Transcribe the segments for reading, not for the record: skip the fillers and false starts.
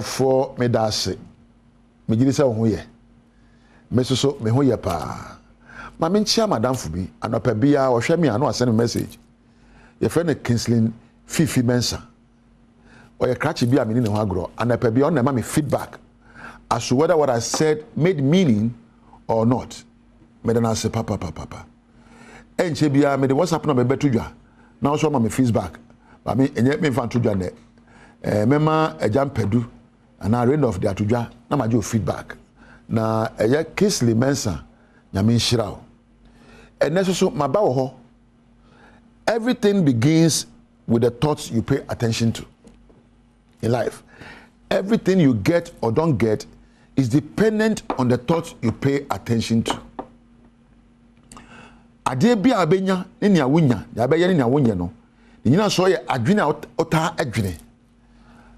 for me dase me gidi se ho ye me so me ho ye pa ma me nchia madam fu bi anopa bia wo hwe me ano send message your friend Kinslin Fifi Mensa or your cratchy be a meaning in agro and I be on the mammy feedback as to whether what I said made meaning or not. Made an answer, papa. And she be a made what's happened on my bed to you. Now, so my feedback. I mean, and yet me fan to you. Mema a jump pedu and I read off the atuja. Now, my feedback. Now, a yak Kinsley Mensa, Yamin Shirao. And necessary, my bow. Everything begins with the thoughts you pay attention to in life. Everything you get or don't get is dependent on the thoughts you pay attention to. Ade bia abenya ne nia wonya, ya be ye ne nia wonye no. Ni nyina so ye adwene ota adwene.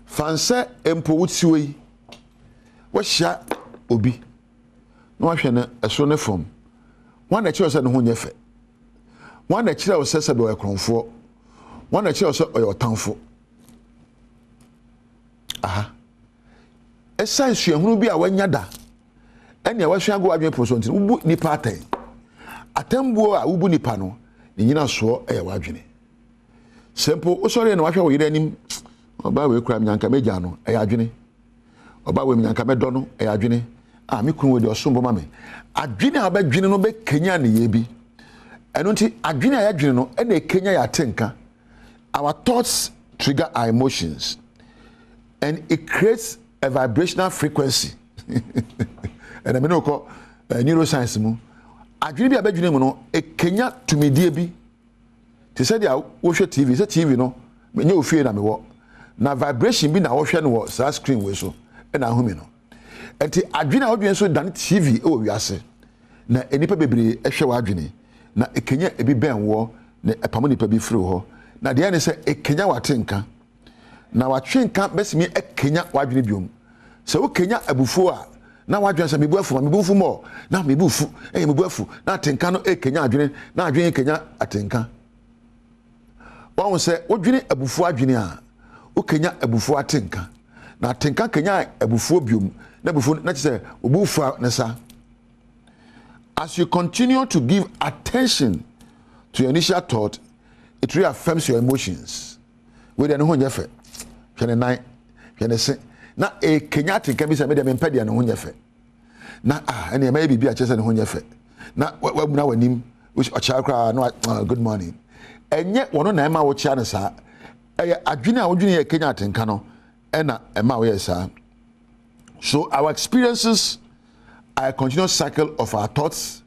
Fanse empo wutiwe. Wo hia obi. No ahwe ne eso ne fom. Wan na che se ne ho nye fe. One that chira was said by a cronfo. One that chira was your tonfo. Aha. A science you who be a when yada. And you was go away for something. Ubu ni party. A tembo a ubu ni pano. The yina saw a wagini. Simple. Oh, sorry, and watch away any. Oba we crime yanka mejano, a yagini. Oba we yanka medono, a yagini. Ah, me kun with your sumbo mame. A gina about gino be Kenya ni yebi. And until adwene ayadwene no e na Kenya ya tenka. Our thoughts trigger our emotions and it creates a vibrational frequency. And I mean ko neuroscience mu adwene bi abadwene mu no e Kenya tumidie bi te say dia wo hwe TV say TV no me nya ofie na me wo na vibration bi na wo hwe no wo sa screen we so e na ahumi no enti adwene a wodwen so dan TV e wo wiase na enipa bebre e hwe wa adwene na ekenya ebi ben wo na epamo nipa bi firi ho na de ne se ekenya watenka na watwenka besimi ekenya wadwene biom se wo kenya abufu a na wadwene se mebuafu mo na mebufu mebuafu na atenka no ekenya adwene na adwene ekenya atenka won se wodwene abufu adwene a wo kenya abufu atenka na atenka kenya abufu biom na abufu na se obufu na sa. As you continue to give attention to your initial thought, it reaffirms your emotions. With an honyefe, can a night, can a say, na a Kenyatta can be some medium impedia and honyefe. Na and there may be a chest and honyefe. Na what now when him, which a child cry, no, good morning. And yet, one on Emma or Chanasa, a junior Kenyatta and Cano, and a Maui, sir. So our experiences a continuous cycle of our thoughts,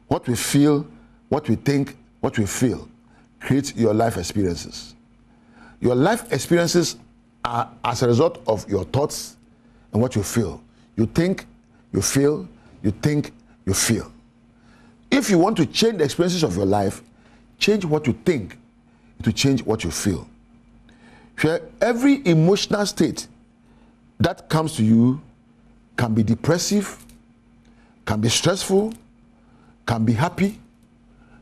what we feel, what we think, what we feel, creates your life experiences. Your life experiences are as a result of your thoughts and what you feel. You think, you feel, you think, you feel. If you want to change the experiences of your life, change what you think to change what you feel. Every emotional state that comes to you can be depressive, can be stressful, can be happy,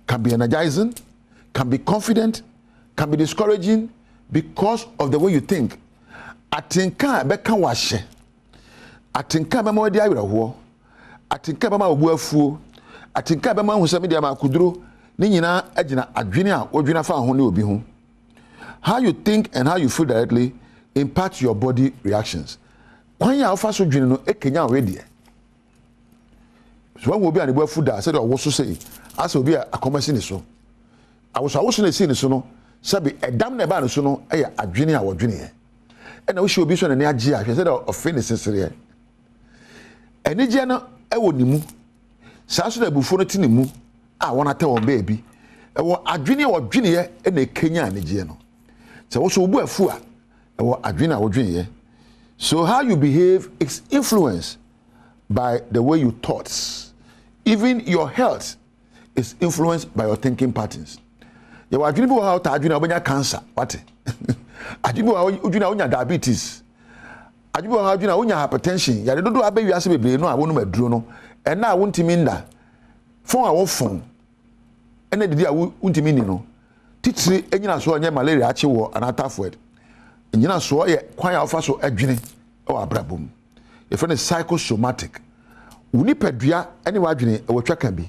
can be energizing, can be confident, can be discouraging because of the way you think. Atinka beka washe. Atinka bema wadi awirawo. Atinka bema obuafuo. Atinka bema husami dia makuduro. Ni nyina agina adwene a odwena fa ho ne obi ho. How you think and how you feel directly impact your body reactions. Kwan ya ofa so dwene no ekenya already. So when we be an able food, I said, I was to say, as will be a commercial so. I was also saying, so no, Sabi, a damn never so no, a junior or junior. And I wish you be so an energy. I said, of finish sincere. And the general, I would nimu. Sasu before the tinimu, I want to tell baby. A junior or junior and a Kenya and a general. So also, we're fool. A junior or junior. So how you behave is influenced by the way you thoughts. Even your health is influenced by your thinking patterns. You are dreaming how to have cancer. What? I dream how you diabetes. I dream how you have hypertension. You don't do a baby as a baby. No, I won't make drone. And now I won't mean that. Phone I won't phone. And then the day I won't mean no. Teach any so malaria actually and a tough word. And you know so quite offer so a dream. o abrabom your friend is psychosomatic unipadua ene wadwene e wotwa kan bi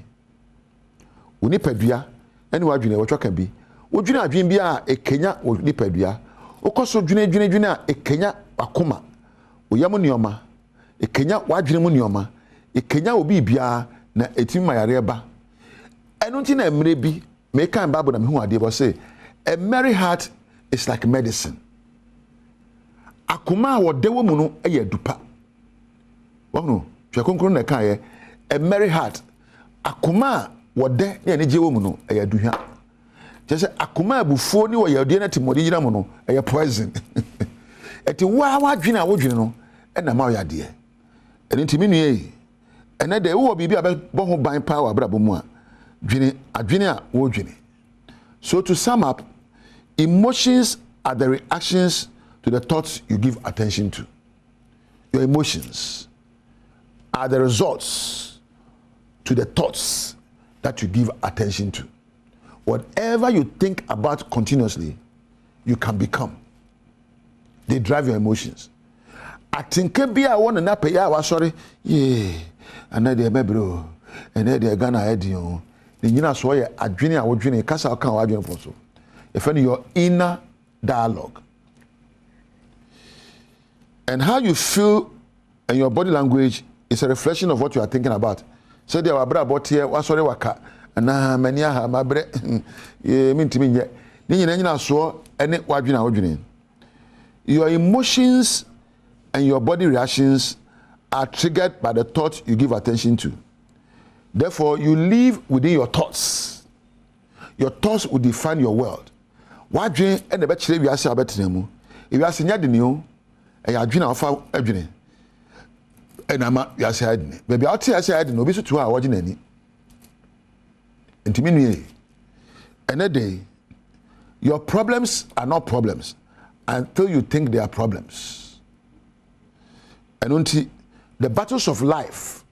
unipadua ene wadwene e wotwa kan bi wodwene adwen bi a ekenya unipadua okoso dwene a ekenya akoma oyam nioma ekenya wadwene mu nioma ekenya obi bia na etimi mayare ba eno nti na emre bi me kan Bible na me hu ade bo say a merry heart is like medicine akoma wo dewo mu no eye dupa wono twa konkro na kan ye a merry heart akoma wo de na ne jewo mu no eye duhwa je akoma abufuo ni wo yade na timodi yira mu no eye poison eti wa dwene a wo dwene no na ma yade eni ntimi nu ye ene de wo bibi abebo ho ban power brabo mu a adwene a wo dwene. So to sum up, emotions are the reactions to the thoughts you give attention to. Your emotions are the results to the thoughts that you give attention to. Whatever you think about continuously, you can become. They drive your emotions. I think maybe I want to pay. I was sorry. Yeah, and then they bro, and then they're gonna head you. The you know so yeah, adwene a wodwene kasa kan wadwene poso. If any your inner dialogue. And how you feel and your body language is a reflection of what you are thinking about. So there were about here, was sorry waka, and many ha my bre ye mean to me yet. Then so any wadwene. Your emotions and your body reactions are triggered by the thoughts you give attention to. Therefore, you live within your thoughts. Your thoughts will define your world. Why dream and the better we are saying about them? If you are saying the new, and you are dreaming of a dream, and I'm you are saying, baby, out here I said, no, be so 2 hours watching any. And to me, another day, your problems are not problems until you think they are problems. And until the battles of life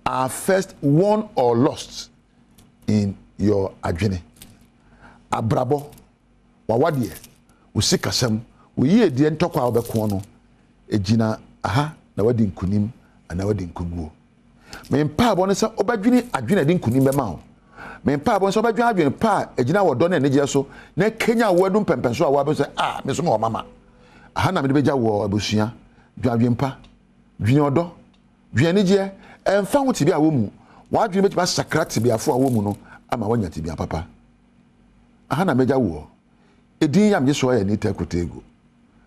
are first won or lost in your adwene. Abrabo, wawadie, usikasem, uye die ntokwa obeko no, ejina aha na wadi nkunim ana wadi nkuguo. Me mpa bo ne se obadwene adwene di nkunim be ma ho. Me mpa bo ne se obadwene adwene pa ejina wodo na ne so na Kenya wadu pempenso a wabe se me so ma mama. Aha na me beja wo abusua, dwadwene pa, dwene odo, dwene je emfa wo tibia wo mu wadwene betima sakra tibia fo a wo mu no ama wanya tibia papa aha na meja wo edin yam je so ya ni tekotego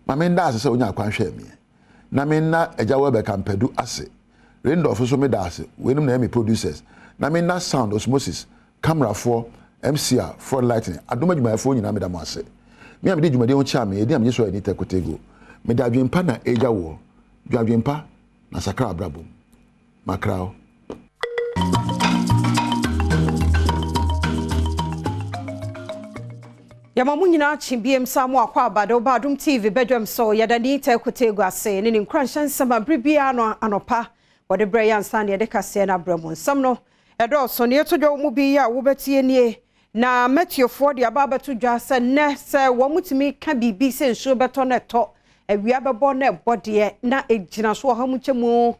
ma me nda ase onya akwanhwe me na me na eja wo be kampadu ase Randolph so me da ase wenum na me producers na me na sound osmosis camera for MCR for lighting Adom adwuma fo nyina me da mo ase me am de dwuma de ho chia me edin yam je so ya ni tekotego me da dwempa na eja wo dwempa na sakra abrabom Macrao. Yamamu nyina chimbiem samu akwa abado Badom TV Badwam so yadani tekotego ase ne nkranhyan sama bribia no anopa wode breyan sane de kase na bramu samno edo so ne yetodwo mu bi ya wobetie nie na metiofo de ababeto dwa se ne se wo mutimi ka bibi se nsuo beto ne to awia bebo ne bode na ejina so ha mu chemu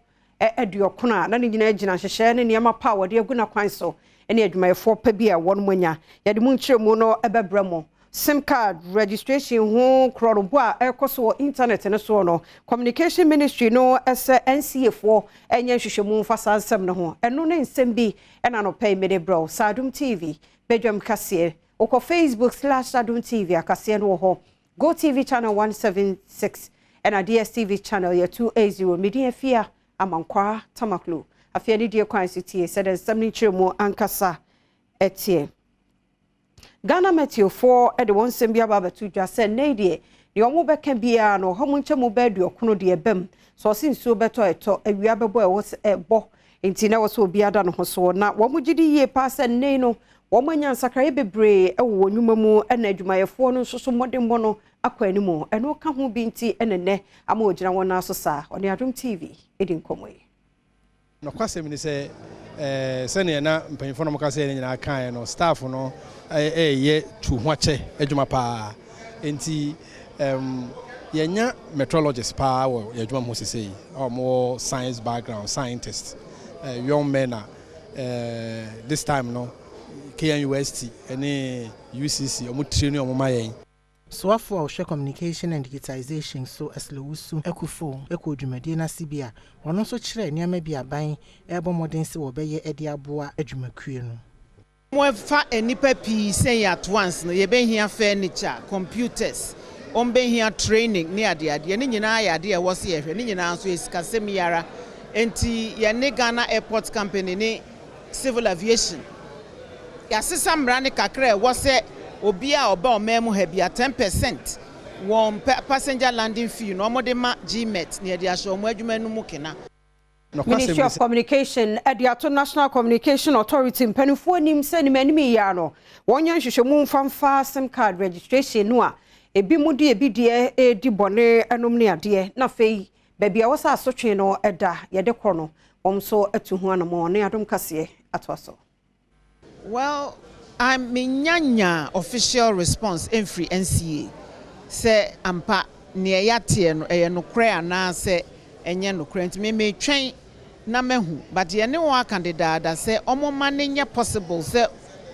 eduokuna na ne nyina ejina hyehye ne niam pa wode aguna kwan so ene adwumayefo pa bi a won monya yade mu nkyeremu no ebebramo SIM card registration ho krorobo a ekoso internet ne so no communication ministry no ese NCA4 enye hwehwemu fasa nsem ne ho eno ne nsem bi ena no pay mede bro Adom TV Badwam kase oko Facebook/Adom TV akase no ho Go TV channel 176 ena DSTV channel ya 280 media fia amankwa tamaklu afia ni die kwan sitie said nsem ni kyeremu ankasa etie Ghana metiofo e de wonsem bia baba tu dwa se ne de ne omo beka bia no homo nchemu bedu okuno de bem so sinsuo beto eto awia bebo e wo ebo enti na wo so obi ada no ho so na wo mugidi ye pa se ne no wo manya nsakra bebre e wo nwuma mu e na adwumayefo no so modembo no akwani mu e no ka ho bi nti enene ama ogina wona so sa oni Adom TV edi nkomwe no kwasem ni se sene na mpanyifo no mukase ne nyina kan no staff no ye tu hoache adwuma pa enti yenya meteorologist pa wo yadwuma mo sese or more science background scientists young men this time no KNUST any UCC omo training omo mayen so for share communication and digitization so as lewusu ekufo ekodwumade na sibia wono so kire niam bia ban ebo modern se wo beye ede aboa adwumakue no mo fa enipa pi say at once no ye be hia furniture computers on be hia training ni ade ni nyina ya ade e wo se ehwe ni nyina so esikasem yara enti ye ne Ghana Airport Company ni civil aviation ya sesa mrane kakra e wo se obi a oba omemu ha bia 10% won passenger landing fee no mo de ma GMET ne de ahye omo adwuma nu mu kena. Ministry of Communication Ediato National Communication Authority mpanifo nim se ni manimi ya no wonya nhwehwemu mfamfa SIM card registration no a ebi mudi ebi de edi bone anom ne ade na fei baabi a wosa asotwe no eda ye de kro no omso atuhu anamo ne Adom kase atwaso. Well, I'm minyanya official response in free NCA say ampa ne yate no no kra na say enye no kra ntime me twen na mehu but ye ne wa candidate that say omo manenya possible say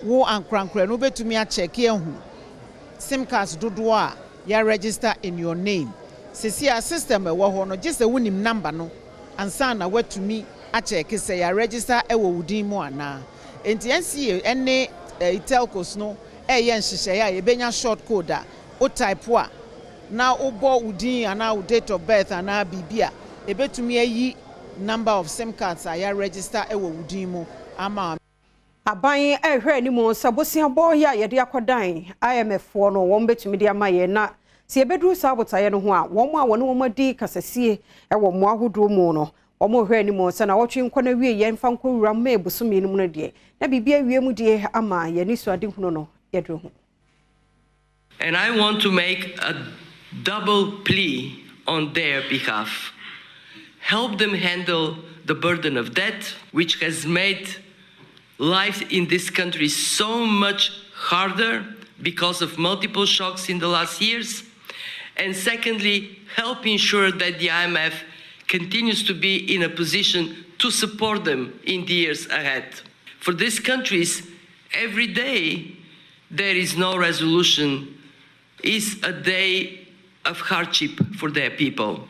wo ankrankra no betumi a check ehu SIM cards dodo a ya register in your name sisi a system e wo ho no just wunim number no ansa na watumi a check say ya register e wo wudin mu ana enti NCA ene telcos no yen hihye ya ye benya short code a o type a na obo udin ana o date of birth ana bibia e betumi ayi number of SIM cards a ya register e wo udin mu ama aban ehwe ni mo sabosia bo ya ye de akodan IMF no won betumi de amaye na se ebedru sabotaye no ho a won a won won adi kasasie e wo mo ahodo mu no omo hwe ni mo se na wotwe nkona wie ye mfa nkowura ma ebusumi ni mu no de na bibia wie mu de ama ye ni so ade hunu no ye dro ho. And I want to make a double plea on their behalf. Help them handle the burden of debt, which has made life in this country so much harder because of multiple shocks in the last years. And secondly, help ensure that the IMF continues to be in a position to support them in the years ahead. For these countries, every day there is no resolution is a day of hardship for their people.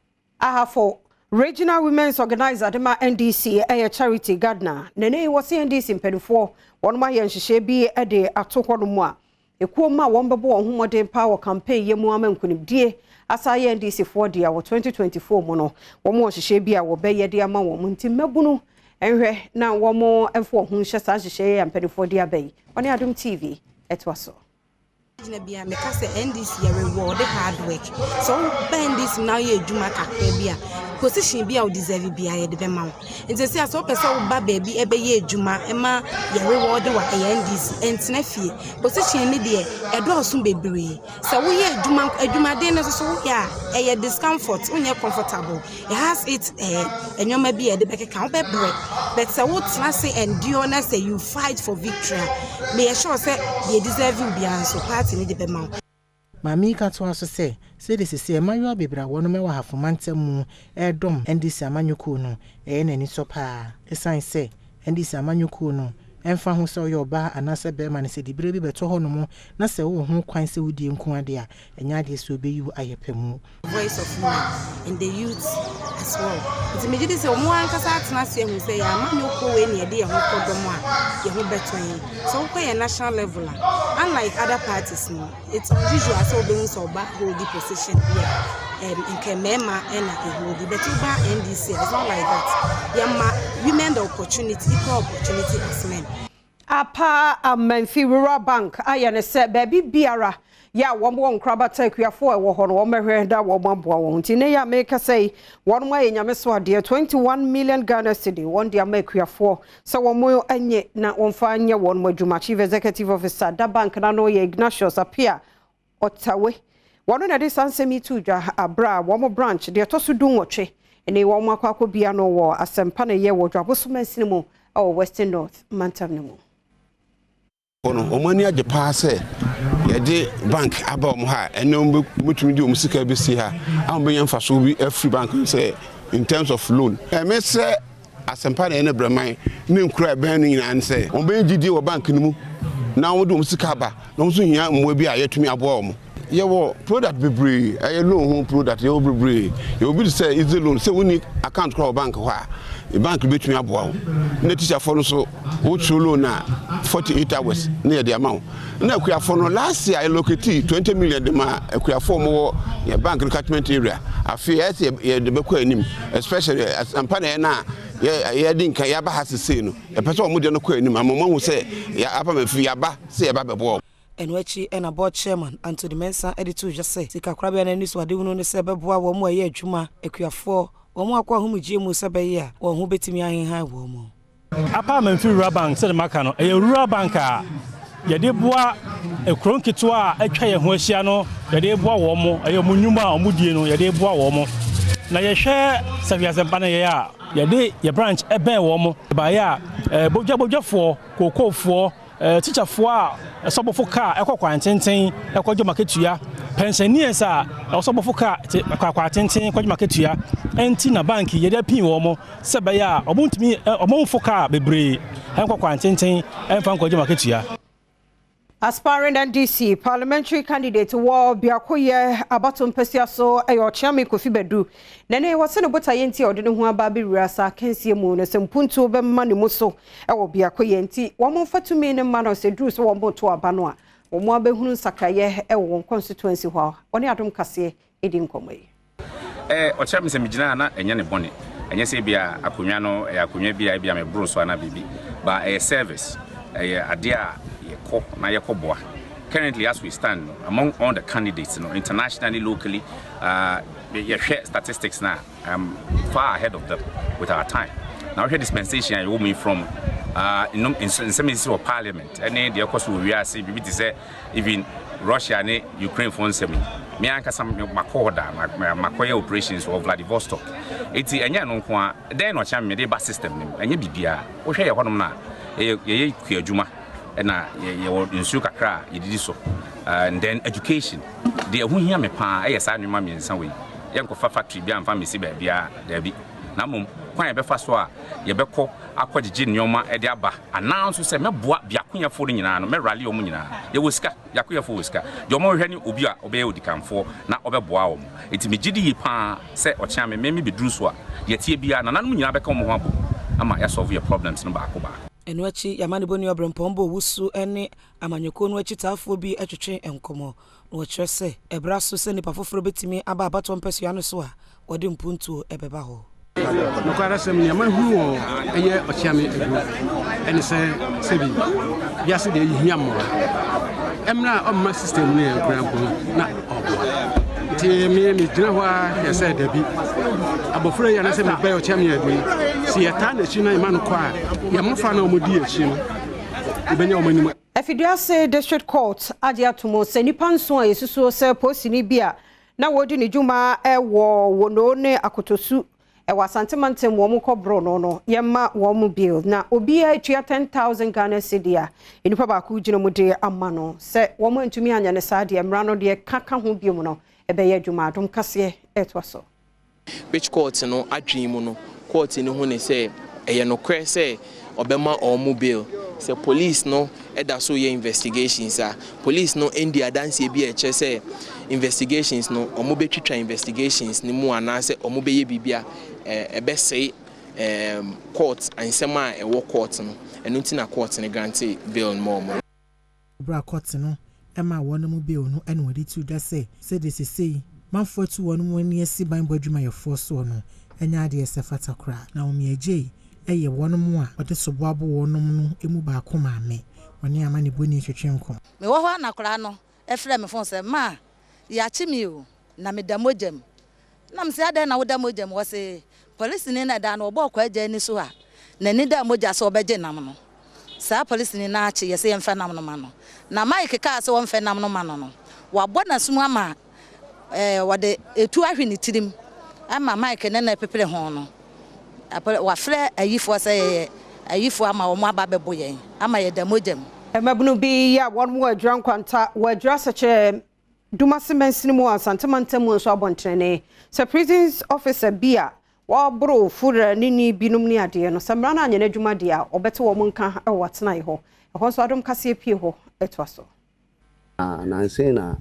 For Regional Women's Organizer Dema NDC a charity gardener nene was NDC mpedifo one ma yen hihye bi e de atokwo no mu a ekuo ma won bebo won homoden power campaign yemu amankunimdie asa ye NDC for dia 2024 mu no wo mo hihye bi a wo be ye de ama wo nti mabunu enhwe na wo mo emfo ho hye sa hihye ya mpedifo dia bai oni Adom TV etwaso Bia make say NDC reward hard work. So bend this now ye juma kakra bia. Position bia o deserve bia ye de be ma. Nti say so person wo ba baby e be ye juma e ma ye reward wa NDC entina fie. Position ni de e do osun bebre. So wo ye juma den no so ya e ye discomfort, unye comfortable. It has it enyoma bia de be keka wo be break. But so what na say endure na say you fight for victory. Me sure say ye deserve bia so ni de be ma. Mami ka to aso say this is mayo bebra wono me wa hafomantem edom ndisi amanyuku no nani so pa esan say ndisi amanyuku no emfa ho so yo ba anase be ma ne se dibre bi beto ho no mo na se wo ho kwan se wudi nku ade a enya de so be yu ayepemu voice of women and the youth as well. It's immediately say mo ankasa atena se hu say ya amanyuku we ne de ho kodom a ye ho beton so ko ye national level unlike other parties no it's unusual so be so ba hold the position here in Kemema and hold the betuba NDC it's not like that yeah women the opportunity equal opportunity as men. Apa Amanfi Rural Bank ayane se baby biara ya wombo nkraba takuafo e wo ho no womehwe da womaboa won tine ya make say won ma yenyame so ade 21 million Ghana cedi won dia makuafo so womo anye na wonfa anye won madwuma chief executive officer da bank na no ye Ignatius Apia Otawe won na de sansemi tudwa abra womo branch de to so dunwotwe ene womo akwakọ bia no wo asempa na ye wo dwaboso mansini mu o Western North mantam ne mu ono omani age pa se yɛde bank aba mu ha ɛnɛ mutumi di musika bi si ha am be yɛmfa so bi every bank say in terms of loan me say asempa na ene braman ne nkura ban no nyina say on be gidi wo bank no mu na wo do musika aba na so hia mmoa bi a yɛtumi aboa wo yewo product bebre aye loan ho product yewo bebre you be say easy loan say we need account call bank ho a the bank betumi aboa wo na teacher for no so wo true loan na 48 hours na the amount na akua for no last year I locate 20 million de ma akua for mo your bank catchment area afi yes ye de beko anim especially ampa na ye din kan ya ba hasese no e pese mo de no ko anim amama hu say ya apa mafi ya ba say ya ba bebo Enwechi and board chairman Anthony Mensa editor just say sika krabia na nisu ade hunu ne se beboa wo mo aye adwuma akuafo wo mo akwa humugye mu se beye a wo hu betimi ahenhan wo mo apa manfi rural bank se de maka no e rural bank a ye de boa ekron kitwa a atwa ye ho ahia no ye de boa wo mo aye mo nwuma a mo die no ye de boa wo mo na ye hwe savia sempa na ye a ye de ye branch eben wo mo ba ya bojafo kokofo teacher for a sub of car, a quantity, a quadro marketia, pensioners are a sub of car, a quantity, quad marketia, and Tina Banki, Yada P. Womo, Sabaya, or won't me a month for car, be brave, and quantity, and found quadro marketia. Aspiring NDC parliamentary candidate war Biakoye Abatum Pesiaso ayo Chami Kofi Bedu nene wase no bota yenti odene ho aba be wiasa kansie mu no sempuntu be ma ne muso e wo Biakoye nti wo mo fatumi ne ma no se dru so wo mo to aba no a wo mo abehunu sakraye e wo constituency ho oni Adom kase edi nkomoyi o Chami se migina na enye ne bone enye se bia akonwa no akonwa bia me bro so na bibi ba service ade a currently as we stand among all the candidates internationally locally you share statistics now far ahead of them with our time now we hear dispensation you me from in some of parliament and the course we are seeing we say even Russia and Ukraine for me anka some makoya operations of Vladivostok eti enya no kwa then no cham me dey ba system nim enya bibia wo hwe ye honom na ye kuadwuma na ye nsu kakra ye didi so and then education the hu hia me pa e yesa nwuma me nsa we ye nkofa factory bia mfa me si ba bia da bi na mom kwan ye be fa so a ye be kɔ akɔgye nyoma e de aba announce say meboa biakoyafo no nyina no me rally o mu nyina ye wosika biakoyafo wosika de o mo hwɛ ni obi a obe odikanfo na obeboa wo enti me gidi yi pa sɛ ɔkya me be duru so a ye tie bia na nanom nyina be ka mo ho abo ama ya solve your problems no ba ko ba Enwachi Yamani Boni Obrempombo wusu ene amanyoko no achitafo bi atwetwe enkomo no kyerɛ sɛ ebra so sɛ nipa foforo betimi aba Badwam pesia no so a wɔde mpuntuo ebeba ho no kwara sɛ me mahu wo eye ɔkyame egu ene sɛ sebi biase de yihia mo emra ɔma system no yɛ kura mpo na ɔboa ti me gyina hɔ a yɛ sɛ dabi abofra yɛ na sɛ me bɛ ɔkyame egu si yɛta na chi na ima no kwa yɛ mofa na ɔmodi achi no ibenya ɔmanim Afiduase District Court adia tomo sɛ nipa nso a yesuso sɛ posini bia na wodi ne dwuma wo no ne akotosu wasantemantem wo mo kɔbro no yɛma wo mo bill na obi a atua 10,000 Ghana cedi a enipa ba ko gyina mu de ama no sɛ wo mo ntumi anya ne saa de mra no de kaka ho biom no ɛbɛyɛ adwuma Adom kase ɛto so which court no adwin mu no court ni ho ne sɛ ɛyɛ no kwer sɛ obema omu bill say police no eda so ye investigations police no indi adanse bi e che say investigations no omu betwitwa investigations ni mu ana say omu beye bibia ebe say court ansema e wo court no enu nti na court ni grant bill mo bra court no ema wonu mu bill no enu wadi tu da say this is say manfo tu wonu mu ani asi ban badwuma ye force no enya ade esefata kra na omi eje eye wonom a ode soboabo wonom no emu ba ko maame woni amane boni twetwenko me wo ho na kra no efre me fon se ma ya chi mi o na me damogem na me se ada na wo damogem wo se police ni na da na obo kwa aja ni so a na ni da moja so obeje nam no sa police ni na achi ye se yemfa nam no ma no na mike ka se wo mfa nam no ma no wa bona sumu ama wode etu ahwe ni tirim ama mike ne na pepere ho no wa frɛ ayifo sɛ ayifo ama wo aba bɛbɔ yɛn ama yɛ damogem Mabunu bi ya one more drunk quanta were dress such a Dumasimensini mo Santamanta mo so abontrene. So prisons officer Bia wa bro fura nini binum ni ade no samrana anya na dwuma dia obeto wo munka e watena yi ho. E ho so adom kase pie ho etwa so. Na say na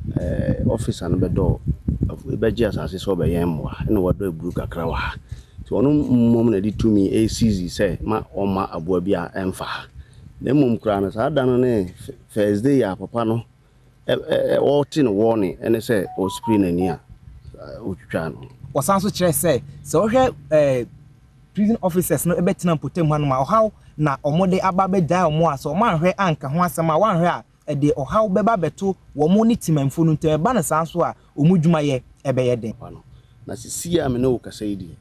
officer no bedo beji asase so be yemwa na wado eburu kakra wa. So ono mom na di to me ACZ say ma oma aboa bia emfa. Na mom kra na sa dan ne Thursday ya papa no all tin warning and say o screen ania otwitwa no. Osanso kire say so hwe prison officers no ebetina potem hanu ma ohaw na omode aba be dan omo aso man hwe anka ho asema wan hwe a de ohaw beba beto wo mo ni timamfo no ntem ba na sanso a omudwuma ye ebeye den na sisi a me no kasa yi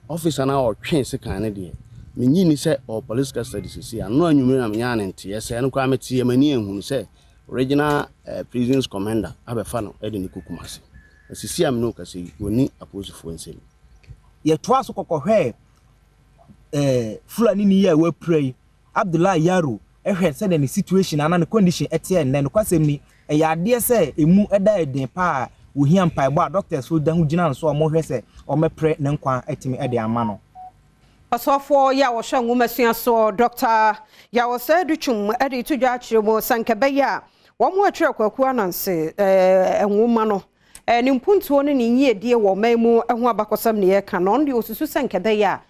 officer na o twen se kan ne de menyi ni se o police custody sisi ano anwumre na menya ne nte se no kwa metie mani ehunu se original prisons commander abefa no e de ni kukumase na sisi a me no kasa yi woni aposifo nsem ye toa so kokohwe fulani ni ye we pray Abdullah Yaro ehwe se the situation and the condition etie nen kwasem ni ya ade se emu eda eden pa wo hia mpaebo a doctors so da hu gina so o mo hwe se o mepre ne nkwa etimi ede ama no Pasofo ya wo hwe nwumasua so Dr. ya wo se duchum ede tudwa akiremo sankebeya wo mo atwere kwaku ananse enwuma no ni mpuntuo ne ni yiedie wo maimu ehu abakosam ne ye ka no ndi osusu sankebeya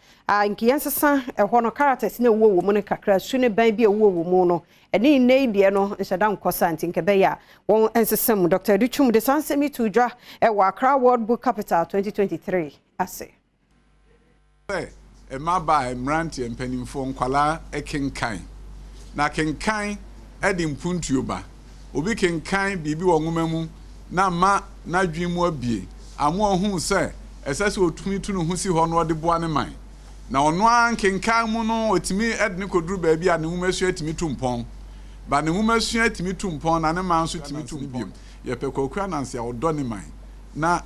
nkiyansesa eho no characters na wo mu ne kakra su ne ban bi wo mu no eni ne die no nhyada nkosa ntinkebeya won ensesem Dr. Duchum de sansemi tudwa wa Accra World Book Capital 2023 ase emaba emranti empanimfo nkwala ekenkan na kenkan edi mpuntuo ba obi kenkan bibi wo nwoma mu na ma na dwemu abie amo ohun se esese otumi tu no hu si ho no de boa ne man na ono an kenkan mu no otimi edne koduru ba bia ne nwumasu atimi tumpon ba ne nwumasu atimi tumpon na ne man so timi tumbiem ye pekokua nanse ya odo ne man na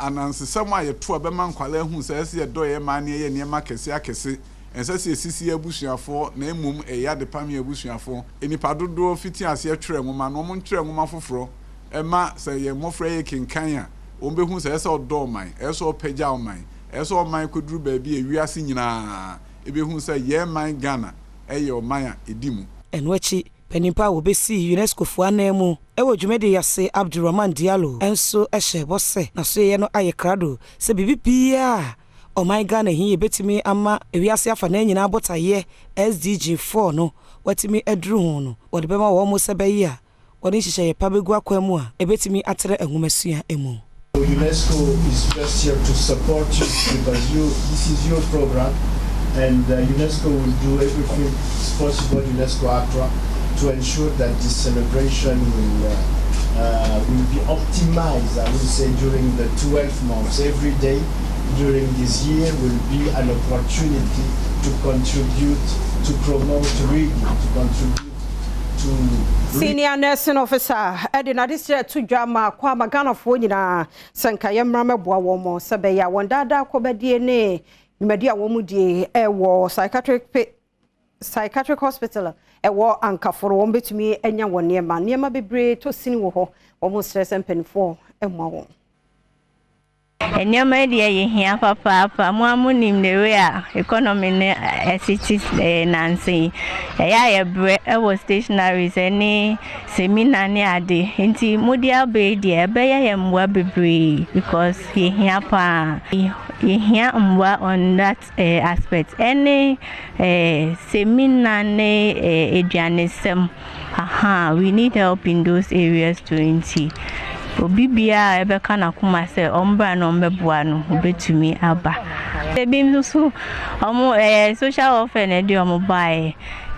ananse sama ye to abema nkwala hu se ese ye do ye man ne ye niema kese akese ensese esisi abusuafo na emum eya de pam abusuafo enipa dodo fiti ase atwere nwoma no mo ntwere nwoma foforo ema se ye mofra ye kenkan a ombehu se ese odo man ese opagya man ese oman koduru ba bi ewiase nyina ebehu se ye man Ghana eye oman a edimu enwachi penimpa wo besi UNESCO fo anemu ewo dwumede yase Abdurrahman Diallo enso ehye bose na so ye no ayekrado se bibia oman Ghana hi betimi ama ewiase afa na nyina abotaye SDG 4 no watimi edru ho no wode bema wo mo sebeyi a wode hihye pabegu akwemu a ebetimi atere enwumasua emu. UNESCO is just here to support you because this is your program, and UNESCO will do everything possible, UNESCO Accra, to ensure that this celebration will be optimized, I would say, during the 12 months. Every day during this year will be an opportunity to contribute, to promote reading, to contribute to Senior nursing officer Edina district to drama kwa magana fo nyina sanka yemra meboa wo mo sebeya won dada kobadie ne media wo mu die ewo psychiatric hospital ewo ankaforo wo betumi enya wo niema bebre to sini wo ho wo mo stress empenfo emwa wo Enyama dia ye hia papa mo amunim ne we a economy ne city nancy ya ye bre e was stationaries any seminar ne ade nti modia be dia be ye mwa bebre because ye hia pa ye hia mwa on that aspect any seminar ne eduanism we need help in those areas to nti Obibia ebe kana kuma se ombra no mbeboa no obetumi aba ebi nso omo social welfare na di omo bae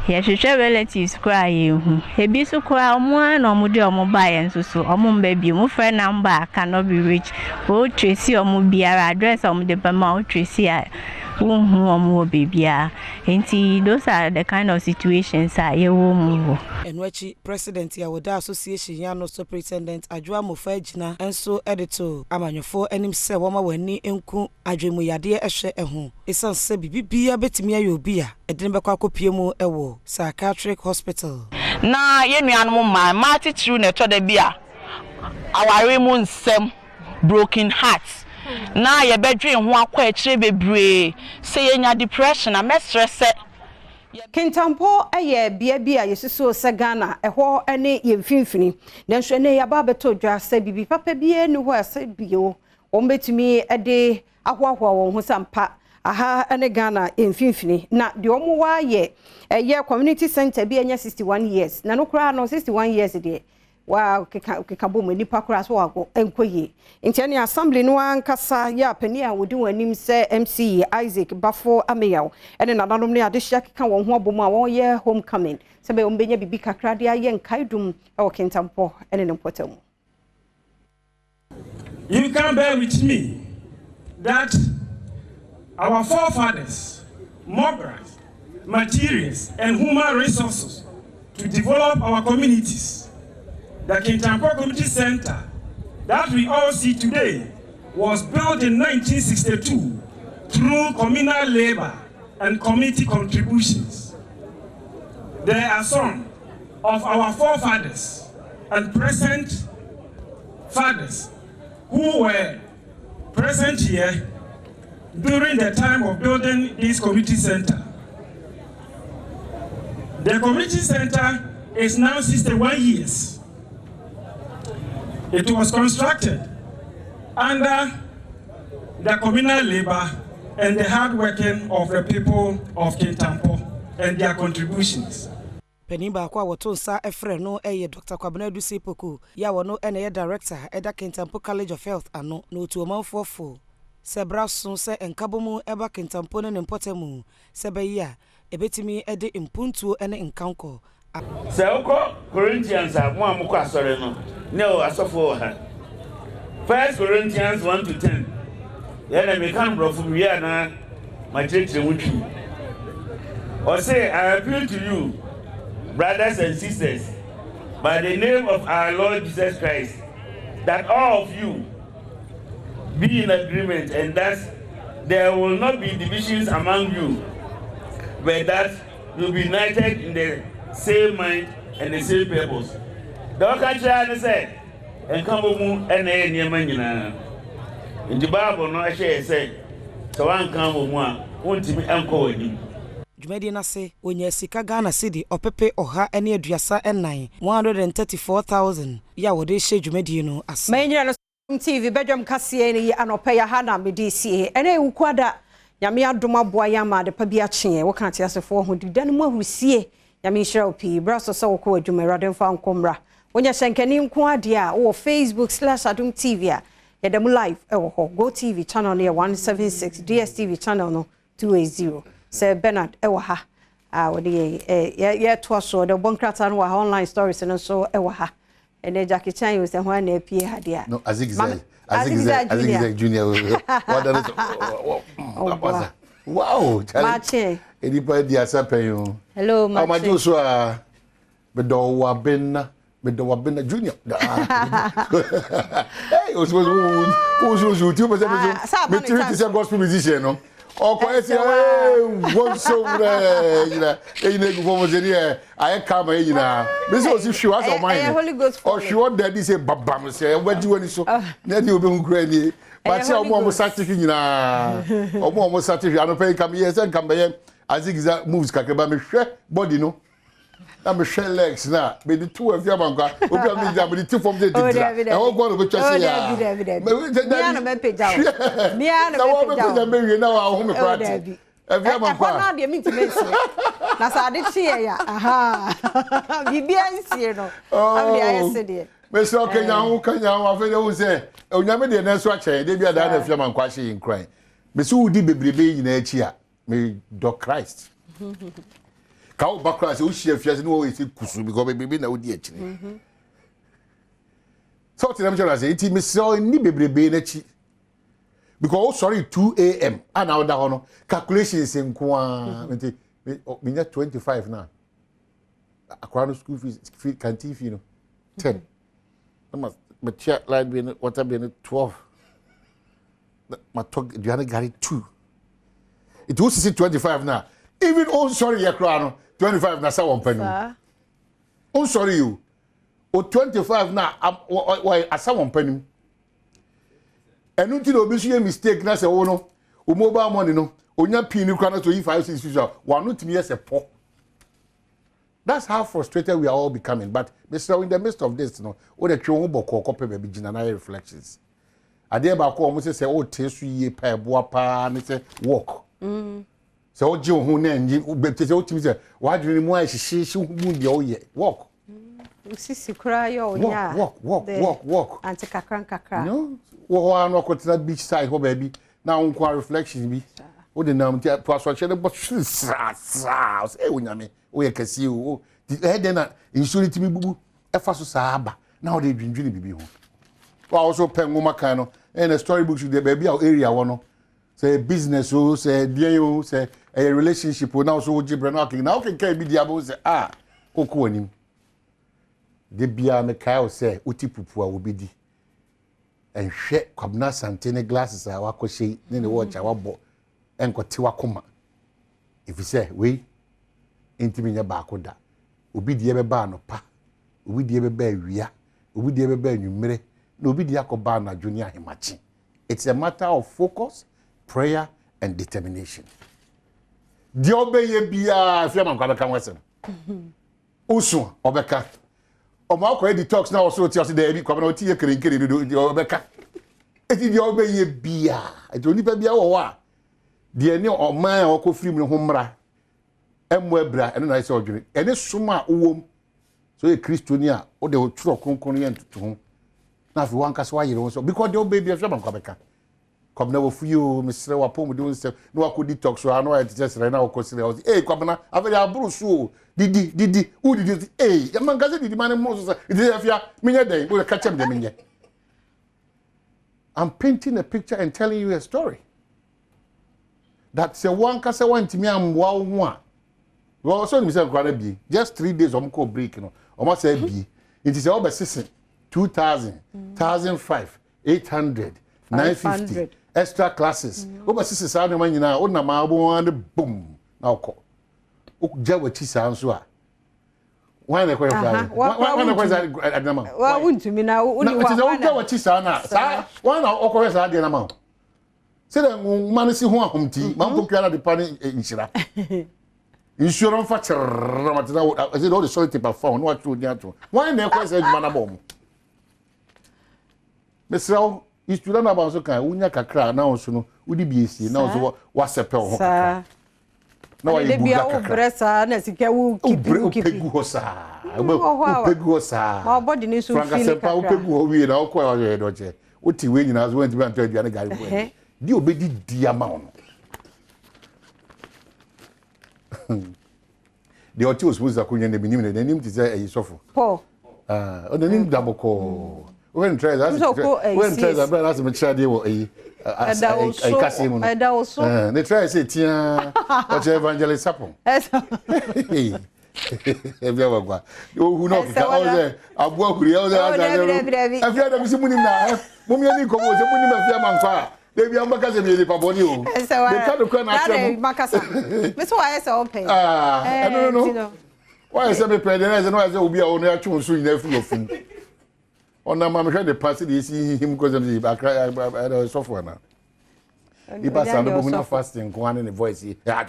ye hwehwe relatives kra ye hu ebi so kra omo na omo di omo bae nso so omo mba bi mo friend number cannot be reached o tracy omo biara address omo de pama o tracy a omo bibia enti those are the kind of situations ye wo mu enwachi president ya woda association ya no superintendent adwa mofa agina enso editor amanyofo enim se woma wani enku adwemu yade ehwe eho esanse bibia betimi ayo obi a edin bekwa kopie mu ewo psychiatric hospital na ye nuanom ma titiri na to da bia aware mu nsem broken hearts na ye bedwe ho akwa akire bebre se ye nya depression na stress Kintampo aye bia yesusu Sagana eho ene ye mfimfini nanso ne yaba beto dwa sa bibi papa bia ni ho asa bio ombetumi ede ahwahwa won ho sampa aha ene Ghana mfimfini na de omo wa ye community center bia nya 61 years na no kra no 61 years de wa keka bomu nipa kra so wago enkoye ntiane assembly no ankasa ya pani a wodi wanim se MC Isaac Bafo Ameyaw ene nadanom ne adehia keka won ho abomu a won ye homecoming se be ombenya bibi kakra de aye nkaidum e wo Kintampo ene ne mpotamu. You can bear with me that our forefathers mobilized materials and human resources to develop our communities. The Kintampo Community Center that we all see today was built in 1962 through communal labor and community contributions. They are some of our forefathers and present fathers who were present here during the time of building this community center. The community center is now 61 years. It was constructed under the communal labor and the hard working of the people of Kintampo and their contributions. Penimba kwa wotonsa efre no eye Dr. Kwabena Dusi Poku ya wono ene director eda Kintampo College of Health ano no tuomanfofo sebra so se enkabomu eba Kintampo ne mpotemu sebeya ebetimi ede impuntuo ene nkanko. Seuko Corinthians mo amukọ asore no ne o asofo ha 1 Corinthians 1-10 yana me kan bro fu wi ana ma chechire mutwi or say I appeal to you brothers and sisters by the name of our Lord Jesus Christ that all of you be in agreement and that there will not be divisions among you but that you'll be united in the same mind and the same purpose. The country said, and come home and any man in the Bible. No, I say, so I come home, won't me uncle him. Jumedi na se onye sika Ghana cedi opepe oha ene aduasa ennan 134,000 ya wode hye jumedi no ase. Manyira no TV Badwam kase ne anopa ya ha na medisi ene ewukwada nyame adom aboa ya ma de pa bi akye wo kan tiasefo ho didane mu ahurusie nyame hira opi braso so wo ko adwuma radem fa nkomra wonya hyenkani nko ade a wo Facebook/Adom TV a yedam live e wo ho Go TV channel no 176 DSTV channel no 280 se Bernard e wo ha wode ye to so de bonkrata no wa online stories no so e wo ha ene Jackie Chan yo se ho na apie ha de a no Azigzag Junior wow Mache edipa dia sapen hello Mache amajo so a bedo wabena Junior hey oso tu pese me tiri say gospel musician no oko ese won so ina gu fomo se ni I come ina me say osi hwe as o man o hwe daddy say babam say waji wani so na ni obe nkura ni but omo certificate nyina omo certificate anope kam yes kam be Azigza moves kakeba me hwe body no na me hwe legs na be the two of them anka obi am dey be the two from the didra e wo go no be twese ya me na me peja me me na wa ho me practice every am anka na de mintimenti na sa de tie ya aha bibia nsie no am de ayese de me so kanya ho afede wo se onyame de na so ache de bia da na fiam anka hye nkran me so udi bebrebe nyina achi a me do Christ ka o ba Christ o hye afiase no o ese kusu because bebrebe na odi achi so ti na me say it me so ni bebrebe na achi because sorry 2 a.m. and now that no calculations in kwa me net 25 now akwano school fees canteen fee no 10 my check line be what be 12 my talk Diana Gary 2 it was 25 now even oh sorry ya kra no 25 na sa won panu Oh, sorry you. O 25 now, why as someone penny. And until you be a mistake, na say oh no, o mobile money no, onya pin you cannot to E566, one not me as a poor. That's how frustrated we are all becoming. But Mr. In the midst of this, no, what the children boko copy baby general reflections. I dare about almost say, oh, taste ye pay boapa, and say, walk. So, Joe, who name, but say, why do you know she won't be all yet? Walk. Sisi cry, oh, yeah. Walk. And take a crank. No, well, no, to that beach side, oh, baby. Now, unquire reflections be. Oh, the name, persuasion, but say, when I mean, we can see you. The head then, insurance to me, boo, a fast saba. Now they been drinking baby home. Also, pen woman kind of, and a storybook should be our area one. Say business, say deal, say a relationship, now so Gibraltar. Now can be the abo say, Okonim. The Bia Mekao say, Utipupua will be the. And shake Cobna Santene glasses, our crochet, then the watch our boat, and Cotiwa Coma. If you say, we intimate bakoda, ubi the ever bar no pa, ubi the ever bear ria, ubi the ever bear you mere, no be the Akobana Junior Himachi. It's a matter of focus, prayer, and determination. The obey bia if you're going to come with him. Usun, Obeka. Omako the talks now also tell us the every community do the Obeka. It is the obey bia. It only be our the any or man or co free homra. Mwebra and I saw you. And this summa womb. So a Christiania or they will throw concurrent to home. Now if you want us why you don't so because the baby of Shaman Quebec. Come never for you, Mr. Wapom doing stuff. No, I could detox, so I know it's just right now. Consider, hey, Commander, I've got a bruise. Did who did it? Hey, the man got the man Moses. It is if you mean a day, we'll catch them in yet. I'm painting a picture and telling you a story. That's a one case went to me and one. Well, so Mr. Granaby, just 3 days of break, you know, almost a B. It is all by 2,000, 1,005, 800, 950. Extra classes. Over 6,000 money now. On a marble and boom. Now call. Jawa Chisa answer. Why the question? Why the question? Well, wouldn't you mean now? One Jawa Chisa now. One of course I did amount. Say that man is who home tea. Mamma Piana the panny in Shira. Insurance factor. I said all the solid paper phone. What to do? Why the question manabom? Mr. Is to learn about so kind unya kakra na onso no udi biesi na onso wasepel ho kakra na wa yibu kakra sa na sika wu pegu ho sa pegu ho sa ma body ni so feel kakra franka sempa pegu ho wi na okwa yo do che oti we nyina so wanti bantu aduane gari bo di obedi di ama ono de oti osbuza kunya ne binim ne nim ti say eyisofo po o ne nim daboko when try that that's me try dey wo I Cassimo they try say tia what evangelist sapon ever gwa who know ka o say abu akuri o say afia da misi munim na mumia ni ko mo say munim afia manfa they be ambaka say be pa boni o they can do na tell makasa me so why say on pay no why say be pay then no say obi a o no atwu so ina fu ofun on a man the pass the see him because of the software now. He pass on the fasting one in the voice. I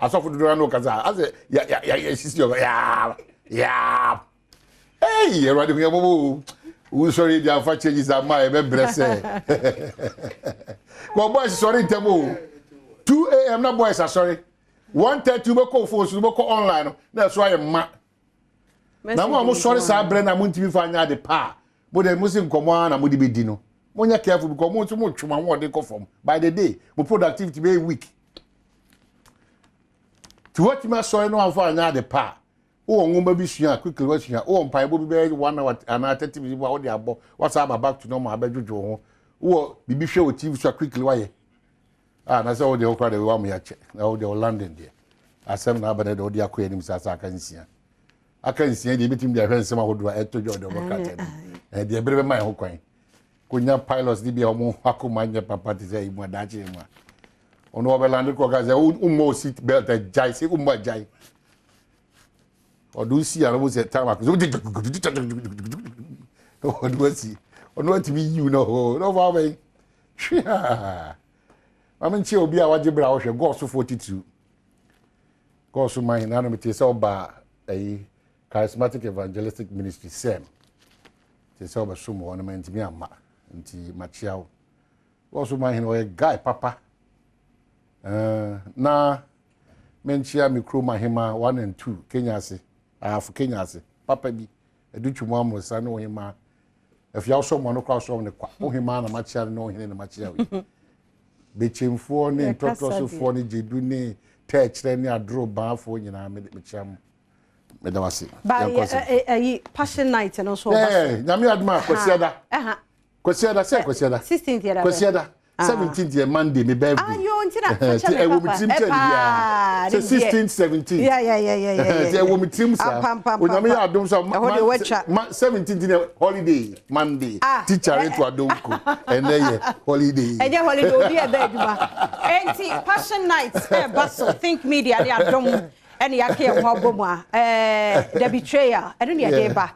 saw for the no kaza. I say yeah sister yeah. Hey, you ready for who sorry the alpha changes are my bless. Well boys sorry temo. 2 a.m. na boys are sorry. 1:30 we call phones we call online. That's why I'm na mo sorry sa bre na mo ntimi fa nya de pa mo de mo sin komo na mo di bedi no mo nya careful because mo timo twuma wo de ko from by the day mo productivity be weak to what me sorry no fa nya de pa o nwoma bi sua quickly wa sua o mpa bo bi be 1 hour and 30 minutes wo de abo what's up back to normal abedwojo ho wo bibi hwe o TV sua quickly wa ye na say o de okra de wa mo ya che na o de London there asem na abede de o de akoya nim sasa aka nsia aka nsia de bitim de ahwe nsem ahodo eto jo de okata de ebrebe man ho kwan konya pilots di bia omo akoma nya papa ti say mu adachi mu ono obelande ko ga say ummo seat belt jai say ummo jai or do see I was at time or do see or not to be you know no way. I mean she will be our jibra or go so 42. Go so my anonymity so ba a charismatic evangelistic ministry same. They saw a sumo ornament me ama nti machiao. Also my a guy papa. Na menchia mi kro mahema 1 and 2 Kenya se. For Kenya se. Papa bi educhu mo amosa no hema. If you also want to cross on the hema na machia no hene na machia we. Bechemfo ne totosofo ne jedu ne techre ne adro baafo nyina me chiam. Medawase. By passion night and also. Nyame adma kwasiada. Kwasiada say kwasiada. 16th year. Kwasiada. 17th year Monday me birthday. Ah, you ntina e wo mitim tell ya. So 16th 17th. Yeah. E wo mitim sa. Onyame adom so 17th year holiday Monday. Teacher to adonko. And then holiday. And then holiday obi e ba aduma. Enti passion night baso think media dey adom. And yake ho abomu a the betrayer eno ne yeba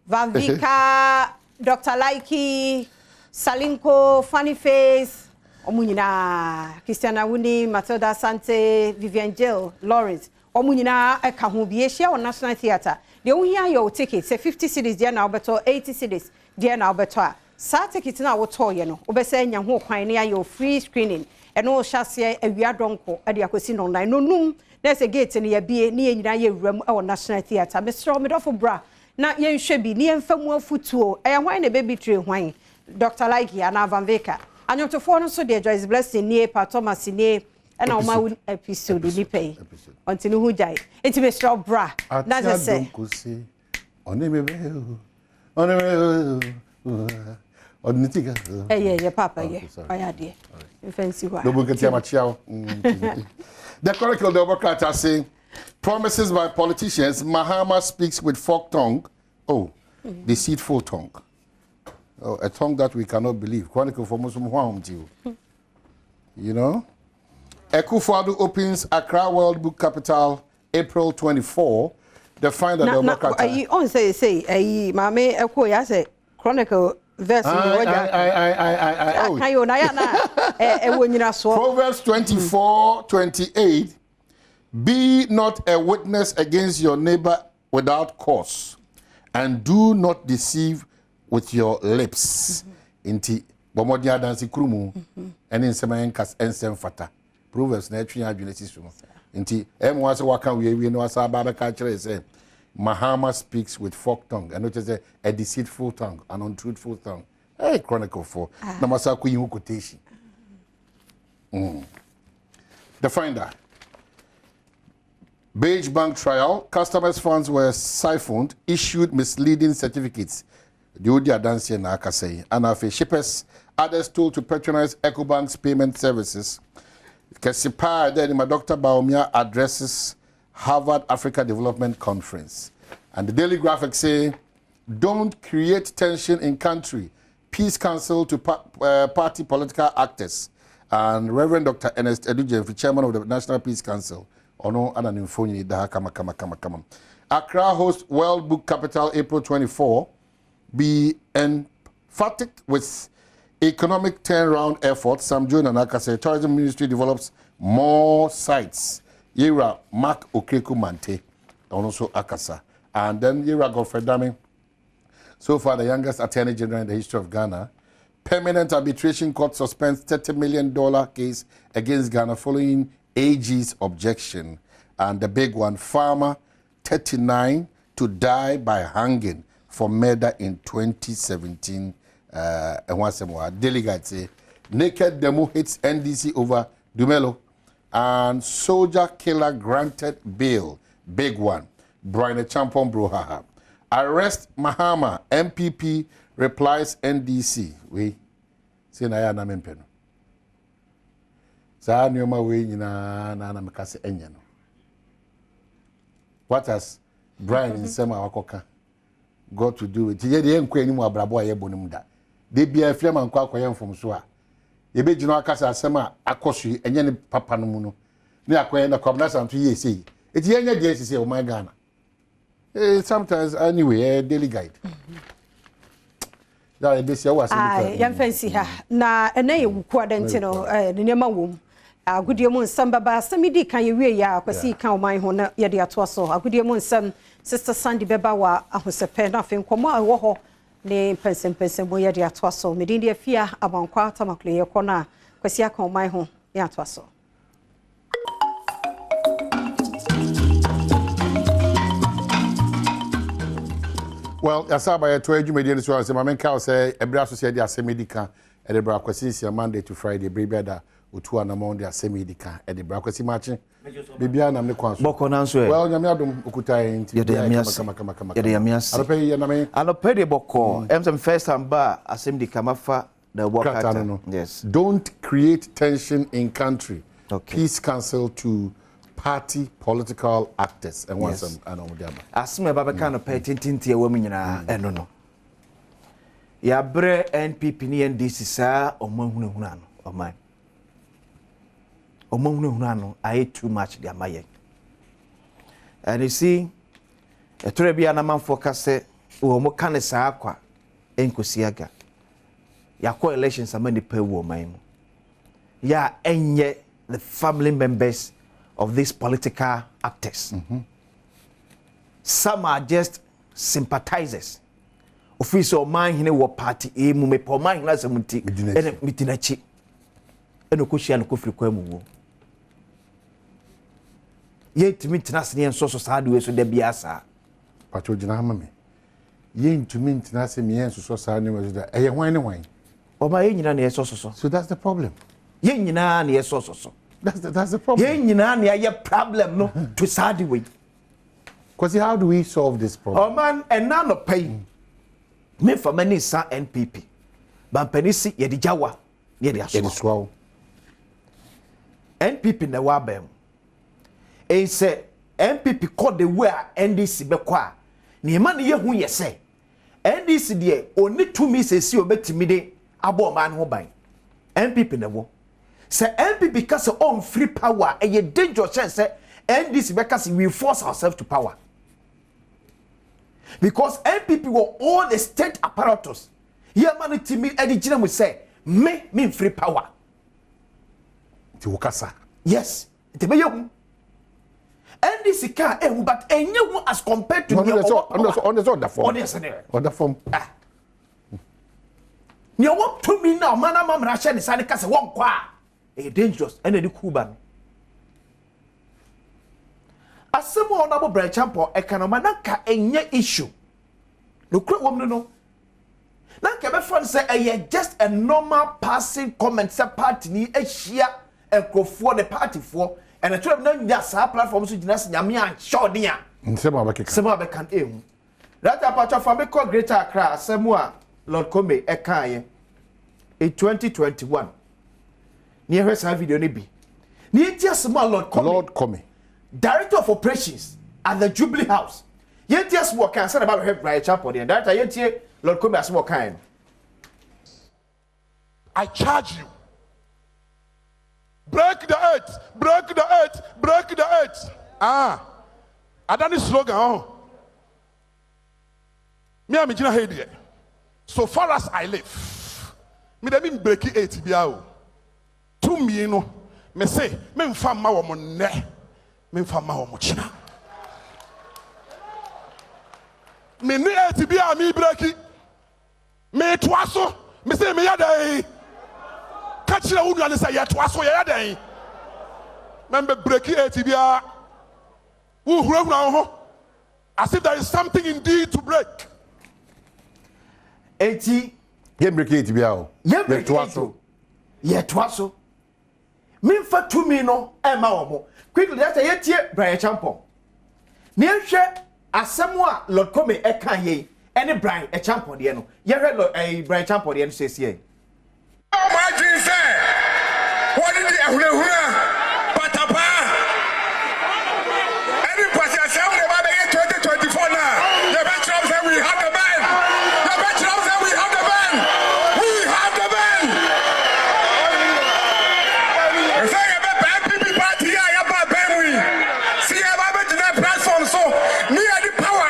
Van Vika Dr. Laiki Salinko Funny Face omunyina Christiana Wuni Matilda Sante Vivian Jill Lawrence omunyina eka ho bi ehia on National Theatre de ohia your ticket say 50 cedis there na obeto 80 cedis there na obeto a sa ticket na woto ye no obese nya ho kwan ne ayo free screening eno hyase awia donko ade akosi no online no num. There's a gate in the Abie, near United or National Theatre. Mr. Medofo Bra, not yen shabby, near Famu Futuo, I am wine a baby tree wine. Dr. Laiki and Van Veka. And you're to phone so dear Joyce blessing near Pa Thomas near and our my episode in the pay until who died. It's Mr. Bra. That's a say. On yeah, Papa, yeah. I had dear. Fancy what? The Chronicle, the Democrats are saying, promises by politicians, Mahama speaks with forked tongue. Oh, deceitful tongue. Oh, a tongue that we cannot believe. Chronicle for Muslim you know? Ekufuadu opens Accra World Book Capital April 24. The find that the Democrats are... You on say, Mame Eko, ya say, Chronicle... Proverbs 24:28. Be not a witness against your neighbor without cause, and do not deceive with your lips. Inti bomodia dansi krumu eni nsema enkas ensem fata. Proverbs na etwe adwenesi so. Inti emwa se waka we no asa ba ka kire say Mahama speaks with forked tongue, and notice a deceitful tongue, an untruthful tongue. Hey, Chronicle 4. Namasaku yin quotation. The finder. Beige Bank trial. Customers' funds were siphoned, issued misleading certificates. The Odia Dancy and Akasei. And after shippers, others told to patronize EcoBank's payment services. Kesipa, then my Dr. Baumia addresses Harvard Africa Development Conference. And the Daily Graphic say, don't create tension in country. Peace Council to party political actors. And Reverend Dr. Ernest Edujen, chairman of the National Peace Council. Ono ananinfoni daha kama. Accra hosts World Book Capital April 24. Be emphatic with economic turnaround efforts. Sam Joan and Akase, Tourism Ministry develops more sites. Yera Mark Okreku Mante, and also Akasa. And then Yera Godfrey Dami, so far the youngest attorney general in the history of Ghana. Permanent Arbitration Court suspends $30 million case against Ghana following AG's objection. And the big one, farmer 39 to die by hanging for murder in 2017. And once more, delegates say, naked demo hits NDC over Dumelo. And soldier killer granted bail. Big one. Brian Champon Brohaha. Arrest Mahama. MPP replies NDC. We say na ya na mempeno. Sa nyoma we nyina na mekase enye no. What has Brian Nsema wakoka got to do with? Ye de enko ani mu abrabo aye bonum da. De bia afia man kwa akoye mfom so a. Ebe gino akasa asema akosu enye ne papa no mu no. Ne akoye na kwabna santu ye sei. Eti enye de sisi o my Ghana. Sometimes anyway, daily guide. That this year was. Yan fancy ha. Na ene ye wuku adenti no ne nema wom. Agudie mu nsam baba samidi kan ye wie ya kwasi kan oman ho na ye de ato so. Agudie mu nsam Sister Sandy beba wa ahosepe na fe nkomo a wo ho ne pensem bo ye de ato so. Medin de afia abankwa tamakle ye kona kwasi kan oman ho ye ato so. Well, Yasaba ya toy jumedi so say mamen ka say ebra so say dia semedika e de bra kwasi sia Monday to Friday brebia da otu ana Monday semedika e de bra kwasi machi bibia na me kwanso boko na nso e well nyame adom okuta enti ye de yamias anope ye na me anope de boko em first time ba asemedika mafa the work at yes don't create tension in country. Okay. Peace council to party political actors and once and on them. Asme baba kind pay tintinti ewo mu nyina eno no. Ya bre NPP ni NDC sa omanhunu ano oman. Omanhunu ano I too much dia maye. And you see e tore bia na man focus wo mo kan sa akwa enkosiaga. Ya ko elections amani pe wo man. Ya enye the family members of these political actors. Some are just sympathizers. Official man hine wo party e mu me po man hina samunti ene mitinachi ene ko hia no ko firi kwa mu wo ye timi tinase ne so saade we so da bia sa pato gina hama me ye ntumi tinase me yen so saade ne we so da eye hwan ne hwan o ma ye nyina ne so so that's the problem ye nyina ne so that's the problem ye nyina ne ye problem no to saade we because how do we solve this problem oh man and none of pay me for many sa NPP bampanisi ye di jawa ye di aso NPP na wa bem e say NPP called the way NDC be kwa ni ma ne ye hu ye say NDC de oni tumi sesi obetimi de abo man ho ban NPP na wo say NPP ka say on free power e ye dangerous say NDC be ka say we force ourselves to power. Because NPP were all the state apparatus. Here man to me Eddie Jina will say, me free power. Tiwokasa. Yes. It be you. NDC can but enye as compared to on the form. On the form. You want to me now, man, I'm Russia and Sani Casa one qua. A dangerous and a Cuban. A similar honorable branch champo economanaka enye issue. No crap woman no. Na kebe fan say just a normal passing comment say party ni e share and for the party for and a twelve no ya sa platform so jinasi nyame an show dia. Nsema be kan ehu. That apacha for me call Greater Accra semua Lord Kome ekaye in 2021. Ni ehwe sa video ni bi. Ni tia semua Lord Kome. Director of Operations at the Jubilee House. Yet just what can say about her Brian Chapel and that yet Lord come as more kind. I charge you. Break the earth, break the earth, break the earth. I done this slogan. Me am Gina Head. So far as I live, me dey mean break it biao. To me no, me say me mfa ma wo mo ne. Me fama wo mochina me ne etibia mi breki me toaso me say me yadai ka kire wo nuane say yetoaso yadai membe breki etibia wo hurahura ho as if there is something indeed to break eti ye breki etibia o ye toaso me fa to me no e ma wo mo quickly that yetie Brian Champo. Ni ehwe asemu a Lord Kome eka ye ene Brian Champo de no. Ye hwe Brian Champo de no sesie. Oh my Jesus. What did the ehura patapa? Any person say we about 2024 now. The bench say we have the ban. The bench say we have the ban. We have the ban. Say party see about the platform so me the power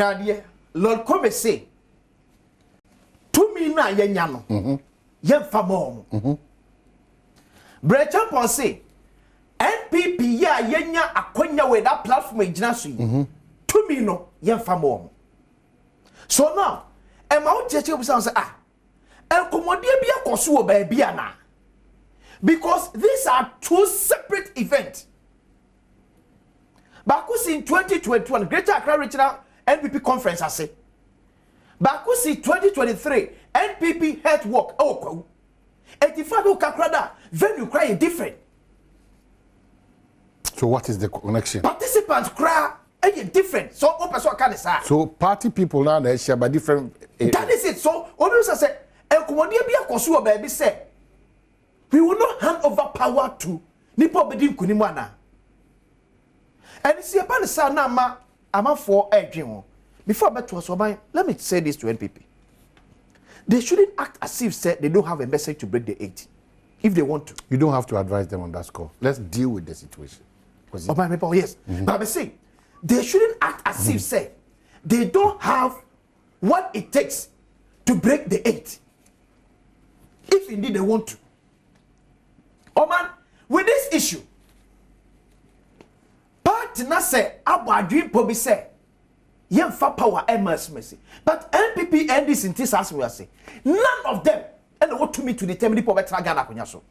hwade Lord Kome say to me na yenya no yemfa mo Bre Champion say NPP ya yenya akonya with that platform ejina so yi to me no yemfa mo so now am out cheche obi say enkomode bia koso wo ba bia na because these are two separate events. Bakusi in 2021 Greater Accra Regional NPP conference I say Bakusi 2023 NPP health work oh 85 Kakrada venue cry different. So what is the connection? Participants cry different. So person can say. So party people now they share by different That is it. So Obi say enkomode bia koso wo baby say we will not hand over power to nipa bedim kunimu ana. And see about the sound now, I'm for edging. Before I to us, let me say this to NPP. They shouldn't act as if they don't have a message to break the 80. If they want to. You don't have to advise them on that score. Let's deal with the situation. Yes. But I say, they shouldn't act as if they don't have what it takes to break the 80. If indeed they want to. With this issue, partner say abadwin po bi say yemfa power emergency but NPP and this in this as we say none of them and what to me to determine the power Ghana akonya so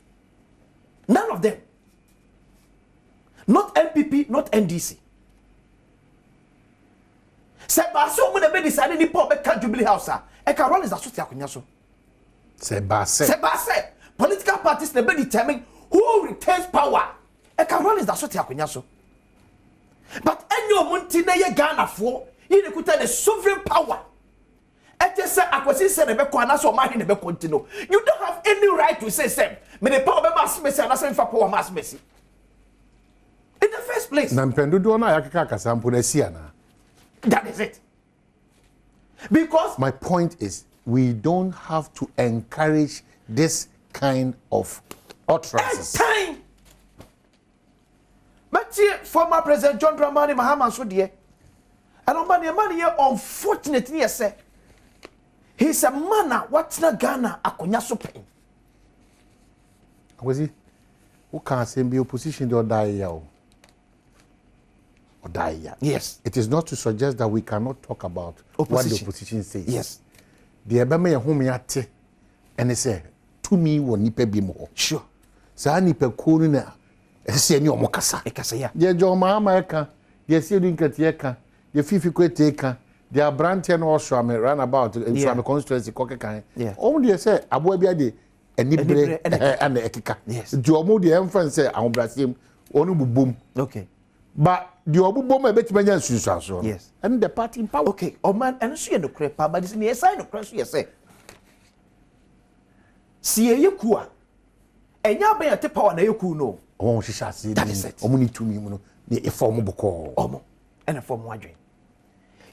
none of them not NPP not NDC say ba so mo na be decide ni power be Jubilee House e ka run is that so akonya so say ba say political parties na be determine who retains power e ka run is that so akonya so. But any omunti na ye Ghana for you kuta the sovereign power. Just say akwasi say na be ko na so man na be continue. You don't have any right to say same. Me the power be mass mercy and say power mass mercy. In the first place. Na mpendo do na yakeka kasampo na sia na. That is it. Because my point is we don't have to encourage this kind of utterances. Time. But former President John Dramani Mahama so dear. And man here unfortunately say he's a man what's na Ghana akonya so pain. Was he? Who can say be opposition or die ya? Or die ya? Yes. It is not to suggest that we cannot talk about opposition. What the opposition says. Yes. The ebeme ya home yate and they say to me won nipa bi mo. Sure. Sa nipa ko na ese ni omokasa. Ekasa ya. Ye jo Mahama eka, ye si edu nkati eka, ye fifi kwete eka. They are branch and also I mean run about in some constituency kokekan. Only say abo bia de enibre and the ekika. Yes. Do omo de emfa say awon brasim onu bubum. Okay. But the obubom e betima nya nsusu so. Yes. And the party in power. Okay. O man and so you no crepa but this ni say no crepa so you say. See ye ku a. Enya ban yate power na ye ku no. Omo shisha see. That is it. Omo ni tumi mu no. Ni e form boko. Omo. And form wadwen.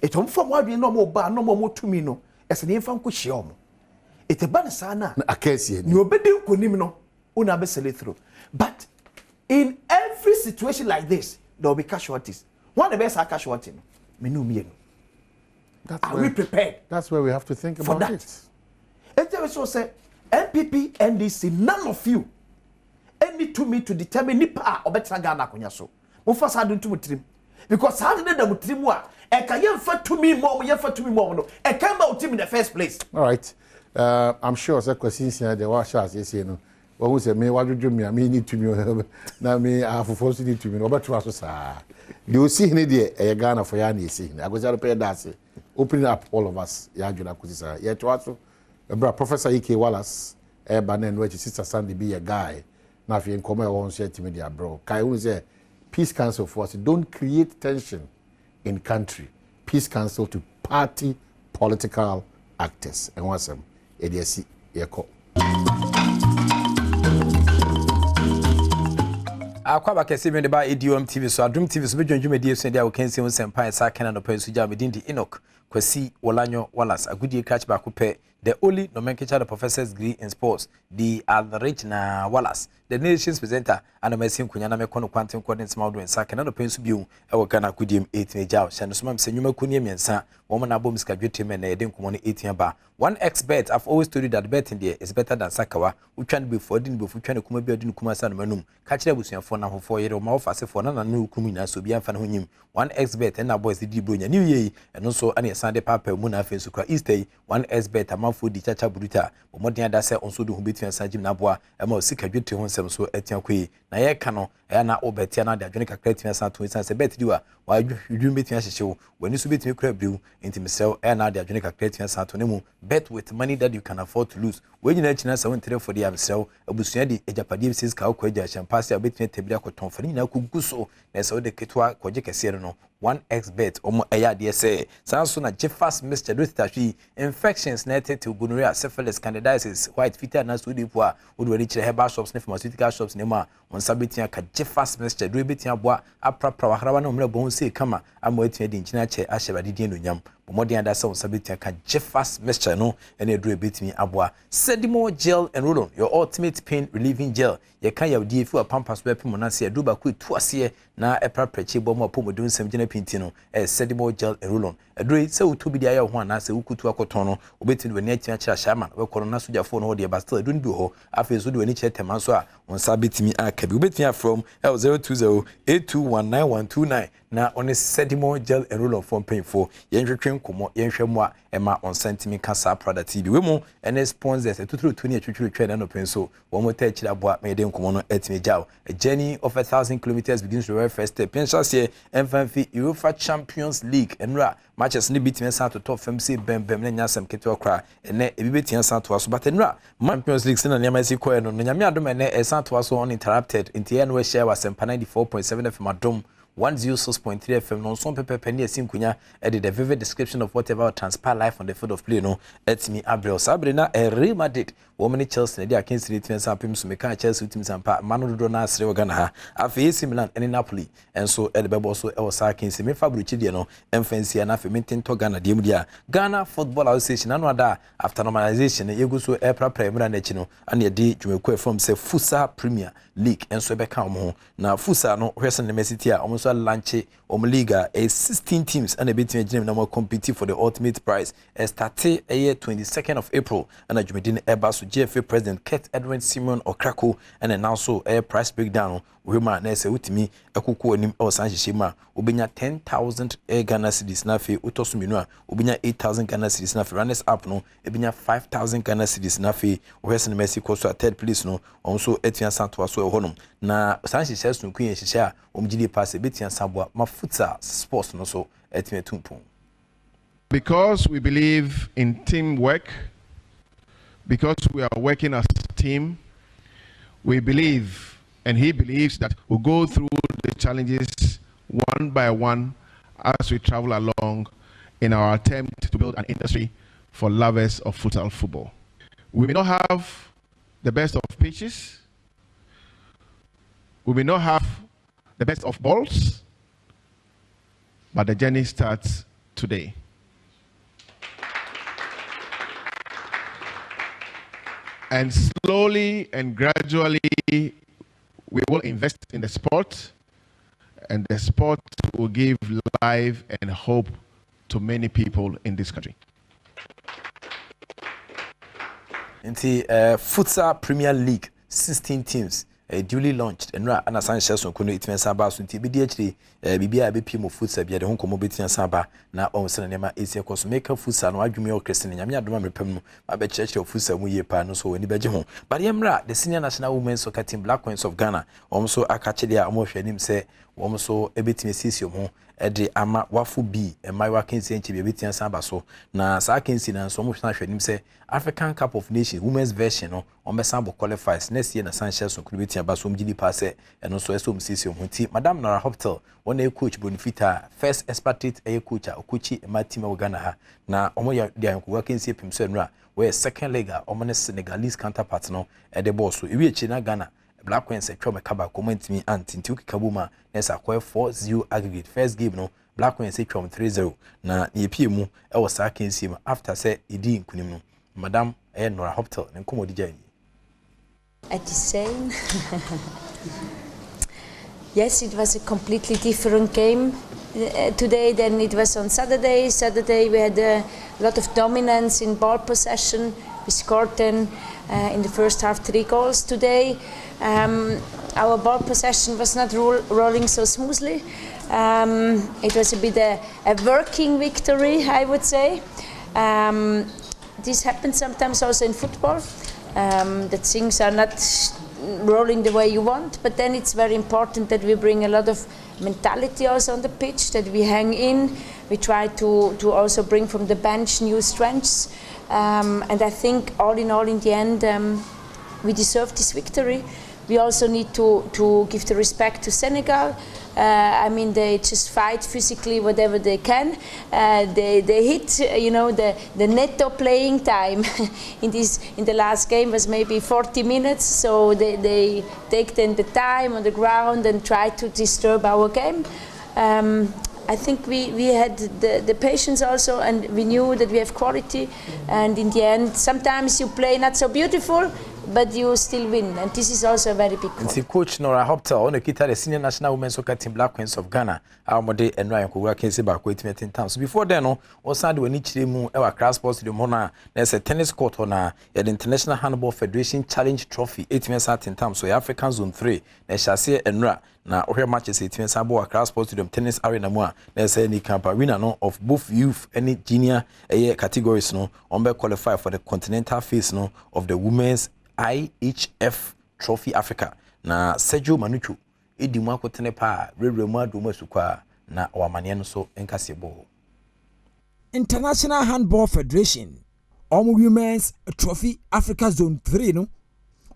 Etom form wadwen no mo ba no mo tumi no. Ese ni mfa nko hye omo. Ete ban sa na akasi ni obedi nkonim no. Una be sell through. But in every situation like this, there will be casualties. One of the best are casualties. Are we prepared? That's where we have to think about that. it. And there is also NPP, NDC, none of you any to me to determine nipa or better Ghana kunyaso. Mufasa had to trim. Because how did the trimwa? And can you refer to me more? You refer to me more? No, and come out him in the first place. All right. I'm sure that questions here the wash as you say no. But who say me what do me? I mean need to me. Now me I have forced need to me. No better also sir. You see any day a Ghana for ya ni see. I go to pay that. Opening up all of us. Ya juna kusisa. Ya to also. Professor E.K. Wallace. Banen which sister Sandy be a guy. Now if you come here won't share to me there bro. Kai who say peace council for us. Don't create tension in country. Peace council to party political actors. And what's them? ADC Yeko. Akwaba kese me de ba Adom TV so Adom TV so be dwonwumedie so dia wo kansi ho sempa sa kana no pa so ja medin di Enoch Kwesi Olanyo Wallace agudie catch back pe the only nomenclature the professor's degree in sports the Alrechna Wallace the nation's presenter and a messing kunyana me kono quantum coordinates maudo en sakena no pensu biu e wo kana kudim 8 meja sha no soma msenyuma kunie miensa woman abom ska dwetwe me na yede nkomo no 8 ba 1xbet. I've always told you that betting there is better than sakawa. We try to be for din before trying to come be odin kuma san manum catch the busuan for na for yere ma offer se for na no kumu na so bia fa na honyim 1xbet and na boys di bronya new year and so ane Sunday papa mu na afen so kra Easter 1xbet amafo di chacha bruta omodin ada se onso do hu betun sanjim na boa e ma sika dwetwe ho nsem so atian koi na ye ka no e na obetia na da dwene kakra tia san to san se bet diwa wa dwun betun ahyehyeo wani so betun kra briu intimsel e na da dwene kakra tia san to ne mu bet with money that you can afford to lose. When you know China 7 for the amsel, Abusia di Ejapadi says Kauja Champasi, a bit Tebia Coton for Nina Kuguso, that's all the Ketua Kojaka Sereno, 1xbet, Omo Aya DSA. Samson at Jeffas Mr. Rustashi, infections netted to gonorrhea, syphilis, candidiasis, white feet and Nasudipua, would reach the herbal shops, pharmaceutical shops, Nema, on Sabitia, Jeffas Mr. Drubitia Bois, Apra Praharavano Bonse, Kama, I'm waiting in China, Ashabadi Yam. Modi and so Sabitia can Jeffas Mr. No, and a drew bit me abwa. Sedimo gel and roll your ultimate pain relieving gel. Ye can you deal for a pampas weapon monasi, a duba quit twice here, na a prepared bomb pomo doing some gene pintino, a sedimo gel and roll on. A dream so to be the eye one as a ukutu akotono, obetin when nature shaman, where corona suja phone or the bastel don't do ho, after so do any chat temaswa, on Sabit me a cabubit from L020 8219129. Na on a sedimo gel and roll on from pain for yen kumo yenhwe mo ema on sentiment kasa product TV we mo ene sponsors etuturu 20 trade no penso wo mo ta chira boa me de nkomo no etime jaw a journey of 1,000 kilometers begins the very first step pensions here MFF UEFA Champions League enra matches ni bitime sa to top fm say bembem na nyasem keto kra ene ebibetia sa to aso but enra Champions League se na nyama si koe no nyame adom ene esa to aso uninterrupted into ene we share was 94.7 FM adom 106.3 FM non son pepe penny asim kunya edit the vivid description of whatever transpire life on the field of play no etimi Abrel Sabrina Real Madrid woman Chelsea na dia against the team sampim so meka Chelsea team sampa manu do na asre Ghana ha afi AC Milan and Napoli and so edebebo so e was against me Fabrizio de no emfancy na afi maintain to Ghana dem dia Ghana Football Association anu ada after normalization yegu so e prapra emra na chi no and ye di dwumekwe from say Fusa Premier League and so be kan mo na Fusa no hwesen University a omo so launch Liga a 16 teams and a bit of compete for the ultimate prize. Started a year 22nd of April and a Jumedin Airbus GFA President Kurt Edwin Simon Okrako and then also a price breakdown. Wema na ese utimi akuku anim o sanhihima obinya 10,000 Ghana cedis na fe utosuminu a obinya 8,000 Ghana cedis na fe runners up no ebinya 5,000 Ghana cedis na fe ohwese na Mexico so third place no onso etia santo so ehonum na sanhihia sunku yen hihia omgidi pass ebetia sabwa mafuta sports no so etia tumpon. Because we believe in teamwork, because we are working as a team, we believe and he believes that we'll go through the challenges one by one as we travel along in our attempt to build an industry for lovers of futsal football. We may not have the best of pitches. We may not have the best of balls, but the journey starts today. And slowly and gradually, we will invest in the sport, and the sport will give life and hope to many people in this country. Into Futsal Premier League, 16 teams. Duly launched and ana Sanchez on kono itmen saba so nti bidi akiri bibia be pimo futsal bia de honkomo betia saba na on se na ma esi ekoso make futsal no adwumi o krese nyame adoma mrepam no ma be church futsal mu ye pa no so wani beje ho but yemra the senior national women's soccer team Black Queens of Ghana so akache dia mo hwanim se so ebetime sisio ho ede ama wafu bi emaiwa kensi enchi bi betia saba so na sa kensi na so mo hwanim se African Cup of Nations women's version no sambo qualifies next year na Sanchez on betia ba so mgidi pass eno so eso msisi omunti Madam Nora Hospital one a coach Bonifita first expatriate a coach okuchi ma team of Ghana ha na omo ya dia nkuwa kensi epimso nra we second leg omo Senegalese counterpart no e de boss so ewi echi na Ghana Black Queens atwa mekaba comment me anti ukikabuma nesa kwa 4-0 aggregate first game no Black Queens twom 3-0 na yepie mu e wo saa kensi mu after say edi nkunim no madam Nora Hoptel ne komodi jani. At the same. Yes, it was a completely different game today than it was on Saturday. Saturday we had a lot of dominance in ball possession. We scored then in the first half 3 goals. Today our ball possession was not rolling so smoothly. It was a bit a working victory, I would say. This happens sometimes also in football, that things are not rolling the way you want, but then it's very important that we bring a lot of mentality also on the pitch, that we hang in, we try to also bring from the bench new strengths, and I think all in the end we deserve this victory. We also need to give the respect to Senegal. I mean, they just fight physically whatever they can. They hit, you know, the netto playing time in the last game was maybe 40 minutes. So they take then the time on the ground and try to disturb our game. I think we had the patience also, and we knew that we have quality. And in the end, sometimes you play not so beautiful, but you still win, and this is also a very big goal. And coach Nora Hoptel on the kita the senior national women's soccer team Black Queens of Ghana. Our model and Ryan Kugura can say back with me 10 times. So before then, no, also when each mu our class sports the mona there's a tennis court on the International Handball Federation Challenge Trophy 8 minutes at 10 times. So African Zone 3, na Shasia and Ra. Na ohe matches 8 minutes abo class sports stadium tennis arena mu a there's any camp arena no of both youth and junior categories no on be qualify for the continental phase no of the women's IHF Trophy Africa na Sergio Manucho edi mu akotene pa rewremu adoma sukwa na wamane no so enkasebo. International Handball Federation Women's Trophy Africa Zone 3 no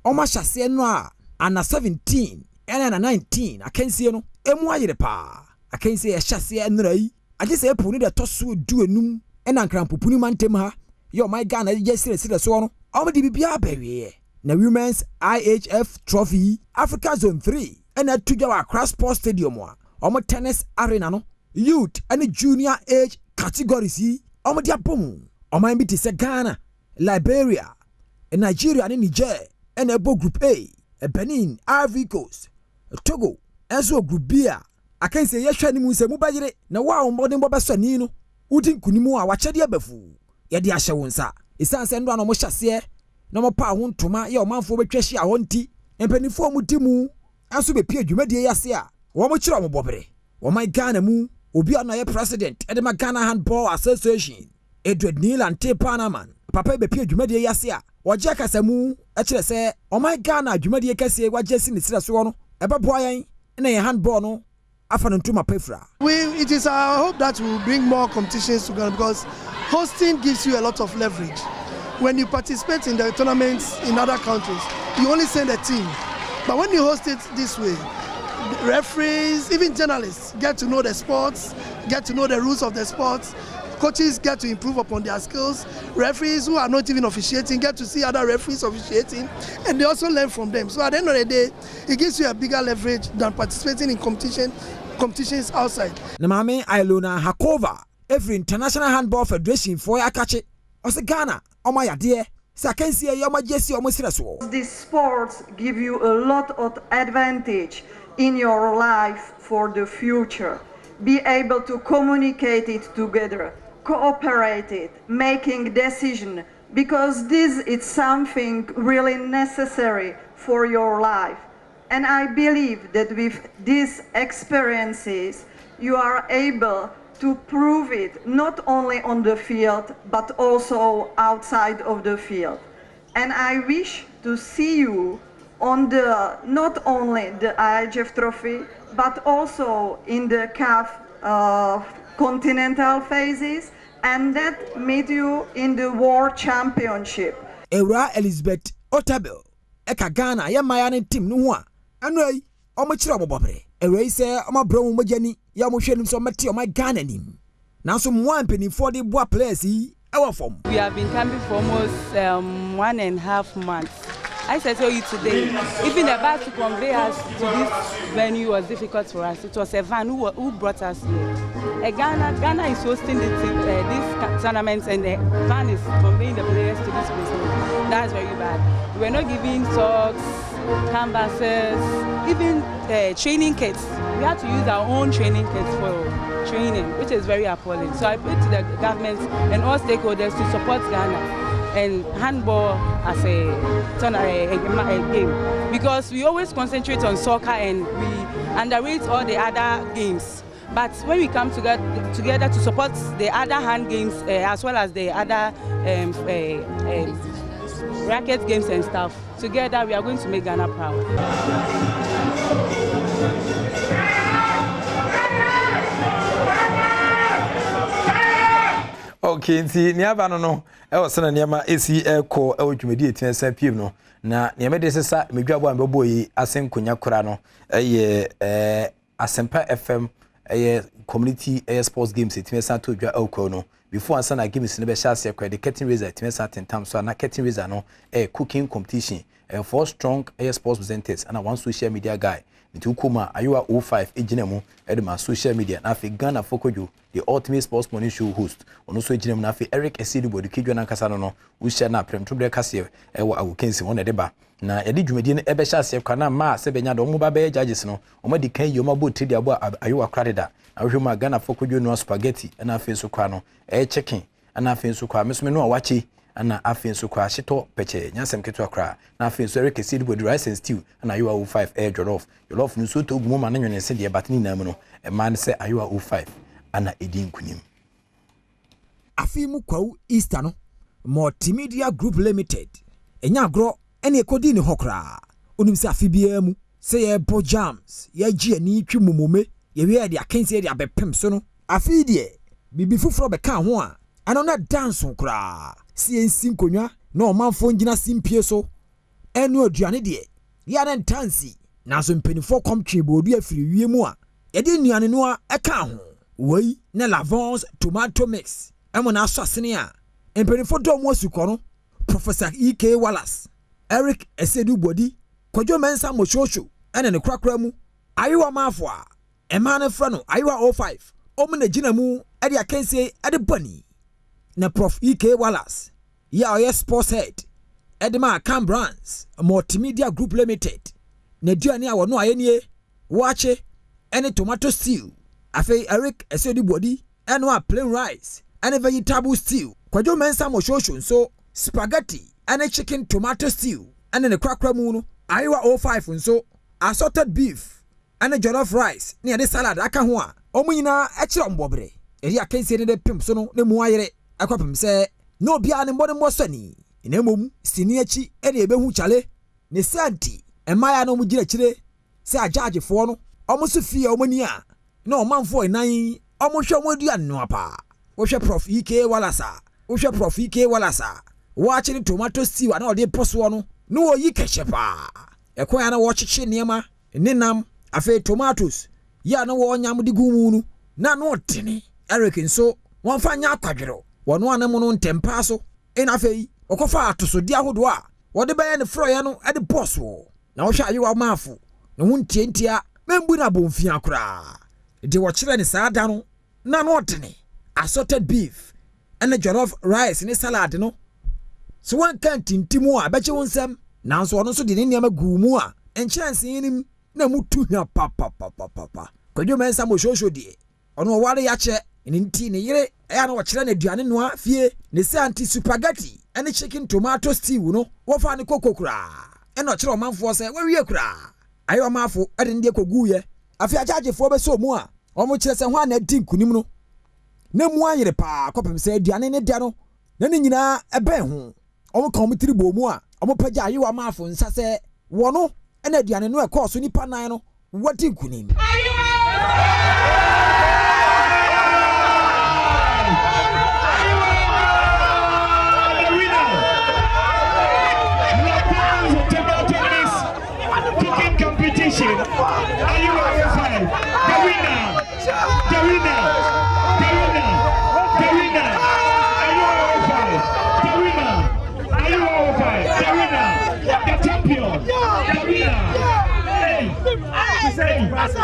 Oma hyase no a ana 17 and ana 19 akansie no emu ayere pa akansie hyase enra yi age se epu ni de toso du enum ena nkrampopuni mantem ha yo my Ghana je sire so no omo di bibia bawie na Women's IHF Trophy Africa Zone 3 ena tujawa Accra Sports Stadium a omo tennis arena no youth and junior age categories yi omo dia bom omo bi te se Ghana, Liberia, Nigeria and Niger and ebo group A, Benin, Ivory Coast, Togo, enso group B a akan se yehwa ni mu se mu bagire na wa ombodin bobasani no udin kunimu a wachede abafu ye de ahye wonsa isan se ndo na mo hyase na mo pa ho ntoma ye omanfo betwahye a honti empanifo mu dimu aso be pie dwumadie yase a wo mo kire mo bobere wo man Ghana mu obi ana ye president edema Ghana Handball Association Edward Neil Ante Panaman papa be pie dwumadie yase a woje kasamu a kire se o man Ghana dwumadie kase waje si ne sira so no ebeboa yan na ye handball no it is our hope that we will bring more competitions to Ghana, because hosting gives you a lot of leverage. When you participate in the tournaments in other countries, you only send a team. But when you host it this way, referees, even journalists get to know the sports, get to know the rules of the sports. Coaches get to improve upon their skills. Referees who are not even officiating get to see other referees officiating, and they also learn from them. So at the end of the day, it gives you a bigger leverage than participating in competitions outside. Namame Ilona Hakova, every International Handball Federation for Yakache, also Ghana, Omaya dear, Sakensi Yama Jesse Omosiraso. These sports give you a lot of advantage in your life for the future. Be able to communicate it together, cooperate it, making decision, because this is something really necessary for your life. And I believe that with these experiences, you are able to prove it not only on the field, but also outside of the field. And I wish to see you on the, not only the IHF Trophy, but also in the CAF continental phases, and that meet you in the World Championship. Ewa Elizabeth Otabel, Eka Ghana, Yamayane team Nua, Anway, Omachira Bobre, Erase, Oma Bro Mojani, Yamushan so Mati, my Ghana nim. Now some 1 penny for the bois players, our form. We have been camping for almost 1.5 months. I said to you today, even the bus to convey us to this venue was difficult for us. It was a van who brought us here. Ghana is hosting this tournament, and the van is conveying the players to this place. That's very bad. We were not giving socks, canvases, even training kits. We had to use our own training kits for training, which is very appalling. So I put to the government and all stakeholders to support Ghana and handball as a game, because we always concentrate on soccer and we underrate all the other games. But when we come together to support the other hand games as well as the other racket games and stuff, together we are going to make Ghana proud. Okay, nti niaba no e wosana niama esi eko e wodwumedi etinesa piem no na niama de sesa medwabo ambebo yi asenkonya kora no Asempa FM community sports games etinesa to dwa eko no before ansana games ne be shase ekwa the curtain raiser etinesa tentam so na curtain raiser no cooking competition for strong sports presenters and one social media guy nti kuma ayoa 05 ejinemu edema social media na fi Ghana Fokojo the ultimate sports morning show host ono so ejinemu na fi Eric Esidibo de kidwa na kasa no wo share na prem to bre kase ewo awokensi won edeba na yedi dwumedi ne ebe shase kwa na ma se benya do mo ba be judges no o di kan yoma bo trade abo ayoa kradeda na wo ma Ghana Fokojo no spaghetti na fi so kwa no chicken na fi so kwa mesome no wachi ana afin so kwa shito peche nyasem keto akra na afin so Eric Esidibo the rice and stew na ayoa 05 jollof no so to gumo ma na nwene se de batini na mu no e man se ayoa 05 ana edin kunim afimu kwa Easter no Multimedia Group Limited enya agro ene ekodi ni hokra onim se afibia mu se ye bo jams ye gi ani twi mumome ye wi de akense de abepem so no afidie bibi fufuro be ka ho a ano na dance kra CNC konwa na omanfo ngina simpie so enu aduane de ya na ntansi na so mpenifo komtwe bodu afiri wie mu a ye de nuane no a eka ho wei na lavance tomato mix emo na asasene a mpenifo do mo asuko no Professor EK Wallace Eric Esidibo Kojo Mensa Moshosho ene ne krakra mu ayewa mafo a ema ne fra no ayewa 05 omu na gina mu ade akense ade bani na Prof EK Wallace ya oye sports head Edema Cam Brands Multimedia Group Limited na duane a wono ayenie wache ene tomato stew afei Eric Esidibo eno a plain rice ene vegetable stew Kojo Mensa Moshosho nso spaghetti ene chicken tomato stew ene ne kwakra mu no ayewa 05 nso assorted beef ene jollof rice ne ade salad aka ho a omunyina ekire ombobre eri akense ne de pim so no ne mu ayere akwapem se no bia ne mbode mbosani ina mom sini achi ene ebehu chale ne santi emaya no mugire kire se ajagefo no omusu fie omani a na omanfo enan omuhwe omodua no apa wo hwe Prof EK Walasa watch ni tomato stew na ode poso no no oyi keshepa ekwan na wo cheche niema nenam afi tomatoes ya na wo nyam de gumu nu na no tene Eric nso won fa nya akwadwero wono anam no ntempa so ina afi okofa atoso di ahodo a wo de baye ne froye no ade poso na wo hwa ayewa maafo ne ho ntientia membu na bomfia akura de wo kire ne saada no na no tene assorted beef and a jollof rice ni salad no so one can tintimu a beche wonsam nanso ono so de ne niam agumu a enchance nim na mutu hia papa Kojo Mensa Moshosho die ono ware ya che nti ne yire ya na wo kire na aduane no a fie ne santi spaghetti and chicken tomato stew no wo fa ne kokokura eno kire omanfo se wo wie kura ayo mafo ade ndie koguye afi ajagefo be so mu a omo kire se ho ana di nkunim no na mu ayere pa kopem se aduane ne dia no na ne nyina ebe ho omo kan mutiri bo mu a omo pagya ayewa mafo nsa se wono na aduane no ekoso nipa nan no wadi nkunim competition. Are you fine? The winner. Are you fine? The winner. The champion. Competition.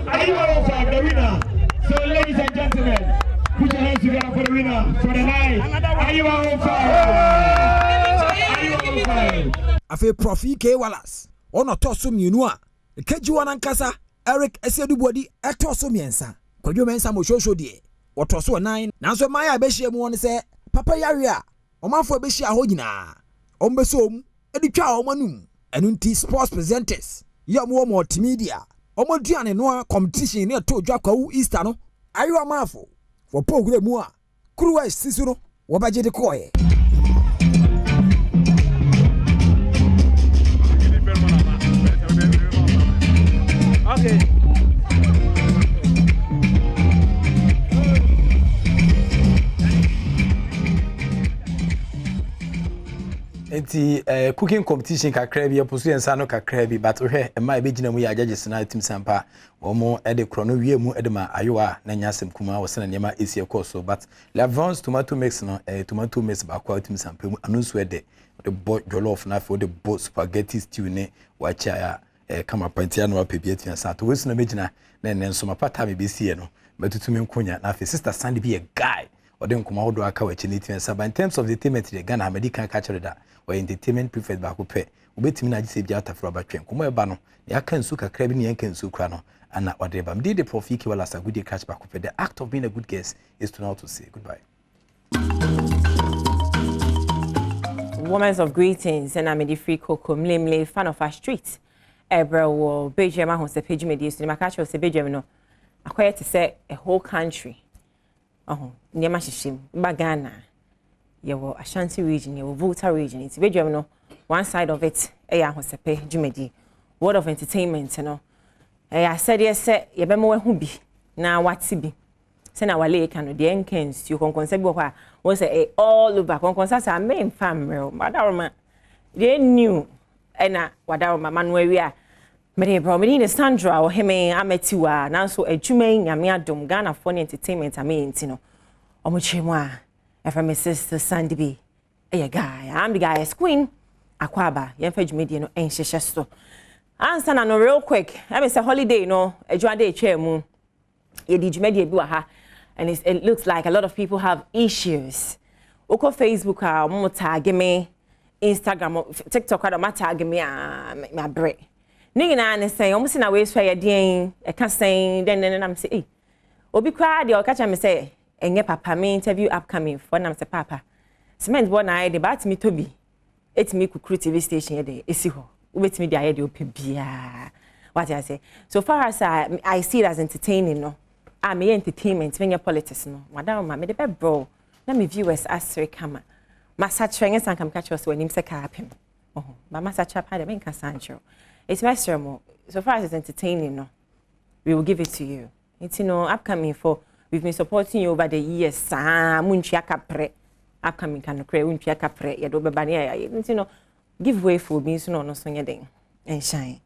Are you all for the winner? So, ladies and gentlemen, put your hands together for the winner for the night. Are you all for? Are you all for? Afe Prof K Wallace. Ono toso mienu a. Kejiwa nankasa Eric Esedubodi etoso miensa. Kwadwo mensa mo shosho die. Wotoso 9. Nanso maya be hie mu won se papa yare a. Omafo be hia ho nyina. Ombesom editwa omanum. Enu nti sports presenters. Yamu multimedia. Omoduane no competition ne to dwa kwawu Easter no. Ayo amafo. For program mu a. Kruwa sisu no wo baje de koye. Okay. Enti cooking competition kakra bi aposo yensa no kakra bi but hwe e ma be gina mu ya judges na team sampa omo e de krono wie mu e de ma ayoa na nyasem kuma wo sena nema esi ekoso but l'avance tomato mix no tomato mix ba kwa team sampa mu anu so e de jollof na fe de spaghetti stew ne wa cha kama pantia no apebia tia sa to wesu na megina na nenso mapata me be sie no betutumi nkonya na fe sister Sandy be a guy ode nkoma hodo aka wa chi tia sa in terms of the entertainment the Ghana American culture da or entertainment prefect ba ko pe obetimi na gise bia tafro abatwen komo e ba no ya kan su kakra bi ne yan kan su kra no ana ode ba mde the Prof K Wallace a good catch ba ko pe the act of being a good guest is to know to say goodbye. Women of greetings and I'm the free coco mlemle fan of our street. Ebra wo Bejema ho se page media so makacho se Bejema no akwaya to say a whole country. Niema hihim ba Ghana. Yewo Ashanti region, yewo Volta region. It's Bejema no one side of it eya ho se page media. World of entertainment no. I said yes ye be mo hu bi na wati bi. Se na wale ka no de enkens you kon se bi ho a won say all over kon sa main family. Madaroma they knew ena wadaroma manuel wi a me bro me ni Sandra o heme ametiwa nanso adwuma nyame adom Ghana for entertainment amenti no omochemu a efa me sister Sandy B a guy I'm the guy's queen akwaba yemfa dwumedie no enhyehye so answer na no real quick I mean say holiday no adwade etwemu ye di dwumedie bi wa ha and it looks like a lot of people have issues oko Facebook a mo tag me Instagram TikTok ma tag me my bre ni na ne say omo si na we so ya den e ka say den am say obi kwa de o ka cha me say enye papa me interview upcoming for nam say papa cement boy na de bat me tobi etimi kukuru TV station de esi ho obetimi de aye de opebia what I say so far as I see it as entertaining no me entertainment when your politics no madam ma me de be bro na me viewers asere kama masachrenga san kam catch us when him say kapim ba masacha pa de men ka sancho it's my more so far as it's entertaining no we will give it to you it's upcoming for we've been supporting you over the years sa munchia kapre upcoming kan kre munchia kapre ye do be ba ne give way for me so no so nyeden and shine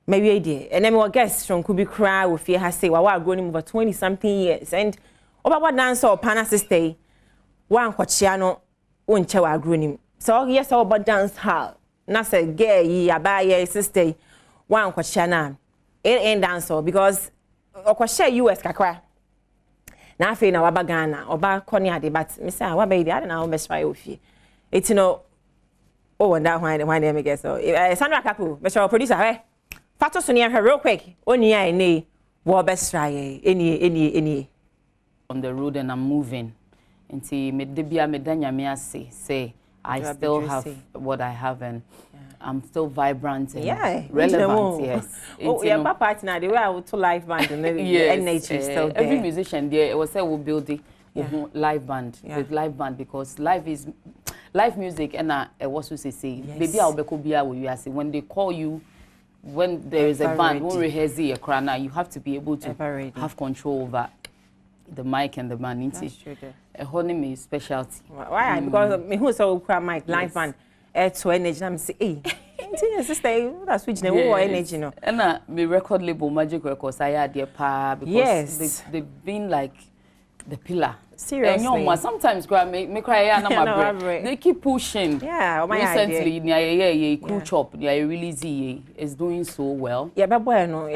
maybe idea and then we guests from Kubi cry we fear has say wa grown over 20 something years and over dance or pana sister one kwachia no wonche wa grown so yes over dance hall na say girl yi abaye sister one kwachia na it dance because okwashare US kakra na afi na waba Ghana oba koni ade but me say waba ide ade na o try ofie it oh and that why they make so Sandra Kaku me show producer hey fato so near her real quick oni ya ene wo best try any on the road and I'm moving until me debia me danya me say I still have what I have and I'm still vibrant and relevant. Yes. Oh, yeah, my partner, the way I would to live band and energy is still there. Every musician there, it was say we'll build the live band with live band because live music and what we say. Baby, I'll be with you. I say when they call you, when there is a band, when rehearse a crana, you have to be able to have control over the mic and the band. That's true. A honey me specialty. Why? Because me who saw mic live band. To energy, I'm say, hey, Sister, that's switch the whole energy, no. And me record label Magic Records, I had their power because they've been like the pillar. Seriously. And sometimes me cry and my bread. They keep pushing. Yeah, recently, Cool Chop, release is doing so well. Yeah, but bueno,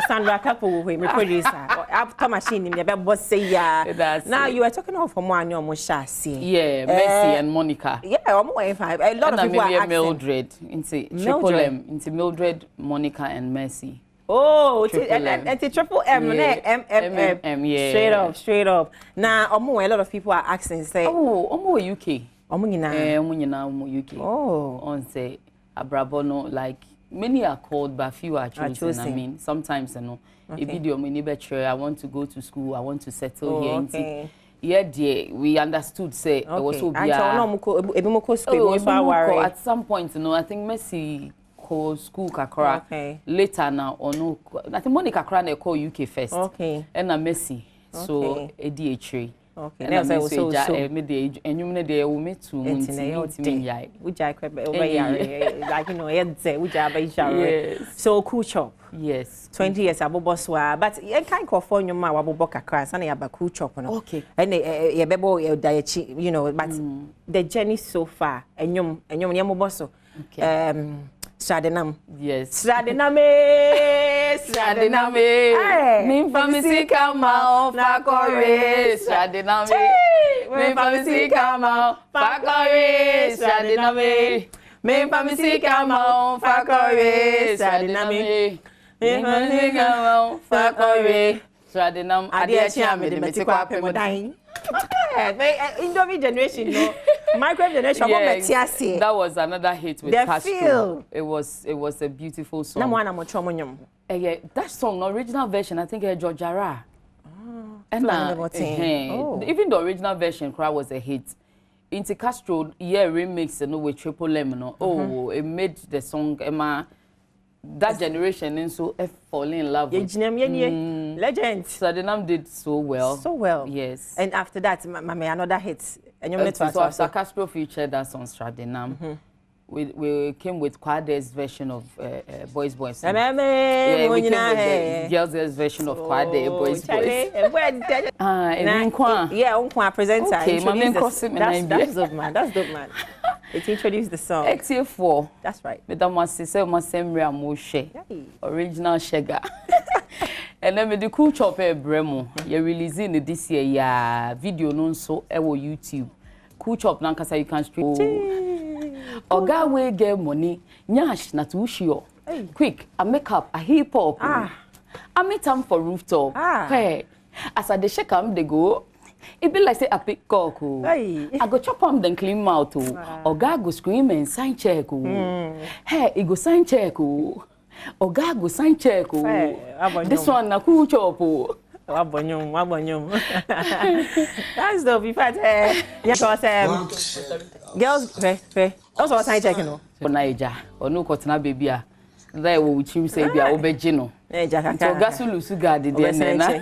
Sandra couple with me producer. After machine, say now you are talking of one your Mushasi. Yeah, Mercy and Monica. Yeah, a lot of people are Mildred into Triple M, into Mildred, Monica and Mercy. Oh, it's triple M, yeah. Straight up. Now, a lot of people are asking, say, oh, UK. UK. Oh, on say, Abrabono, like many are called, but few are chosen. I mean, sometimes I know a video, I want to go to school, I want to settle here. Okay. Yeah, dear, we understood, say, it was so big. At some point, I think Messi. School kakra later now or no I think Monica Kakra call UK first and a Messi so ADH and I was so and you they will meet to which I like so Cool Chop yes 20 years abo boss wa but you can't call for your ma wabo kakra sana ya ba Cool Chop no and ye bebo you know but the journey so far enyum boss Stradenam. Yes. Stradename. Min famisi kama fakore. Stradename. Min famisi kama fakore. Stradename. Min famisi kama fakore. Stradename. Min famisi kama fakore. Stradenam. Adiachi amede metikwa pemodain. Indomie generation, no. Microwave generation, that was another hit with Castro. It was a beautiful song. That song, the original version, I think George Jara. Even the original version, was a hit. Into Castro, remix, with Triple M, it made the song Emma. That generation and so fall in love with legend. So Stradenam did so well. Yes. And after that, another hit. And you so after Castro featured us on Stradenam. We came with Kwade's version of Boys. We came with the girls' version of Kwade Boys. Yeah, presenter. Okay, that's dope, man. It introduced the song. XA4. That's right. Madam Masemria Moshe. Original Shega. And then with the Cool Chop Bremo. You're releasing this year, video non so YouTube. Cool Chop Nankasa you can stream. Oga we get money. Nyash na tushio. Quick, a makeup, a hip hop. I meet time for rooftop. Hey, as I shake they go. It be like say a pick cock. I go chop them then clean mouth. Oga go scream and sign check. Hey, it go sign check. Oga go sign check. This one na Cool Chop. Wabonyum. That's the in fact girls also sign check no. For Naija or no kotena baby a. There we chim say bia obeje no. Oga sulu sugar de na.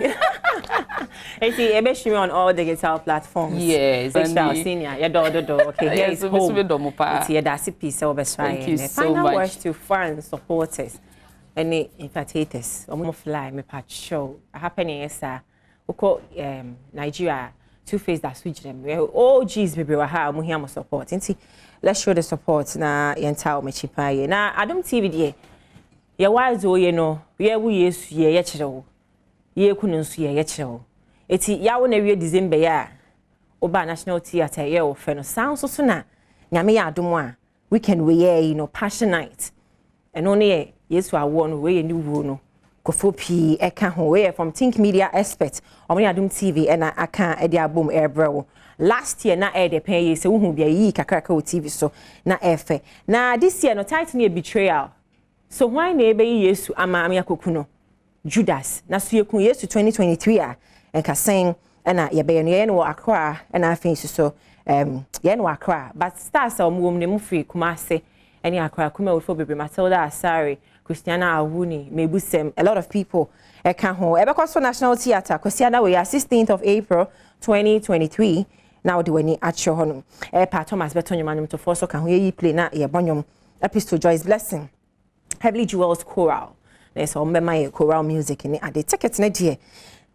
It's ebe on all digital platforms. Yes. Senior, your do. Okay, here is home. It's your dasi piece of Thank you so much. Final words to fans, supporters, any invitators. I'm fly me patch show. Happening is uko Nigeria two-face that switch them. Oh geez, baby, we have more support. Let's show the support na yentao me chipa ye. Na Adom TV die. Ye wise o ye no. Ye wu yesu ye chiro. Ye kunu nsu ye chiro. Eti yawo na wie December ya oba National Theatre ye o fe no sound so na nyame ya adom a weekend we ye passion night eno ne yesu awo no we ni wo no kofo pi eka ho we from Think Media Expert omni Adom TV na aka e de abom airbrew last year na e de pen ye se wo hu bia yi kakraka o TV so na efe na this year no title ne betrayal so why na ebe yesu ama am yakoku no Judas na so yekun yesu 2023 a enka sen na ye be no wo Accra na afin so ye no Accra but stars omwom ne mu free Kumase any Accra kuma wo for bebe Matilda Asare Christiana Awuni Mebusem a lot of people eka ho ebekọ so National Theatre Christiana we 16th of April 2023 now the wani acho honum pa Thomas beto nyomanum to force ka ho yi play na ye bonyom episode Joy's Blessing Heavily Jewels Choral na so my choral music ni ade ticket na die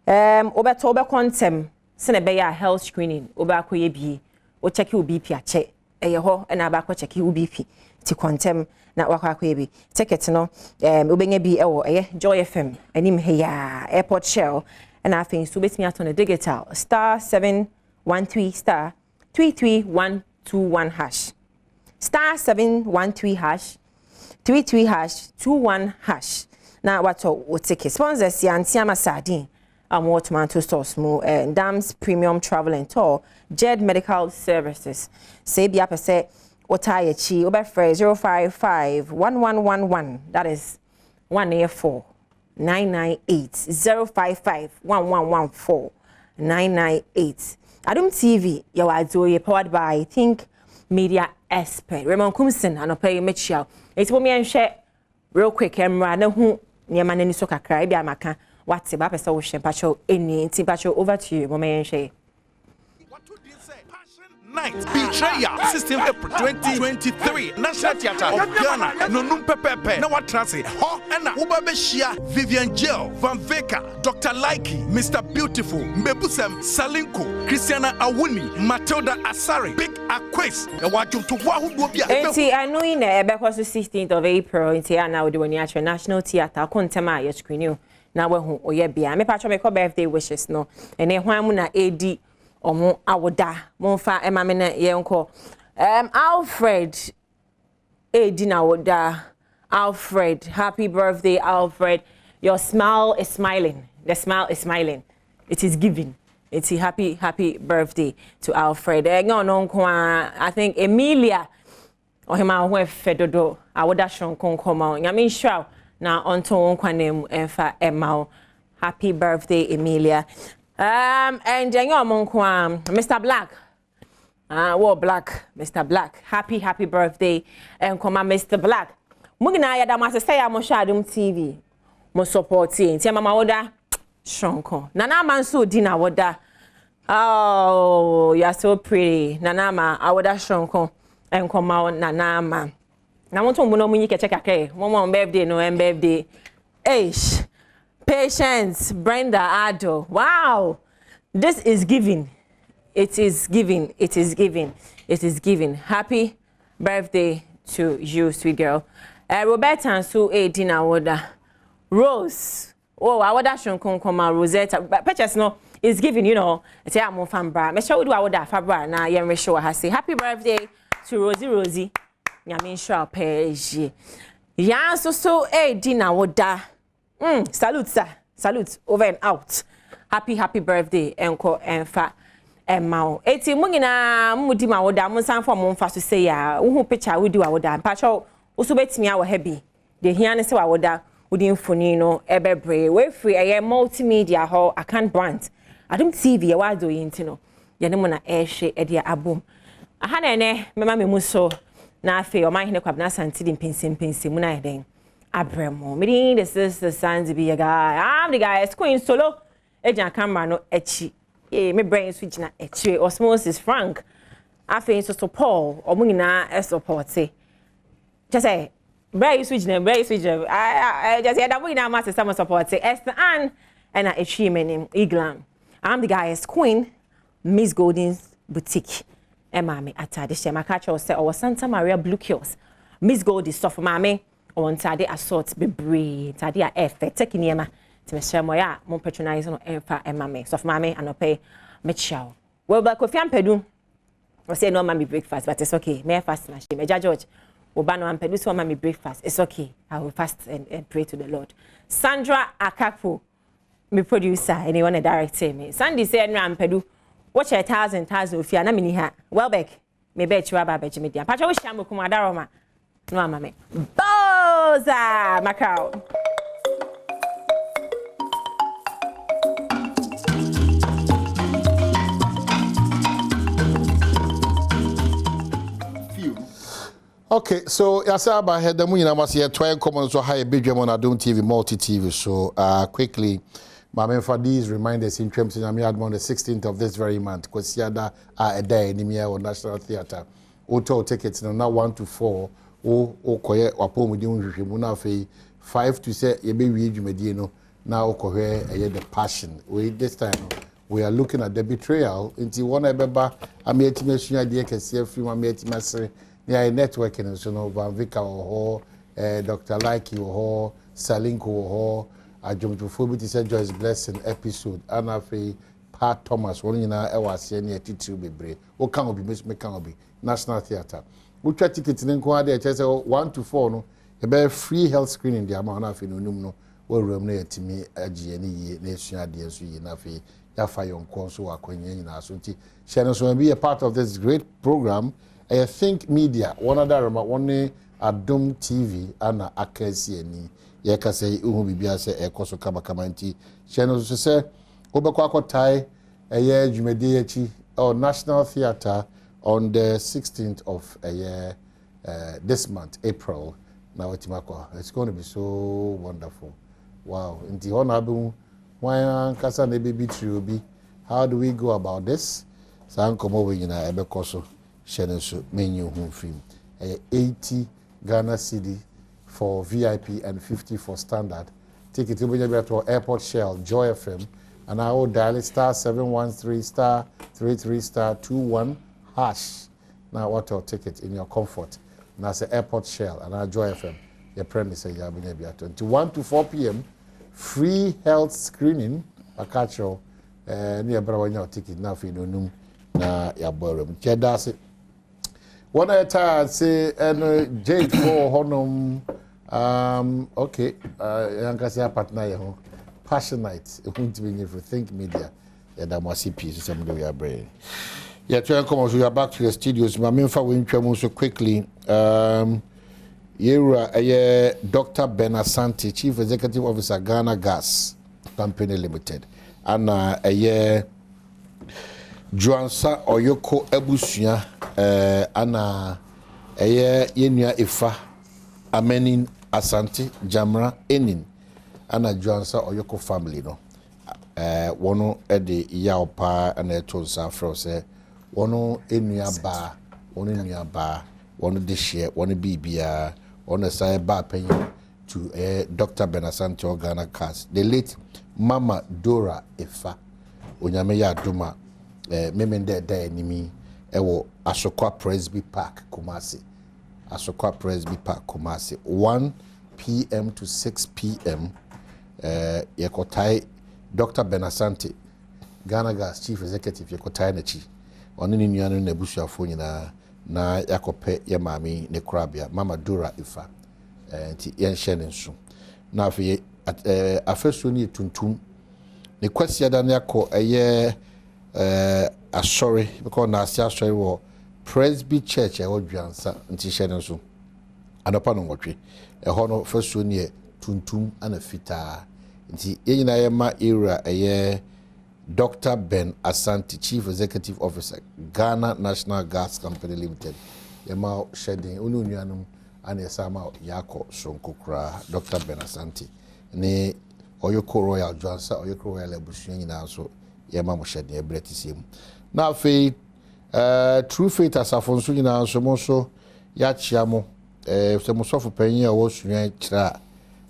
obeto obekontem se na be ya health screening obakoye bi o check your BP ache eye ho na abako check your BP ti kontem na wakwakoye bi ticket no obenye bi ewo Joy FM anim he ya airport shell and I think so betimi ato na digital *713 star 33121 hash *713 33 21 hash na wato o ticket sponsors ya Antiama Sardine tomato sauce mo Dams Premium Travel and Tour Jed Medical Services say bia pese otaye chi obefre 055-1111 that is 184 998 055-1114 998 Adom TV yawadoye powered by I think media expert Raymond Kumson anope Mitchell it's wo me enhwe real quick emra na hu niema nani so kakra bia maka what's ba pesa wo hwe pacho eni nti pacho over to you mo me enhwe Night Betrayal 16 April 2023 National Theatre of Ghana no num pepepe na watrase ho na ubabeshia Vivian Gel Van Veka Dr. Likey Mr. Beautiful Mbebusem Salinko Christiana Awuni Matilda Asari Big Aquas e wajum to wa hudo bia enti anu ina ebekwa 16th of April enti ana we woni at National Theatre kontema ya screen na we hu oye bia me patcho me ko birthday wishes no ene hwan mu na edi omo awoda monfa emame na yenko Alfred Edina awoda Alfred happy birthday Alfred your smile is smiling the smile is smiling it is giving it's a happy birthday to Alfred I think Emilia ohima ho fedodo awoda shonko nkoma nyame nhwa na onto nkwanem emfa emma happy birthday Emilia and Mr. Black Black Mr. Black happy birthday and come Mr. Black mugina ya da masese ya mo Adom TV mo support nti mama woda shonko nana manso di na woda oh you are so pretty nana ma awoda shonko and come nana ma na wonto mo no munyi keche kakre mo birthday no birthday eish Patience, Brenda Ado. Wow, this is giving. It is giving. It is giving. It is giving. Happy birthday to you, sweet girl. Roberta and Sue Edina Woda. Rose. Oh, I would ask you to come Rosetta. But pictures no is giving. You know, it's a more fan bra. Me show you what I fabra na yemre show ha say happy birthday to Rosie. Nyame show page. Ya so Edina Woda. Salute, sir. Salute. Over and out. Happy birthday, Enko Enfa Emma. Eti mungina mudi ma woda munsan for mo mfa so say ya. Wo picture we do woda. Pacho uso betimi a wo hebi. De hia ne se wa woda wodi mfoni no ebebre. We free eye multimedia ho akan brand. Adom TV ya wado yinti no. Ye ne mo na ehwe e dia abom. Aha na ene mema me muso na afi o man hene kwabna santi di pensim mu na eden. Abremo. Meaning this is the sign to be a guy. I'm the guy. It's Queen Solo. Ejan camera no echi. Me brain switch na echi. Osmosis Frank. I think so Paul. Or mungina support say. Just say. Brain switch na brain switch. I just say that mungina master some support say. Esther Ann and a echi meaning Iglam. I'm the guy. It's Queen Miss Golden's Boutique. Emma me atade she makacho say or Santa Maria Blue Kills. Miss Goldie stuff mama. On tade assault be brave tade a effect take niema to me share moya mo patronize no emfa emame so mame anope me chow well back Kofi Ampedu we say no mama breakfast but it's okay me fast na she me George oba no Ampedu so mama breakfast it's okay I will fast and pray to the Lord. Sandra Akapo me producer anyone a director me Sandy say no Ampedu watch 1,000 ofia na mini ha well back me be chiwa ba be media pacha wo hia mo kuma daroma no amame Boza Macau. Okay, so Yasaba had the Muna was here 12 commons or high Badwam on Adom TV, multi TV. So quickly for these reminders in terms of Adom on the 16th of this very month. Kwasiada a day in the National Theatre. Auto tickets now 1 to 4. O koye wapo mu di nhwehwemu na afei 5 to say ye be wi dwumadie no na o kohe the passion. We this time we are looking at the betrayal into one ebeba ametima sua de kese free ametima sere ne networking so no Van Vika ho Dr. Likey ho Salinko ho ajomtofo bi ti say Joyce Blessing episode and afei Pat Thomas won nyina e wase ne atitu bebre o kan obi me kan obi National Theatre. We try tickets in Kwade, I say 1 to 4 no, a free health screening the amount of no, where room near to me, a GNE, nation ideas, we enough, Yafa on Consul, or Queen in Asunti. Shannon will be a part of this great program. I think media, one other, one Adom TV, and Akasi, Yaka say, Ubibia say, Ekoso Kabakamanti. Shannon say, Obakwako Tai, a year Jumediachi, or National Theatre. On the 16th of this month, April, now it's going to be so wonderful. Wow. In the honorable, why Kasa baby Triobi? How do we go about this? So come over in a Ebekoso, Shenansu, menu home film. 80 Ghana cedi for VIP and 50 for standard. Ticket to Airport Shell, Joy FM, and I will dial it *713*33*21. Hash now what I'll take it in your comfort. Now say Airport Shell and our Joy FM. Your premise is 1 to 4 p.m. Free health screening. I catch you near Brawanya ticket now for you know na your ballroom. That's it. One at a say and Jade for Honum. Okay, Yankasa partner passionate. It won't be if you think media. Yeah, that must see piece somebody we are brain. Yeah, we are back to the studios. My main for so quickly. Dr. Ben Asante, Chief Executive Officer, Ghana Gas Company Limited, and Joansa Oyoko Ebusuya, and Yenua Ifa, Amenin Asante, Jamra Enin, and Joansa Oyoko family. No, one Eddie Yaopa and Tonsa Frose. One enua ba, one this year, one BBR, one side bar paying to Dr. Ben Asante Ghana Cast. The late Mama Dora Efa, Onyameya Duma, Memende Enemy, Ewo Asokwa Presby Park, Kumasi. Asokwa Presby Park, Kumasi. 1 p.m. to 6 p.m. Yekotai Dr. Ben Asante, Ghana Gas Chief Executive, Yekotai Nechi. Oni ni nuanu na busuafo nyina na yakope ya mami ne krabia Mama Dora Ifa nti yenhye ne nso na afeso ni tuntum ne kwasi ada na yakọ asori because na asia asori wo Presby Church e wodwansa nti hye ne nso anopa no nwotwe ho no feso ni tuntum ana fita nti yenyina ye ma era Dr. Ben Asante, Chief Executive Officer, Ghana National Gas Company Limited. Yema shedding ununuanum and yesama yako sonkokra Dr. Ben Asante. Ne Oyoko Royal Johnson, Oyoko Royal Ebusuya na so yema mo shedding e bretisem. Na fe True Faith asafonso nyina so mo so ya chiamo se mo sofo panyin a wo sunya kira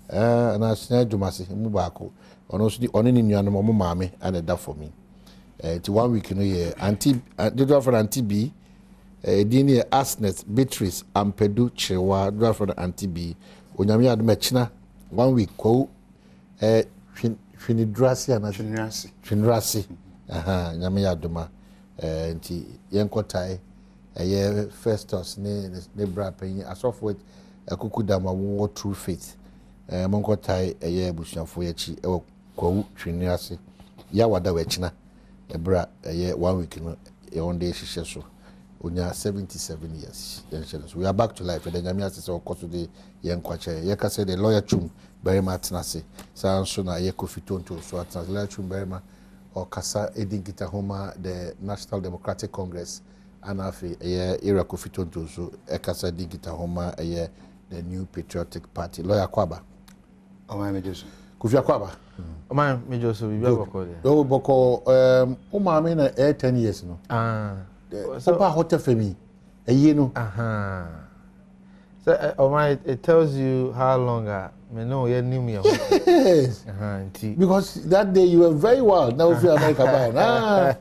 na sina dumase mu baako. Ono so di oni ni nuanom mo maame and that for me. Ti 1 week no ye anti do for anti B dini Asnet Beatrice Ampedu Chewa do for anti B onyame adom akina 1 week ko Finidrasi ana Finrasi aha nyame adoma nti yenkotai Festus ne bra panyin asofo akukudama wo True Faith monkotai busuafo yachi kwa Finrasi ya wada wechina ebra 1 week no on day shishe so onya 77 years. We are back to life. The Nyamia says okoso de yenkwache. Yeka say the lawyer chum very much nase. Sa so na yeko fitonto so atna lawyer chum very much or kasa edinkita homa the National Democratic Congress anafi era ko fitonto so ekasa edinkita homa the New Patriotic Party. Lawyer Kwaba. Owa mejesu. Kofi Akwaba. Man, me just be boko there. Oh, boko o ma me na 10 years no. So pa hotel for me. A year no. So it tells you how long me know you knew me. Yes. Because that day you were very wild. Now feel America by.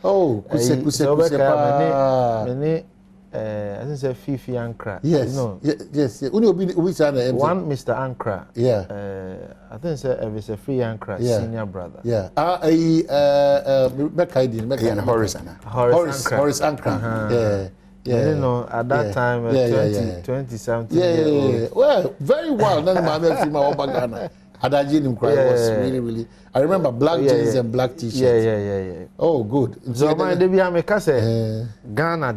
Oh, kuse I think say Fifi Ankra. Yes. No. Yes. Only which one one Mr. Ankra. Yeah. I think say it's a free Ankra senior brother. Yeah. Horace Ankra. Yeah. Yeah. You know, at that time, 20 something. Yeah. Well, very wild. None of my Ghana. Adajin was really. I remember black jeans and black t-shirts. Yeah. Oh, good. So my debi ameka say Ghana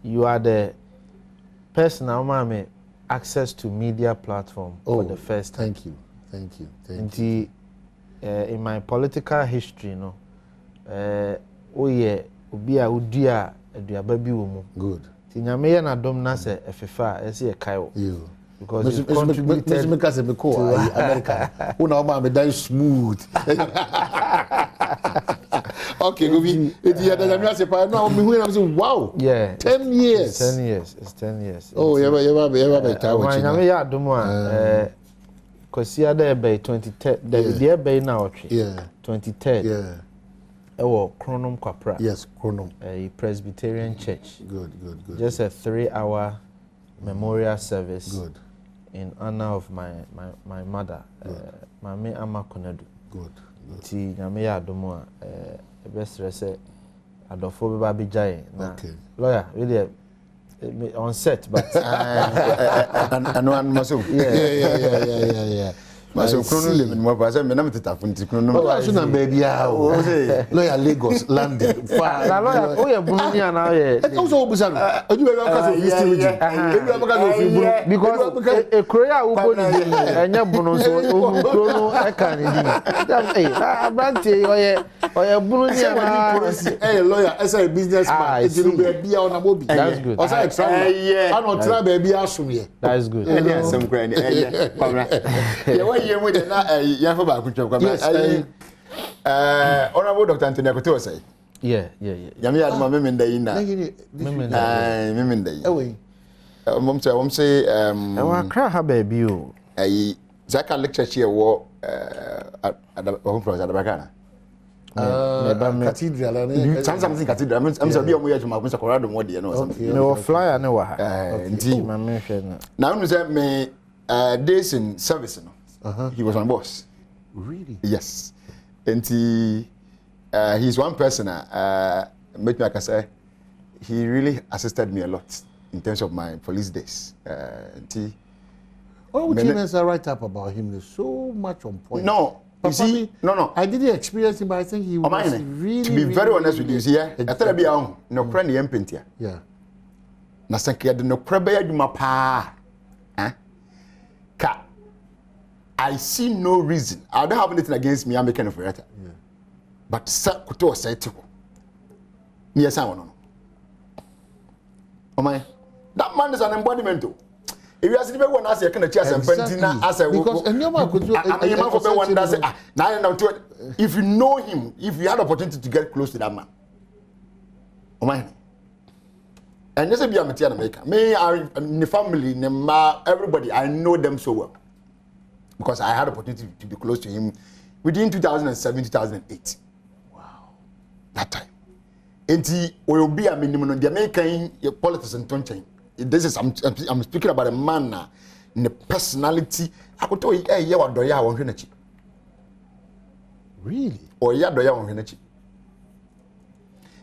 you are the person who access to media platform for the first time. Thank you. In my political history, obi a udia aduaba bi wo mu. Good. Ti nyame ye na dom na se efefa e se e kai wo. Because you contributed to America. Una ma me die smooth. Okay, go be. It ya da me say pa no me hu na say wow. Yeah. 10 years. It's 10 years. Oh, you ever be ta wo chi. Nyame ya dom a kosia da be 2010 the be na otwe. Yeah. 2010. Yeah. Ewo Kronom Kwapra. Yes, Kronom. A Presbyterian church. Good. Just a 3-hour memorial service. Good. In honor of my mother, Mami Ama Konedu. Good. Ti nyame ya adomo a best say adofo be ba be jai na lawyer really on set but and one maso. Yeah. Maso Krono le mo pa say me na meteta funti Krono. Oh, so na baby ah. Lawyer Lagos landed. Na lawyer o ye bunu ni ana ye. E so obusa no. Oju be ka so fi still ji. Ebi am ka so fi bunu because e kroya wo go ni enya bunu so o Krono e kan ni. Abranti o ye bunu ni ana. Hey lawyer, as a businessman, e jiru be bia ona mo bi. That's good. O say travel. I no travel baby asum ye. That's good. Any asem kra ni ye with the ya for back honorable Dr. Anthony Akoto say. Yeah. Yami adma memen da ina. Memen da. Mom say e wa kra ha ba bi o. Zaka lecture here wo home from Adabakana. Cathedral something cathedral. I'm say be omo ya juma ko Colorado mo de no something. No flyer ne wa ha. Nti ma me hwe na. Now you say me days in service no. He was my boss. Really? Yes. And he's one person make me like I say he really assisted me a lot in terms of my police days. Oh, Jimenez I write up about him. There's so much on point. No, you see, no. I didn't experience him, but I think he was really. To be very honest with you, see, I tell you, no friend, the empty. Yeah. Na sanke de no prebe ya dwuma pa. Ka. I see no reason. I don't have anything against me. I'm making a foretta. Yeah. But kuto say to. Yes, I want. Oh my. That man is an embodiment. If you ask me one as you can chase and pentina as a because if you know him, if you had opportunity to get close to that man. Oh my. And this will be a material maker. Me, in the family, everybody, I know them so well. Because I had opportunity to be close to him within 2007, 2008. Wow. That time. And he will be a minimum of the American politics and tongue. This is I'm speaking about a man now, in the personality. I could tell you, hey, you are doya on Hinachi. Really? Or ya doya on Hinachi.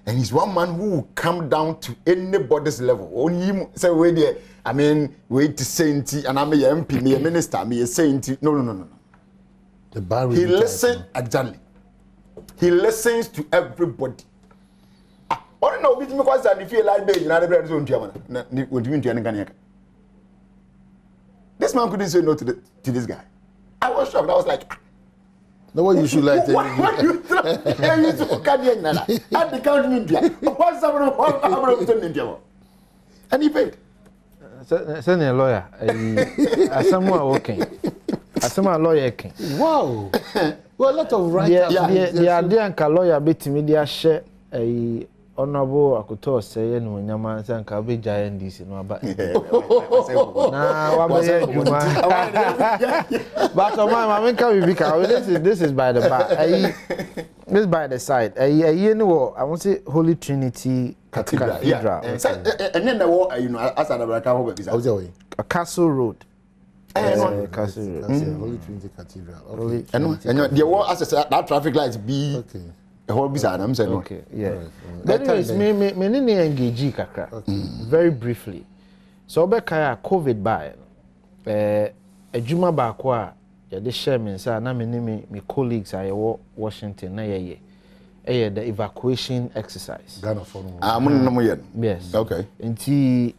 And he's one man who will come down to anybody's level. Only him say wait there. I mean, wait to saint and I'm a MP, me a minister, me a saint. No. The barrier. He listens exactly. He listens to everybody. I know which because I feel like being another brand zone German. This man couldn't say no to this guy. I was shocked. I was like, no one you should like what you at the count in India. What's happening in India? And he paid. Send a lawyer. Someone working. Asema lawyer king. Wow. Well, a lot of writers. The idea nka lawyer betimi dia hye honorable Akoto say no nyama say nka be giant this no aba. Na wa be juma. But my nka we this is by the back. This is by the side. No I want say Holy Trinity Cathedral. And then the war as an American ho be say. Castle Road. Castle Road. Holy Trinity Cathedral. Okay. And the war as that traffic lights be okay. The whole bizarre, I'm saying. Okay, yeah. But anyways, me engage kakra. Very briefly. So Obekaya COVID by ejuma ba kwa ya de share me say na me colleagues are Washington na ye the evacuation exercise. Ghana for no. Yes. Okay. Nti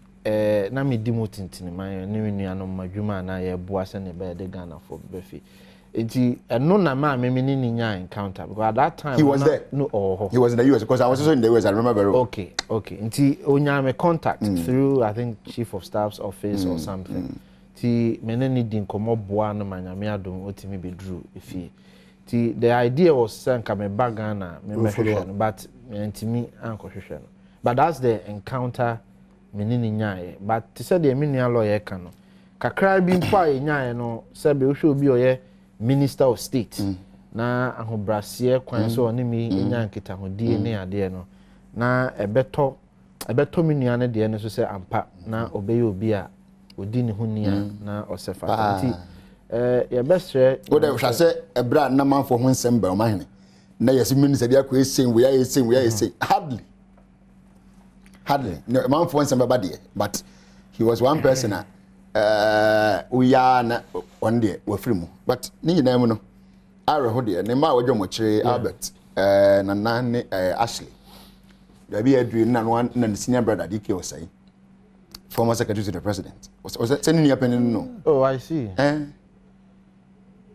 na me dimotintini man ni nuanom madwuma na ye boa se ne be de Ghana for befi. Nti no na ma me ni nya encounter because at that time he was there. No, he was in the US because I was also in the US. I remember very well. Okay. Nti onya me contact through I think chief of staff's office or something. Ti me ne di nkomo boa no manyame adom otimi bedru efi. Ti the idea was sanka me bagana me mehwehwe but ntimi ankohwehwe no. But that's the encounter me ni nyae. But to say the me nua lawyer ka no. Kakra bi mpa nyae no se be hwe obi oye Minister of State na ahobrasie kwan so oni mi nya nkita hodie ne ade no na ebeto minua ne de no so se ampa na obeye obi a odi ne honia na osefa nti ye besre wo de hwa se ebra na manfo ho nsem ba o mahene na yesi minister dia ko esen we ya esen hardly no manfo nsem ba de but he was one person we are na one day we free mu but ni nyina mu no are ho de ne ma wo dwomo kire Albert na ne Ashley da bi adru na no na senior brother DK was say former secretary to the president was that sending your pen no. Oh, I see.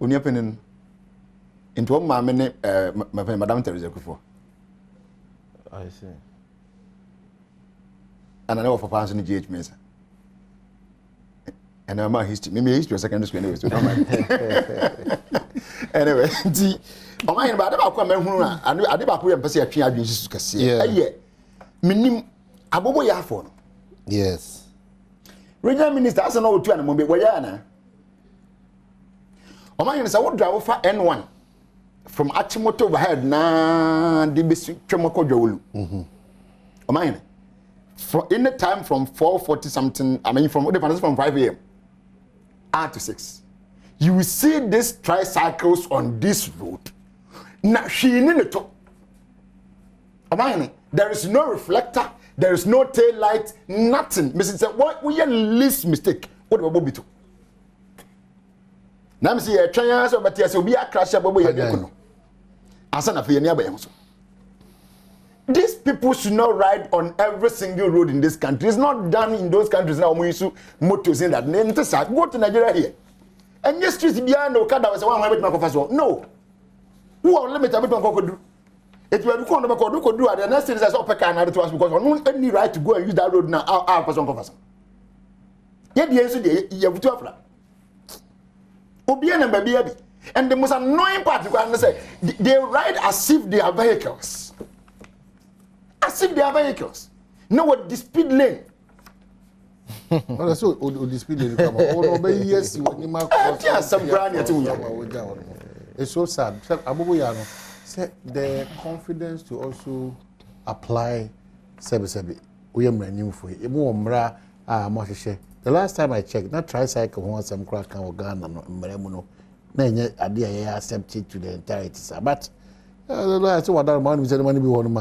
Unia pen into ma me ne Madam Teresa Kufo. I see. And I know for pass in GH Mesa. And I'm a history. Maybe history secondary school anyway. So don't mind. Anyway, the o mind ba da ba me hunu a ade ba ko yem pese atwe adwen sisu kase. Eye. Minim abobo ya afo no. Yes. Regional minister asa no otu an mo be waya na. O mind say what drive for N1 from Achimoto overhead na de be twemako dwawulu. O mind in the time from 4:40 something, I mean from 5 a.m. to 6. You will see these tricycles on this road. Now she in the top. There is no reflector, there is no tail light, nothing. Mrs. What we are least mistake? What will be to? Now see a triangle, but yes, will be a crash up over here. Asana for your these people should not ride on every single road in this country. It's not done in those countries now. We use motors in that. Go to Nigeria here. And yes, streets beyond no car that was 100 microphone. No. Who are limited to do? If you are going to do it, the next thing is up a canal to us because we don't any right to go and use that road now. Our person conference. Yet the answer you have to apply. Obiana baby. And the most annoying part is say they ride as if they are vehicles. As if they are vehicles. No, what the speed lane. Oh, so the speed lane come on. Oh, yes, you need my some brand it's so sad. Abubu said the confidence to also apply sebi. We are new for it. The last time I checked, not tricycle once some crack can organ and Meremuno. Then idea accepted to the entirety. But I saw what that man was the money be one.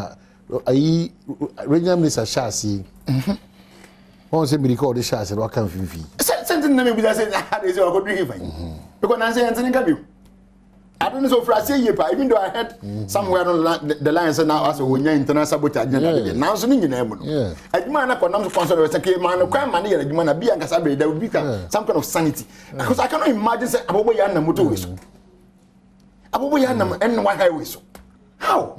Regional Minister Shasi. One say me record the Shasi what can fifi. Something na me be say how dey say go do fine. Because I say anything can be. I don't know so for say ye pa even though I heard somewhere on the line say now as we internal sabotage agenda. Now so ni nyina mu no. Adwuma na konam so console say ke man no kwan man ye adwuma na bia nkasa be there will be some kind of sanity. Because I cannot imagine say abobo ya na motor we so. Abobo ya na N1 highway so. How?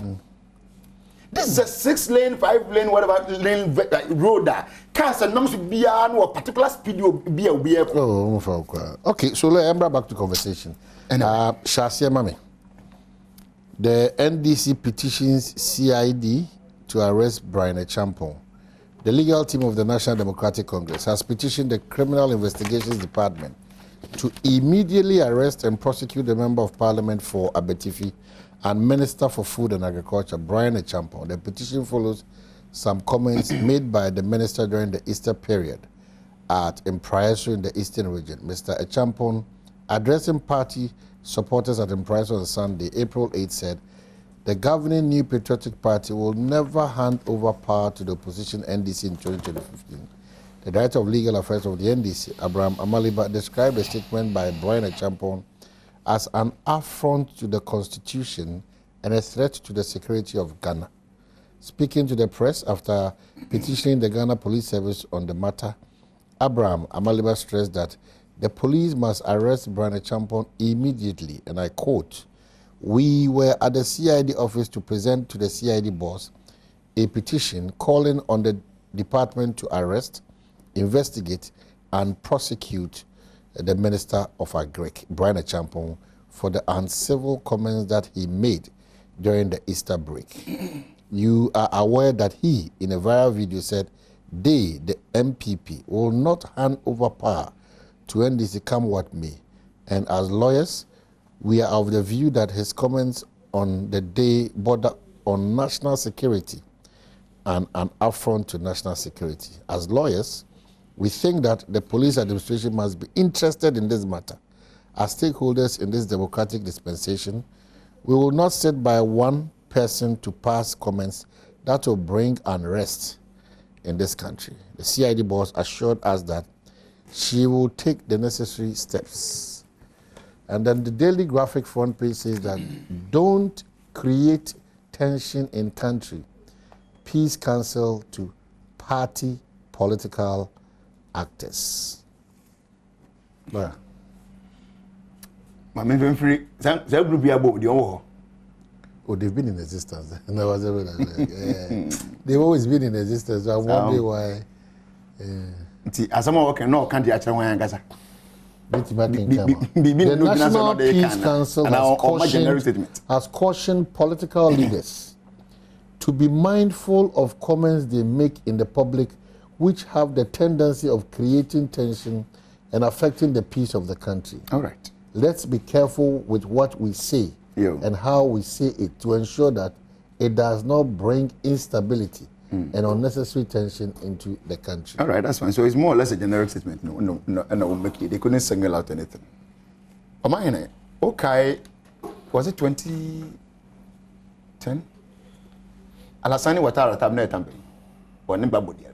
This is a 6-lane, 5-lane, whatever lane road that cars and numbers be a particular speed be a Okay, so let's bring back to conversation. Shasia Mami, the NDC petitions CID to arrest Brian Achampong. The legal team of the National Democratic Congress has petitioned the Criminal Investigations Department to immediately arrest and prosecute the Member of Parliament for Abetifi and Minister for Food and Agriculture, Brian Achampong. The petition follows some comments made by the minister during the Easter period at Impraiso in the Eastern region. Mr. Achampong, addressing party supporters at Impraiso on Sunday, April 8, said, the governing New Patriotic Party will never hand over power to the opposition NDC in 2015. The Director of Legal Affairs of the NDC, Abraham Amaliba, described a statement by Brian Achampong as an affront to the Constitution and a threat to the security of Ghana. Speaking to the press after petitioning the Ghana Police Service on the matter, Abraham Amaliba stressed that the police must arrest Brian Achampong immediately, and I quote, we were at the CID office to present to the CID boss a petition calling on the department to arrest, investigate, and prosecute the Minister of Agric, Brian Achampong, for the uncivil comments that he made during the Easter break. You are aware that he, in a viral video, said they, the MPP, will not hand over power to NDC come what may. And as lawyers, we are of the view that his comments on the day border on national security and an affront to national security. As lawyers, we think that the police administration must be interested in this matter. As stakeholders in this democratic dispensation, we will not sit by one person to pass comments that will bring unrest in this country. The CID boss assured us that she will take the necessary steps. And then the Daily Graphic front page says that don't create tension in country. Peace Council to party political actors. Well, my main free. That group be about the oh, they've been in existence. They've always been in existence. I wonder why. As someone can can't actually want Gaza. The National Peace Council has cautioned political leaders to be mindful of comments they make in the public which have the tendency of creating tension and affecting the peace of the country. All right. Let's be careful with what we say and how we say it to ensure that it does not bring instability and unnecessary tension into the country. All right, that's fine. So it's more or less a generic statement. No, they couldn't single out anything. Okay, was it 2010? Alasani Watara Tabne Tambi. Or Nimbabudi.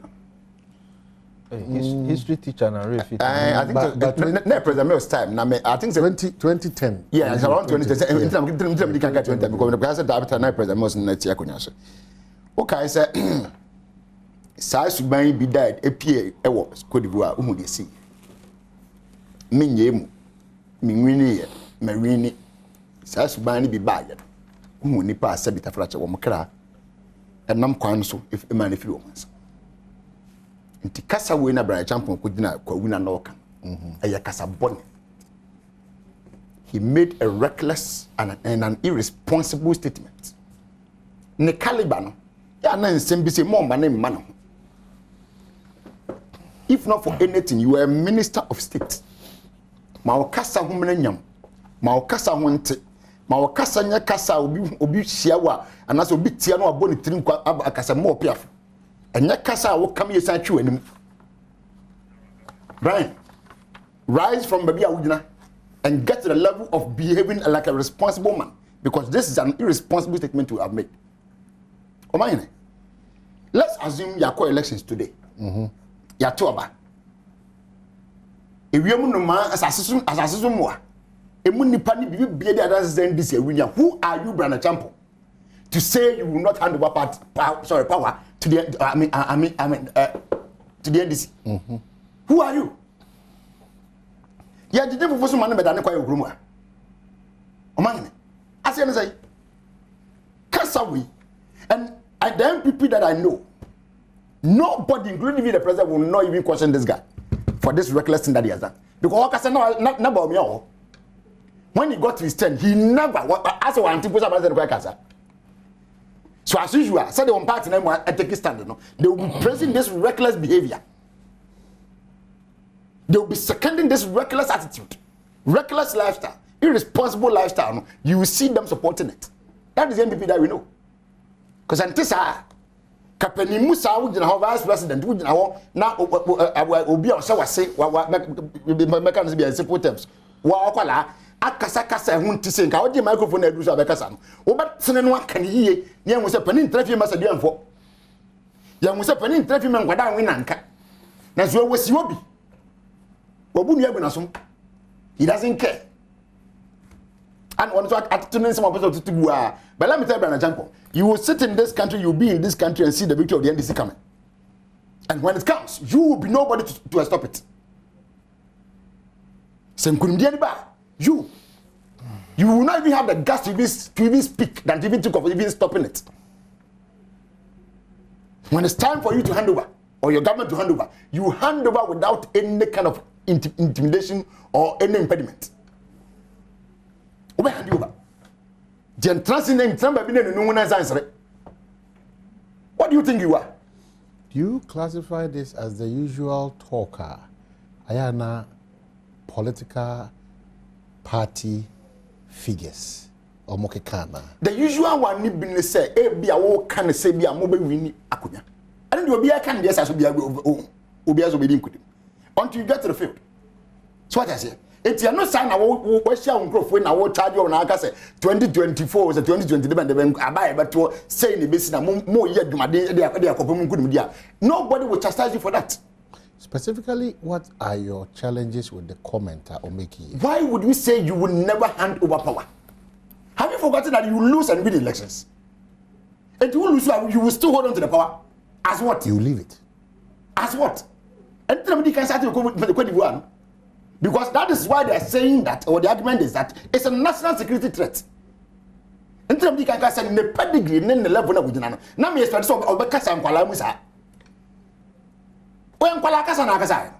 History teacher and I think the President's time. I think 2010. Yeah, it's around 2010. Because the President was not here. Okay, sir. Saa suban bi died apie ewo Cote d'Ivoire uhu de si. Menyemu. Minwini ye, mawini. Saa suban ni bi ba ye. Uhu nipa asabita frache wo mkra. Enam kwan so if emane firi wo mansa. Nti kasa we na Brian Achampong ko dina kwa wina na oka. Eye kasa bone. He made a reckless and an irresponsible statement. Ne caliber no ya na nsem bi se mo ma ne ma no. If not for anything, you are a minister of state. Maokasa humenyam, maokasa hunte, maokasa nya kasa obi shiawa, anaso obi tia no aboni tirim kwa akasa mo piaf. Enya kasa wo kam yesa twi anim. Brian, rise from baby awudina and get to the level of behaving like a responsible man, because this is an irresponsible statement you have made. Omayene, let's assume your co-elections today. Ya toba ewiemu no ma asasesum mo emu nipa ni bibie dey that send this winya. Who are you, Brian Achampong, to say you will not hand over power to the to the NDC? Who are you? Ya did you for some man be dan kwa ogrumu a o man ase ne say kasa we and the MPP that I know, nobody, including even the president, will not even question this guy for this reckless thing that he has done. Because when he got to his turn, he never, as a one people say, so as usual, said the one party name and take a stand, they will be praising this reckless behavior. They will be seconding this reckless attitude, reckless lifestyle, irresponsible lifestyle. You will see them supporting it. That is the MPP that we know. Because until Kapeni Musa would vice president would now obi on say say mechanism be simple terms. Wa okwala akasa hunti say nka odi microphone edu so abekasa no. Wo bet sene no aka ne yie ne enwo se pani ntrafi masa duanfo. Ya enwo se pani ntrafi me nkwada anwe nanka. Na so wasi obi. Obu nu agu na so. He doesn't care. And one so attitude some of us to bua. But let me tell you, Brother Janko, you will sit in this country, you'll be in this country and see the victory of the NDC coming. And when it comes, you will be nobody to stop it. You will not even have the guts to even speak than to even think of even stopping it. When it's time for you to hand over, or your government to hand over, you hand over without any kind of intimidation or any impediment. Hand you over. What do you think you are? Do you classify this as the usual talker? Ayana political party figures or mokekana? The usual one ni bin say e bia wo kan say bia mo be wini akonya. And the obi kan dey say bia obi aso be din kudim. Until you get to the field. So what I say? It's no sign na wo share on crop na wo charge on aka say 2024 or 2020 dem dem abai beto say ni besi na mo ye adwumade de akopom nkudum dia. Nobody will chastise you for that. Specifically, what are your challenges with the commenter or making? Why would you say you will never hand over power? Have you forgotten that you lose and win elections? And you will lose, you will still hold on to the power. As what? You leave it. As what? And nobody can start to go with the Cote d'Ivoire. Because that is why they are saying that, or the argument is that it's a national security threat. And nobody can say the pedigree in the level of Ujana. Now, me expect so I'll be cast on Kuala Musa. When Kuala Kasana Kasai.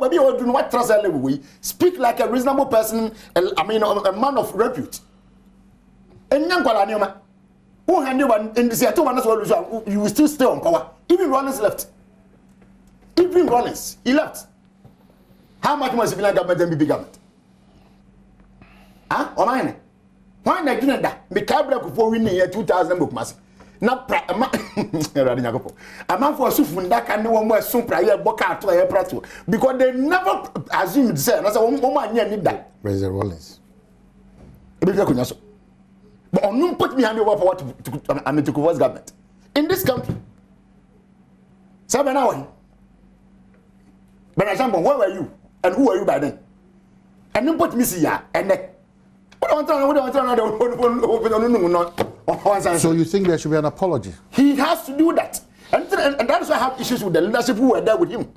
Maybe you do not trust we speak like a reasonable person, I mean, a man of repute. And young Kuala Numa, who handed one in the Seattle, you will still stay on power. Even Rollins left. Even Rollins, he left. How much more civilian government than big government? Huh? Or mine? Why not doing that? The Cabra before winning year 2000 book mass. Not a man for Sufunda can no one more soon prior boca to a prato because they never assumed say as a woman need that. President Rollins. But on no put me hand over for what to government in this country. 7 hours. But I where were you? And who are you by then? And then put me see ya and so you think there should be an apology? He has to do that. And that's why I have issues with the leadership who were there with him.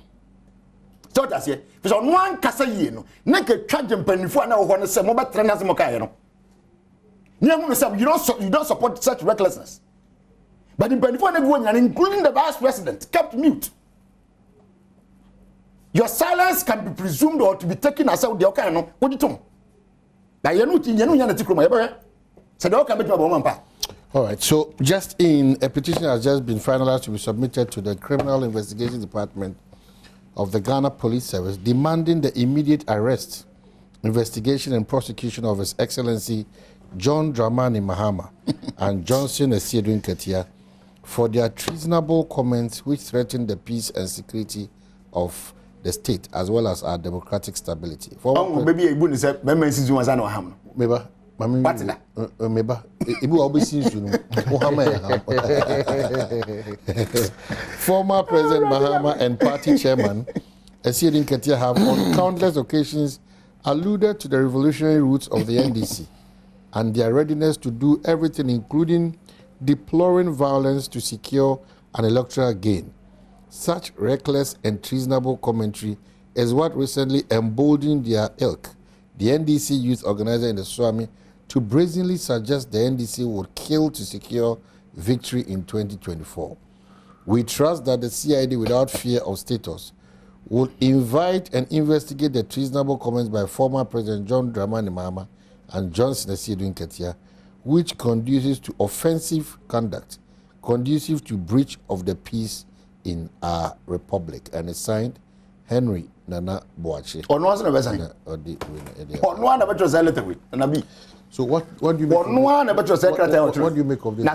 So that's it. Because on one cassa no, naked charge and penny for now when say mobile trainers mokaino. You don't support such recklessness. But in penny for and including the vice president kept mute. Your silence can be presumed or to be taken as out the okano. What do you think? All right, so just in a petition has just been finalized to be submitted to the Criminal Investigation Department of the Ghana Police Service demanding the immediate arrest, investigation and prosecution of His Excellency John Dramani Mahama and Johnson Esiedun Ketia for their treasonable comments which threaten the peace and security of the state as well as our democratic stability. Maybe Ibu say member since you was no ham. Meba, mami. What na? Meba. Ibu obisi sunu. Former President Mahama and party chairman Esiedun Ketia have on countless occasions alluded to the revolutionary roots of the NDC and their readiness to do everything, including deploring violence to secure an electoral gain. Such reckless and treasonable commentary is what recently emboldened their ilk, the NDC youth organizer in the Swami, to brazenly suggest the NDC would kill to secure victory in 2024. We trust that the CID, without fear of status, will invite and investigate the treasonable comments by former President John Dramani Mahama and Johnson Asiedu Nketia, which conduces to offensive conduct, conducive to breach of the peace in our republic. And it's signed Henry Nana Boache. So what do you make of this? What do you make of this?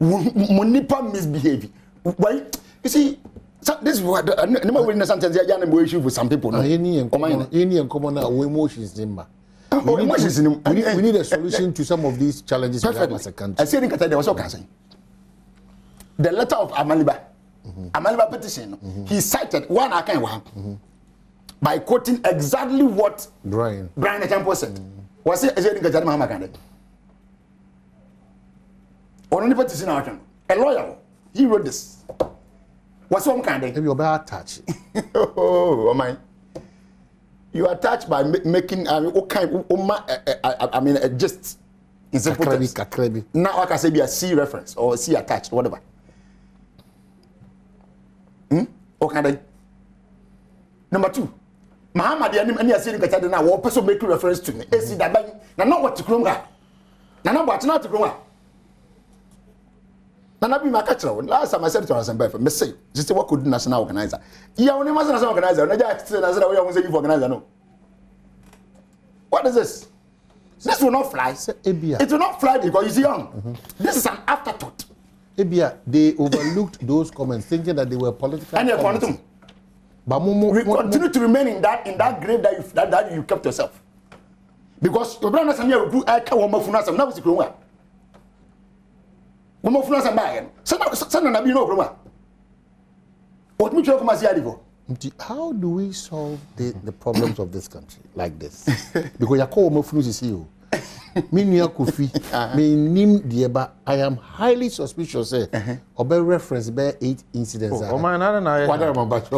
Munipa misbehave. Why? You see, this is what sometimes they are issue with some people. Any and common emotions in we need a solution to some of these challenges we have as a country. I said there was okay. The letter of Amaliba, Amaliba petition, he cited one account by quoting exactly what Brian Campos said. Was it a only petition account? A lawyer, he wrote this. What's one kind of? Maybe you're about touch. Oh my. You are touched by making a gist in simple terms. Now I can say be a C reference or C attached, whatever. Okay. Number 2, Muhammad and saying that now one person make reference to me. AC that now not what to grow up. Now not to grow up. Now be my catcher. Last time I said to us and Beth, say, just what could national organizer. Yeah, only national organizer. I just said I was a organizer. No. What is this? This will not fly. It will not fly because he's young. This is an afterthought. Ebia, they overlooked those comments, thinking that they were political. And comments. But we continue to remain in that grave that you kept yourself. Because your brother and you do a woman for us and now it's a grown. Woman for us and buy him. Son and I be no grown. What much of my how do we solve the problems of this country like this? Because you call me flu you. Minya Kofi, me nim dieba. I am highly suspicious. Obe reference be 8 incidents. Oh man, I don't know. What am I about? I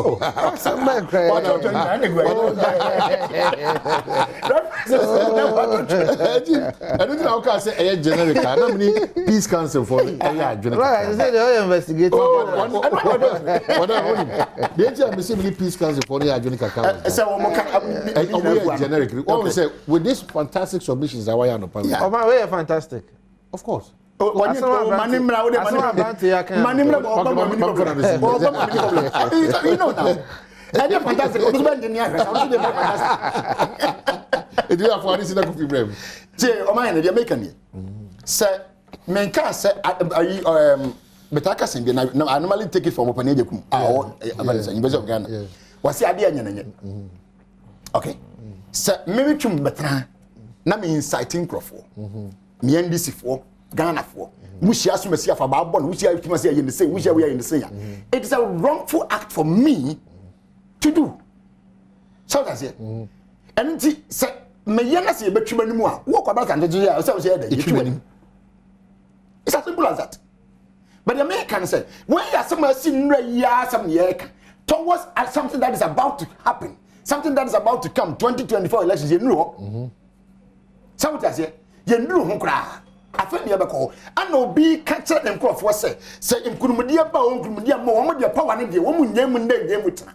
don't know how can say a generic. I don't need peace council for it. Right, they say they investigate. They say peace council for the generic. All say with this fantastic submissions that why are no oh my way fantastic. Of course. Money you know now. And you're fantastic. It is for this that could be brave. Say, oh my, they're making it. Say, men can say, but I can say, I normally take it from open age. Of Ghana. What's the idea? Okay. Say, maybe to better. Na me inciting crofo. Me NDC for Ghana for. Mushi asumesi for Badwam, mushi asumesi in the same, mushi we are in the same. It is a wrongful act for me to do. So that's it. And say me yana say betwima nimu a wo kwaba kan do ya so say dey. It's as simple as that. But the American say when you are somewhere seen ya some year towards something that is about to happen, something that is about to come 2024 elections you know. So what I say, you know who cry. I feel the other call. I know be catcher and crop for say in Kumudia Bow, Kumudia Mohammed, your power and the woman name and name with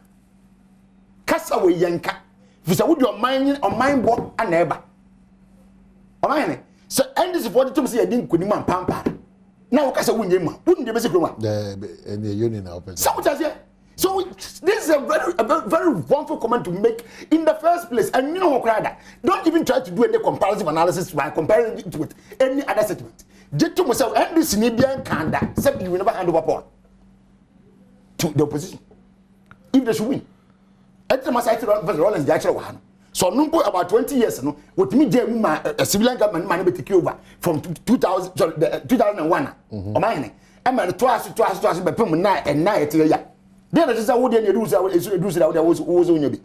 cast away yanka. If would your mind or mind walk a neighbor. Or mine. So, and this is what you say, I didn't Kuniman Pampa. Now, Cassa wouldn't you miss the union open. So what I say. So this is a very wrongful comment to make in the first place. And you know what, don't even try to do any comparative analysis by comparing it with any other statement. Just to myself, and this Nibia Kanda said you will never hand over to the opposition. If they should win. At the Masai Rollins, the actual one. So number about 20 years no, with me a civilian government man be take over from 2001. O mine. I man twice be pum na and na etia. Then it is a wood and you do that was on you.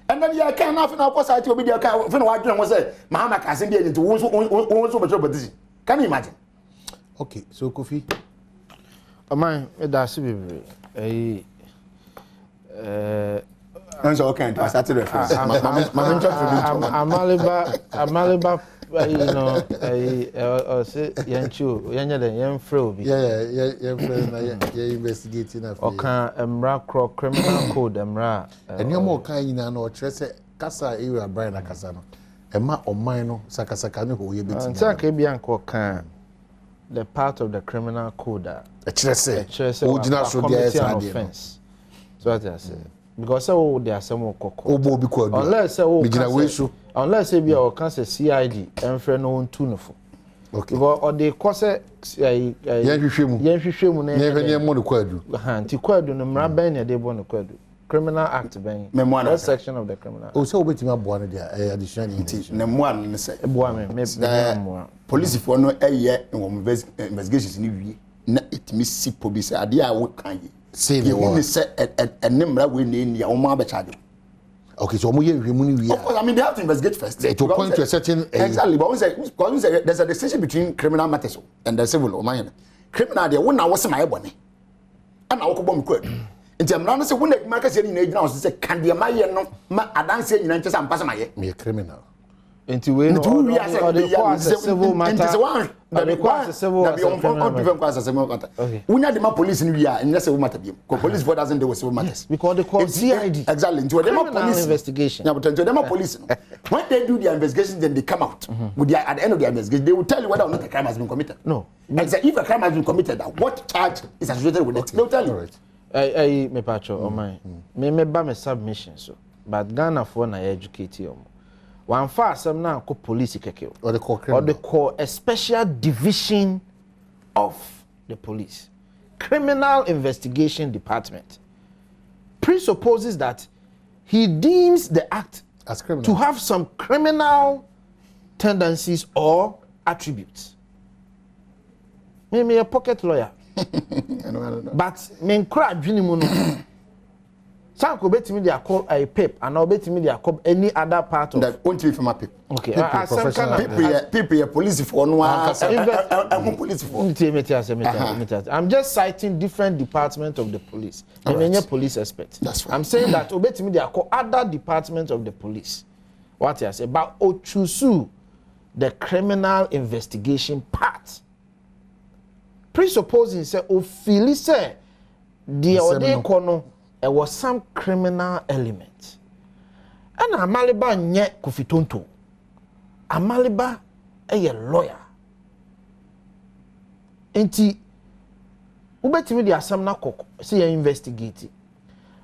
And then you can't have now because I to be the account for what was say, Mahama can be into also but can you imagine? Okay, so Kofi. Amai, that's be and so okay, I started reference. Amaliba you know, I say yanchu, yanya the yan fro. Yeah, investigating. Okay, emra criminal code emra. And you more kind in an or trese kasa you are Brian Akasano. Emma or mine sakasakano who you be. Bianco can the part of the criminal code. A trese, original offense. So what I say. Because there are some unless unless be our cancer CID and friend no tuneful. Okay. Because or they cause Criminal Act ben. That section of the criminal. Oh, so wait me aboa there additional na say police for no investigations ni wie na etimi si police ade a wo kan yi. Say the one say enemra we na ni a wo ma be charge. Okay, so we we of course, I mean they have to investigate first. To point to a certain exactly, but we say there's a distinction between criminal matters and the civil. Criminal they won was my body. And I will come nti amra no se wona adwuma ka se ni na agina o se kan de ma ye no ma adanse nyina nche sam pasa ma ye me criminal nti we no the civil matter nti se one the civil matter wunya de ma police ni wi a nyina civil matter bi ko police for doesn't deal with civil matters because they call CID exactly nti we ma police investigation yeah but nti we police no when they do their investigation then they come out with their, at the end of their investigation they will tell you whether or not a crime has been committed and say if a crime has been committed what charge is associated with it they'll tell you right. Me pacho o my me ba me submission so but Ghana for na educate you one fa asem na ko police keke or the call a special division of the police criminal investigation department presupposes that he deems the act as criminal to have some criminal tendencies or attributes. Me a pocket lawyer. I know. But men cry dream no. Sanko betimi dey call a pep and now betimi dey call any other part of that won't be from a pep. Okay. People police for no police for. I'm just citing different departments of the police. I'm police expert. That's right. I'm saying that obetimi dey call other departments of the police. What I say about Ochusu the criminal investigation part. Presupposing say ofili say the ode kono there was some criminal element and amaliba nye kufitonto amaliba a lawyer enti ubetimi di asam na kokko say investigate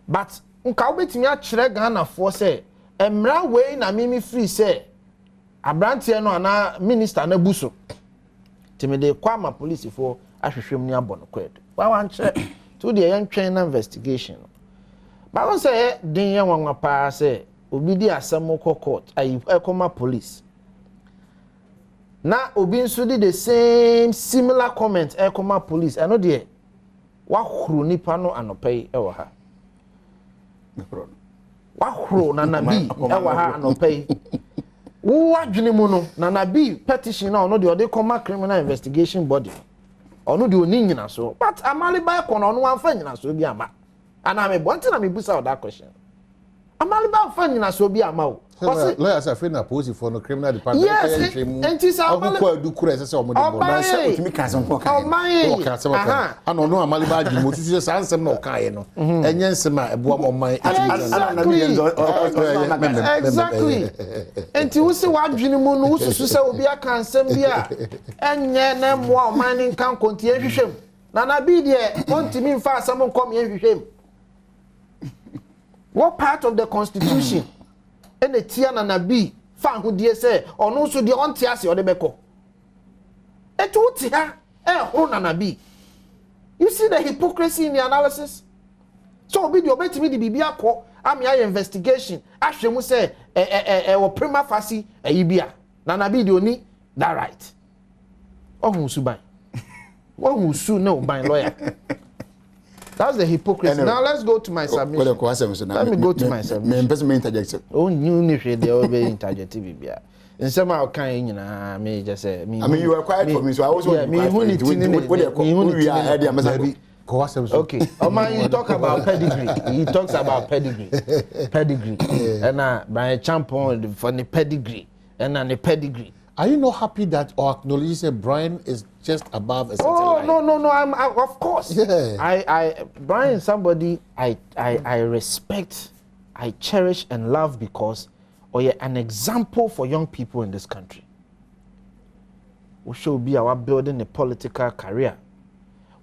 but nka ubetimi a kire Ghana for say emra we na mimi free say abrantie no ana minister na buso timide kwama police for ahwehwem ni abono kwed wa wanche to the yentwen na investigation ba won say den ye wanwa pa say obi di asem ko court ayi ekoma police na obi nso di the same similar comment ekoma police eno de wa huru nipa no anopai e wa ha wa huru na nabi e wa ha anopai wo adwene mu no na nabi petition na ono de koma criminal investigation body ono de oni nyina so but amali ba kono ono anfa nyina so bi ama ana me bonti na me busa that question amali ba anfa nyina so bi ama o lawyers are afraid na police for no criminal department yes enti sa amali ko adu kura se omo de bon say otimi kan so ko kan ano no amali ba adwene mo tutu se ansem na o kan ye no enye nsem a ebo amman exactly enti wo se wa adwene mu no wo susu se obi aka nsem bi a enye na mo amman ni kan konti ehwehwem na na bi de ontimi mfa asem nkom ehwehwem what part of the constitution and the Tiana Nabi, fan who dear say, or no, so the on Tiasi or the Beko. Et what Tia, Nabi. You see the hypocrisy in the analysis? So be the obey me the Bibia ko, I'm your investigation. Actually, say, or prima facie, a Ibia. Nanabi, the only, that right. Oh, Musubai. Oh, Musu, no, by lawyer. That's the hypocrisy. Anyway, now let's go to my submission. Let me go to my submission. Oh, you they always interject Bibia. In some how kind you know, me just say me. I mean, you are quiet for me, so I was quiet. Okay. Oman, you talk about pedigree. He talks about pedigree. Pedigree. And Brian Champon for the pedigree. And the pedigree. Are you not happy that or acknowledge that Brian is just above a certain line? No. I'm of course. Yeah. Brian is somebody I respect, I cherish and love because an example for young people in this country. We should be our building a political career.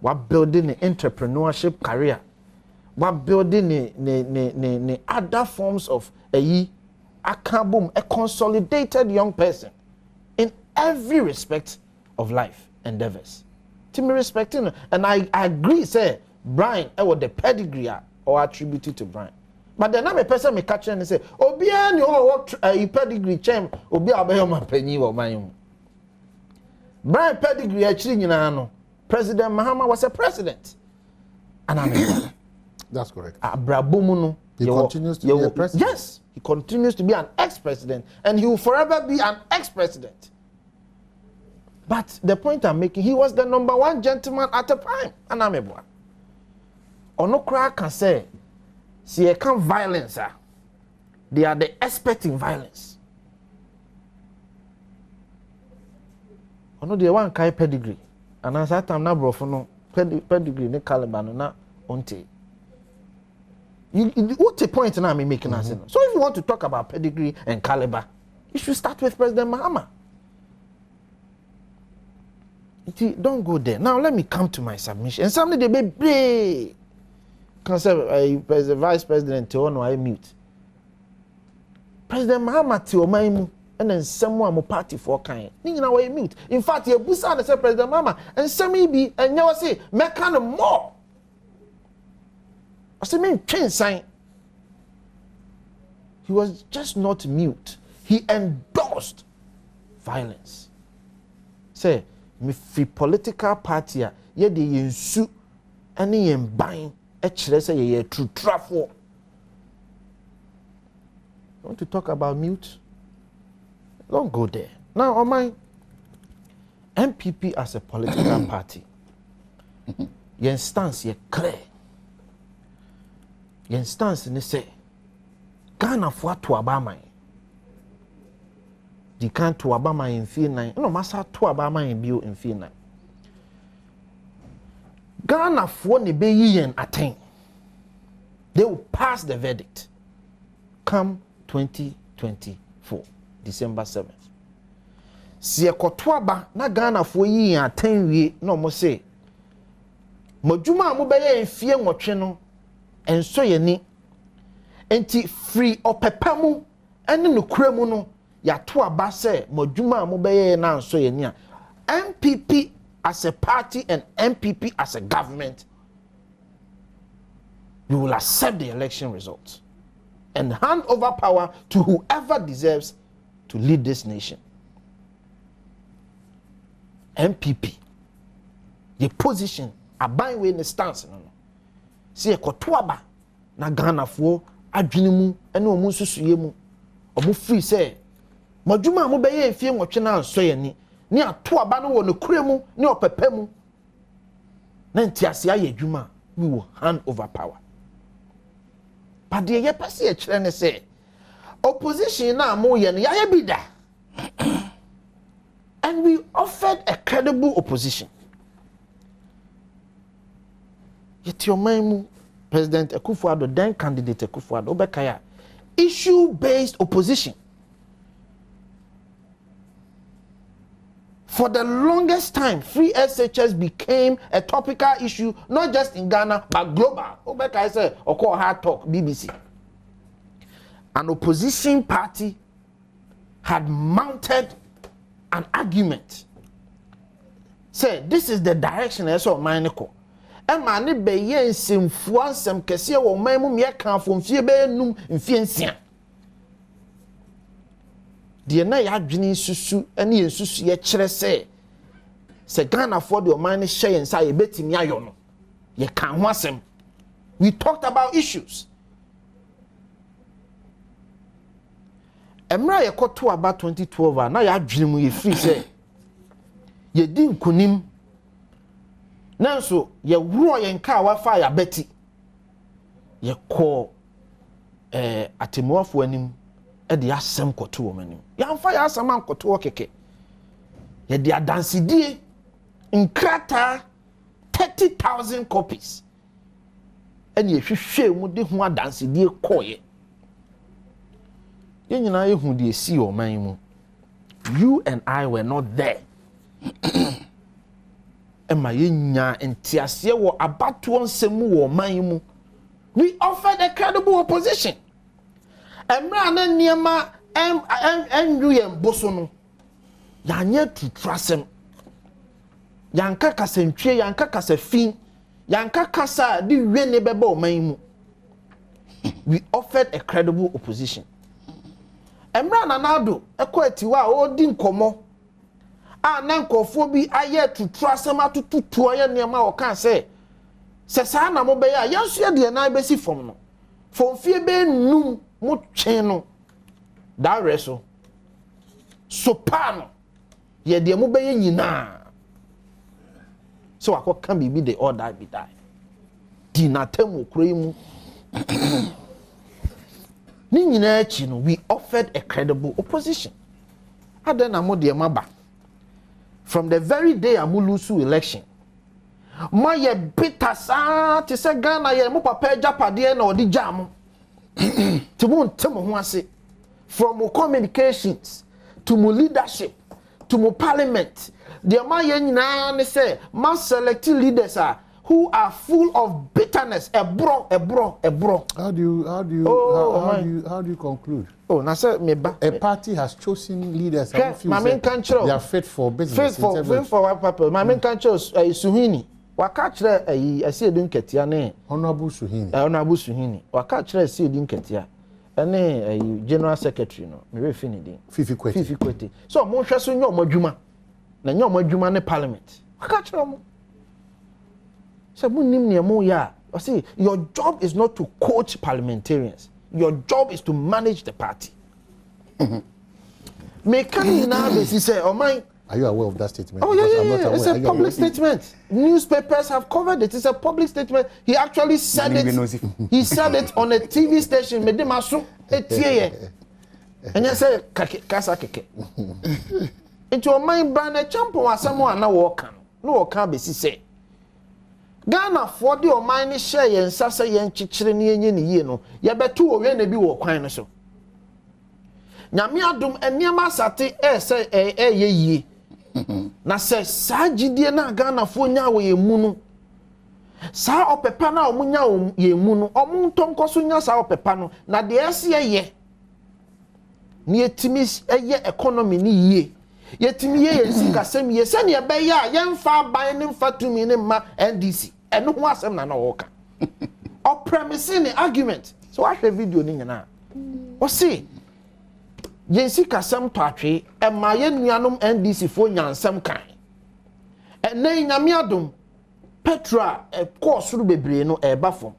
We're building an entrepreneurship career. We're building a other forms of a consolidated young person in every respect of life endeavors. To me respecting, and I agree, say Brian, the pedigree or attributed to Brian. But then I'm a person me catch and say, Obian you pedigree chem, Obi Abeyoma penny or my own. Brian pedigree actually, President Mahama was a president. And I'm That's correct. Abrabumuno. He continues to be a president. Yes, he continues to be an ex-president, and he will forever be an ex-president. But the point I'm making, he was the #1 gentleman at the time. And I'm a boy. Onokra can say, see, I can't violence. They are the expert in violence. Ono the one kai pedigree. And as that time na brofono pedigree ne caliber na onte. What's the point now I'm making? So if you want to talk about pedigree and caliber, you should start with President Mahama. Don't go there. Now let me come to my submission. And somebody they be Vice President Teono I mute. President Mahama Teomaimu and then someone mo party for kind. Nina way mute. In fact, you busa and say President Mahama and some be and you say make kind of more. I said, man, change sign. He was just not mute. He endorsed violence. Say, me fi political party ye de yensu any yen buying say ye true trafo. You want to talk about mute? Don't go there. Now, on my MPP as a political party, yen stance ye clear. Yen stance ni say Ghana for to Obama. Di kan to Obama in feel 9. No masa to Obama in bill in feel 9. Ghana for ni be yen attain. They will pass the verdict come 2024 December 7th. Si ekotoaba na Ghana for yen attain wie no mo say modwuma mo be yen fie nwotwe no and so ye ni enti free opepamu ene no kuremu no ya to aba se modwuma mo beye na so ye ni a MPP as a party and MPP as a government, we will accept the election results and hand over power to whoever deserves to lead this nation. MPP the position aban we in stance no si ekotoaba na Ghana fo adwene mu ene omu susuye mu omu free say modwuma mo beye fie nwotwe na anso ye ni atoaba no wo no kuremu ni opepa mu na ntiase aye adwuma we will hand over power. But the ye pese e kire ne say opposition na mo ye no ya bi da and we offered a credible opposition. Yet your man President Akufo-Addo, then candidate Akufo-Addo, Obekaya, issue-based opposition. For the longest time, free SHS became a topical issue, not just in Ghana, but global. Obekaya said, Oko Hard Talk, BBC. An opposition party had mounted an argument. Say, this is the direction I saw Maineko. Emma ni be yen simfo ansem kese wo man mu me kan fo mfie be num mfie nsia de na ya adwene susu ene yen susu ye kire se Ghana for the man share nsa ye betimi ayo no ye kan ho asem. We talked about issues. Emra ye koto about 2012 na ya adwene mu ye free say ye di nkonim. Nanso ye wuro ye nka wa fa ya beti ye ko atemuafo anim e de asem koto wo manim ya mfa ya asem ankoto keke ye de adansidie nkrata 30,000 copies and ye hwehwe mu de ho adansidie koye ye nyina ye hu de si o man mu. You and I were not there. Emma ye nya entiase wo abato nsemu wo man mu. We offered a credible opposition. Emra na niema enyu ye mboso no. Ya nye to trust him. Yanka kasentwe, yanka kasafin, yanka kasa di wene beba o man mu. We offered a credible opposition. Emra nanado ekwatiwa odi nkomo a na nkofo bi aye tutu asema tutu aye niema o kan se sa na mo be ya yenso ye de na besi fom no fom fie be num mo twen no da reso sopano ye de mo be ye nyina so akoka bibi de all die be die di na temu kuro mu ni nyina achi no we offered a credible opposition adena mo de maba from the very day amulusu election ma ye bitter sa te se Ghana ye mo papa japade na odi jam to mo ntemo ho ase from mo communications to mo leadership to mo parliament the ma ye nyina ne say ma select leaders who are full of bitterness ebro. How do you conclude? Oh, na say me ba a party has chosen leaders and they are fit for business. Fit for what purpose? My main control Suhini. Waka kire Asiedun Ketia ne Honorable Suhini. Honorable Suhini. Waka kire Asiedun Ketia. Ene General Secretary no. Me refi ni din. Fifi Kwete. So mo hwe so nyo mo adwuma. Na nyo mo adwuma ne parliament. Waka kire mo. So see, your job is not to coach parliamentarians. Your job is to manage the party. Are you aware of that statement? Oh, yeah. It's a public statement. Newspapers have covered it. It's a public statement. He actually said it. He said it on a TV station. And you say, Kasa keke. Into a mind brand, a champion was someone now walk. No, can't be say. Ghana for the o mine share yen sasa yen chichire ne yenye ne yie no ye beto o we na bi wo kwan no so nyame adom eniema sate se ye yie na se sa gidie na Ghana fo nya wo ye mu no sa opepa na o munya wo ye mu no o mu ntonkoso nya sa opepa no na de ese ye ne yetimi ye economy ni yie yetimi ye nsika sem ye se ne be ya ye mfa ban ne mfa tumi ne ma NDC eno ho asem na woka o premise ne argument so watch the video ni nyana o see ye nsika sem to atwe e ma ye nuanom NDC fo nyansem kan ene nyame adom petra course ru bebre no e ba fom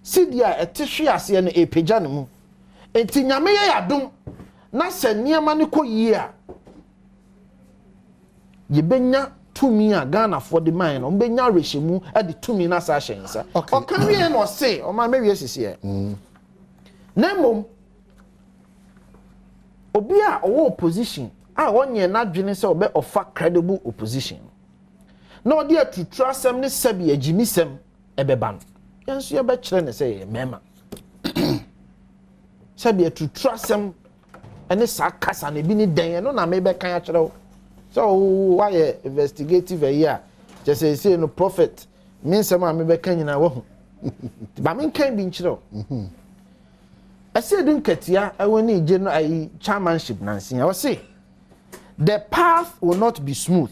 sidia etehwe ase no e pagya ne mu enti nyame ye adom na se niema ne kɔ yie a yebenya tumi a Ghana for the mine on benya reshemu e de tumi na sa hyensa o kan wie no say o ma mewie sisi e na mom obi a owo opposition a wonye na dwene se obe offer credible opposition na odi atutu asem ne sabi agimisem ebeba no yenso ye be kire ne say mema sabi atutu asem ene sa kasa ne bi ni den no na me be kan a kire o. So why investigative here? Just say no prophet. Means some me be kan nyina wo. Ba me kan bi nchiro. I said dun ketia I woni general chairmanship nansi. I say the path will not be smooth,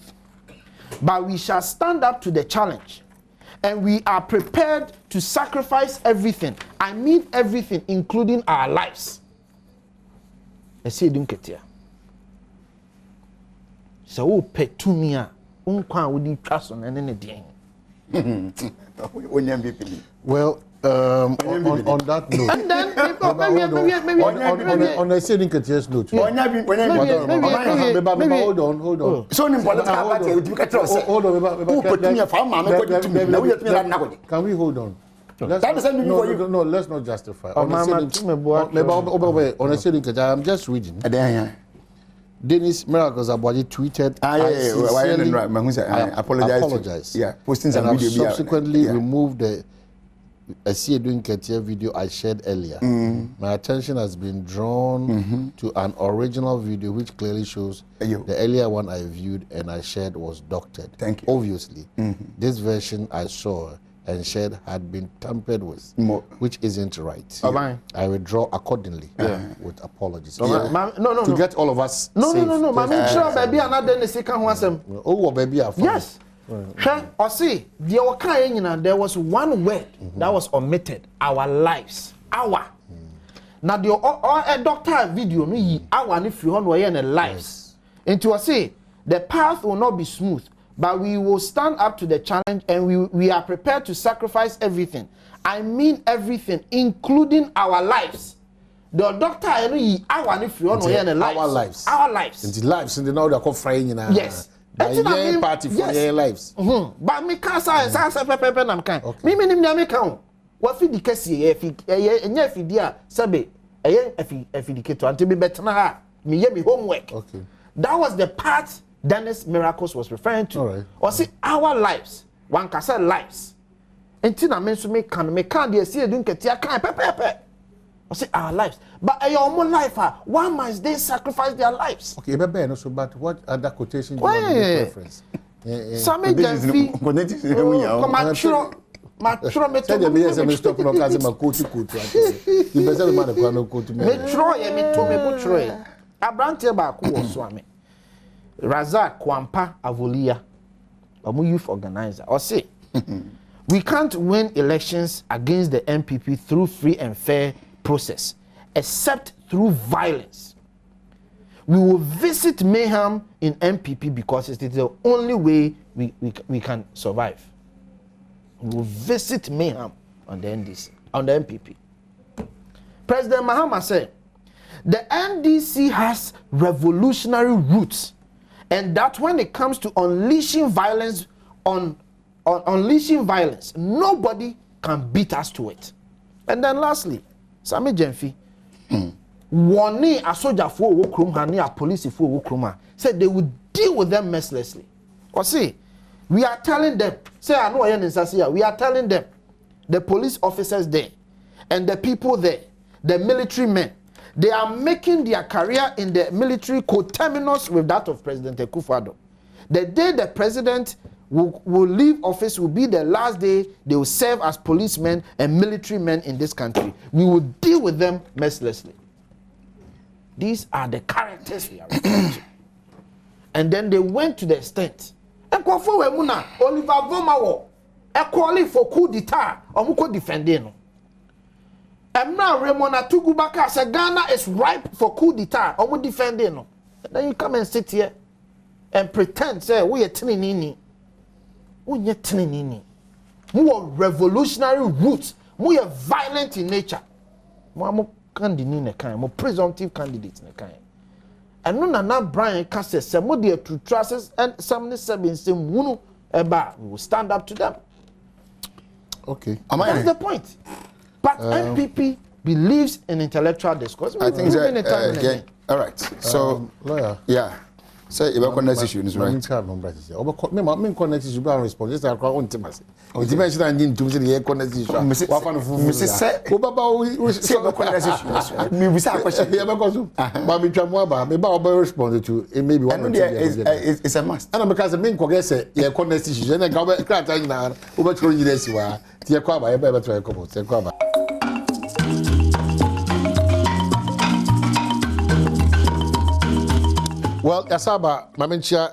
but we shall stand up to the challenge, and we are prepared to sacrifice everything. I mean everything, including our lives. I said dun ketia. So who pay to me unkwa wudi twaso na ne den. Well, on that note, and then on a saying Ketia's note. Hold on. So in political party, you can trust. Hold on. Can we hold on? No, let's not justify. On a saying Ketia, I'm just reading. Dennis Miracles Abwaji tweeted, I apologize. Yeah, posting some and video. I've subsequently removed the doing Ketia video I shared earlier. My attention has been drawn to an original video which clearly shows the earlier one I viewed and I shared was doctored. Thank you. Obviously, this version I saw and shared had been tampered with, which isn't right. I withdraw accordingly with apologies. To get all of us safe. No. Baby, another second one. Oh, baby, yes. Or see, there was one word that was omitted. Our lives. Our. Now the a doctor video no yi our if you want to lives. Into say the path will not be smooth, but we will stand up to the challenge and we are prepared to sacrifice everything. I mean everything, including our lives. The doctor no yi our if you want to lives. Our lives. Into lives in the now they call frying yes. Party for your lives. But me can't say pepe nam kan. Me me kan. What fi di kesi enya fi dia sabe fi di keto until me betna ha me ye me homework. Okay. That was the part Dennis Miracles was referring to. Right. Or see our lives. One can say lives. Enti na me so me kan dey see edun ketia kan pepe. Or see our lives. But your own life, why must they sacrifice their lives? Okay, no, so but what other quotation do you want to reference? Some Jamfi, Razak Kwampa Avolia, a youth organizer, or say, we can't win elections against the MPP through free and fair process, except through violence. We will visit mayhem in MPP because it is the only way we can survive. We will visit mayhem on the NDC, on the MPP. President Mahama said, the NDC has revolutionary roots, and that when it comes to unleashing violence, unleashing violence, nobody can beat us to it. And then lastly, Sami Jamfi, one a soldier for Wokrum, a police for Wokruma, said they would deal with them mercilessly. Or see, we are telling them, say I know I am in Sasia, we are telling them, the police officers there, and the people there, the military men, they are making their career in the military coterminous with that of President Akufo-Addo. The day the president will leave office will be the last day they will serve as policemen and military men in this country. We will deal with them mercilessly. These are the characters we are referring to. And then they went to the extent. Oliver Vomawo, calling for coup d'etat, or defending. And now Remona Tugubaka said Ghana is ripe for coup d'etat, or defending. And then you come and sit here and pretend, say, we are tinini. We are revolutionary roots. We are violent in nature. We are presumptive candidates. And no na Brian Cassett, some of the true trusses and some seven we will stand up to them. Okay. That's the point. But MPP believes in intellectual discourse. I think that, all right. So, lawyer. Yeah. So, if I connect issue, is right. Me connect issue, but respond. Just like on intimacy. Intimacy and into the connect issue. Mrs. Say, me we say question. Yeah, because but me try me ba respond to it maybe one or two. It's a must. And because the main connect say yeah connect issue. And go back cry na over to you this wa. Tie kwa ba e ba try come. Tie kwa ba. Well, Yasaba, Mamencha,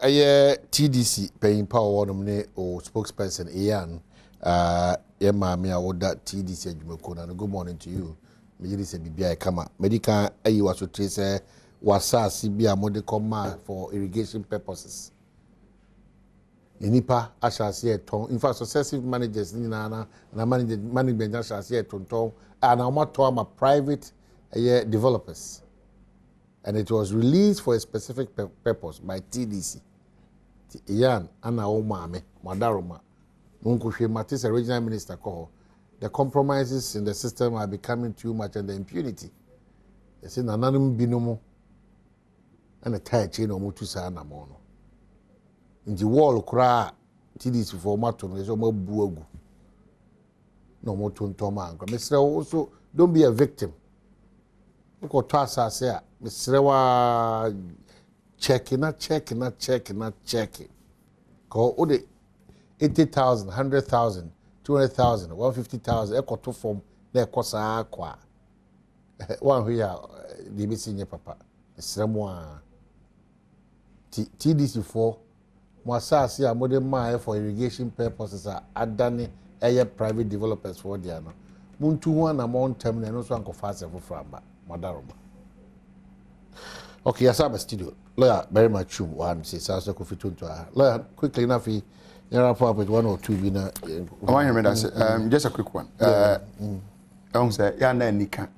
TDC, paying power nominee or spokesperson, Ian, Yema, me, I would that TDC, and good morning to you. Me, say, BBI, come Medica, you was to trace Wasa, CBA, Modicoma for irrigation purposes. Nipa, I shall see a ton. In fact, successive managers, Nana, and management, I shall see a ton, and I'm not to my private developers. And it was released for a specific purpose by TDC. Ian, Anna Omame, Madaroma, Munkushe Matis, regional minister, called the compromises in the system are becoming too much and the impunity. They say, Nananum Binomo. ana tie chain no mutu sa na mo no nji wall kura TDC for mato no so mabu agu no moto ntoma anka mesre also don't be a victim ko to asase a mesre wa check ko o de 80,000 100,000 200,000 150,000 ekoto form na ekosa akwa one who ya the bisinye papa mesremo a TDC4 mo asase a modern mine for irrigation purposes are adane eye private developers for there no muntu ho na mo ntem na no so ankofa asefo framba madaroma. Okay, yes, I'm a studio lawyer very much one say so ko fit to lawyer quickly enough you wrap up with 1 or 2 bi na I want to remember that just a quick one I want say ya na nika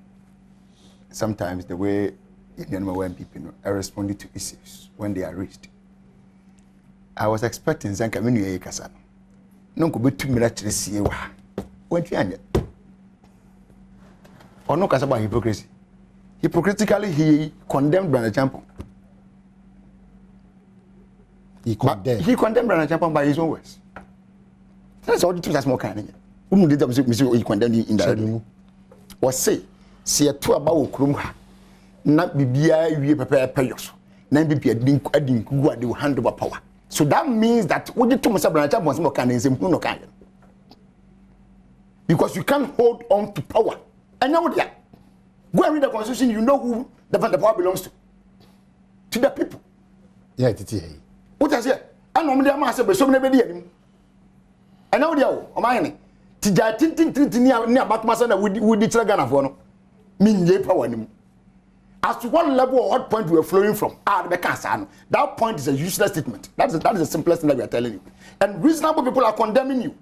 sometimes the way when people are responding to issues when they are raised. I was expecting Zanka when you kasa no ko betu mira kire sie wa wanti anya ono kasa ba hypocrisy hypocritically he condemned Brother Champon. He condemned Brother Champon by his own words. That's all the truth. That's more kind of thing. He condemned him indirectly. Was say a two about Krumha. Not be we prepare payos. Then be adding who are hand over power. So that means that what you told me, Brother Champon was more kind of no kind. Because you can't hold on to power. And now what? Go and read the constitution, you know who the power belongs to. To the people. Yeah, it is. What is it? I know me am say be so many be anim. And now dia o ma yene. Ti ja tin ni abatuma say na we di kire Ghana for no. Me nye power nim. As to what level or what point we are flowing from, that point is a useless statement. That is the simplest thing that we are telling you. And reasonable people are condemning you.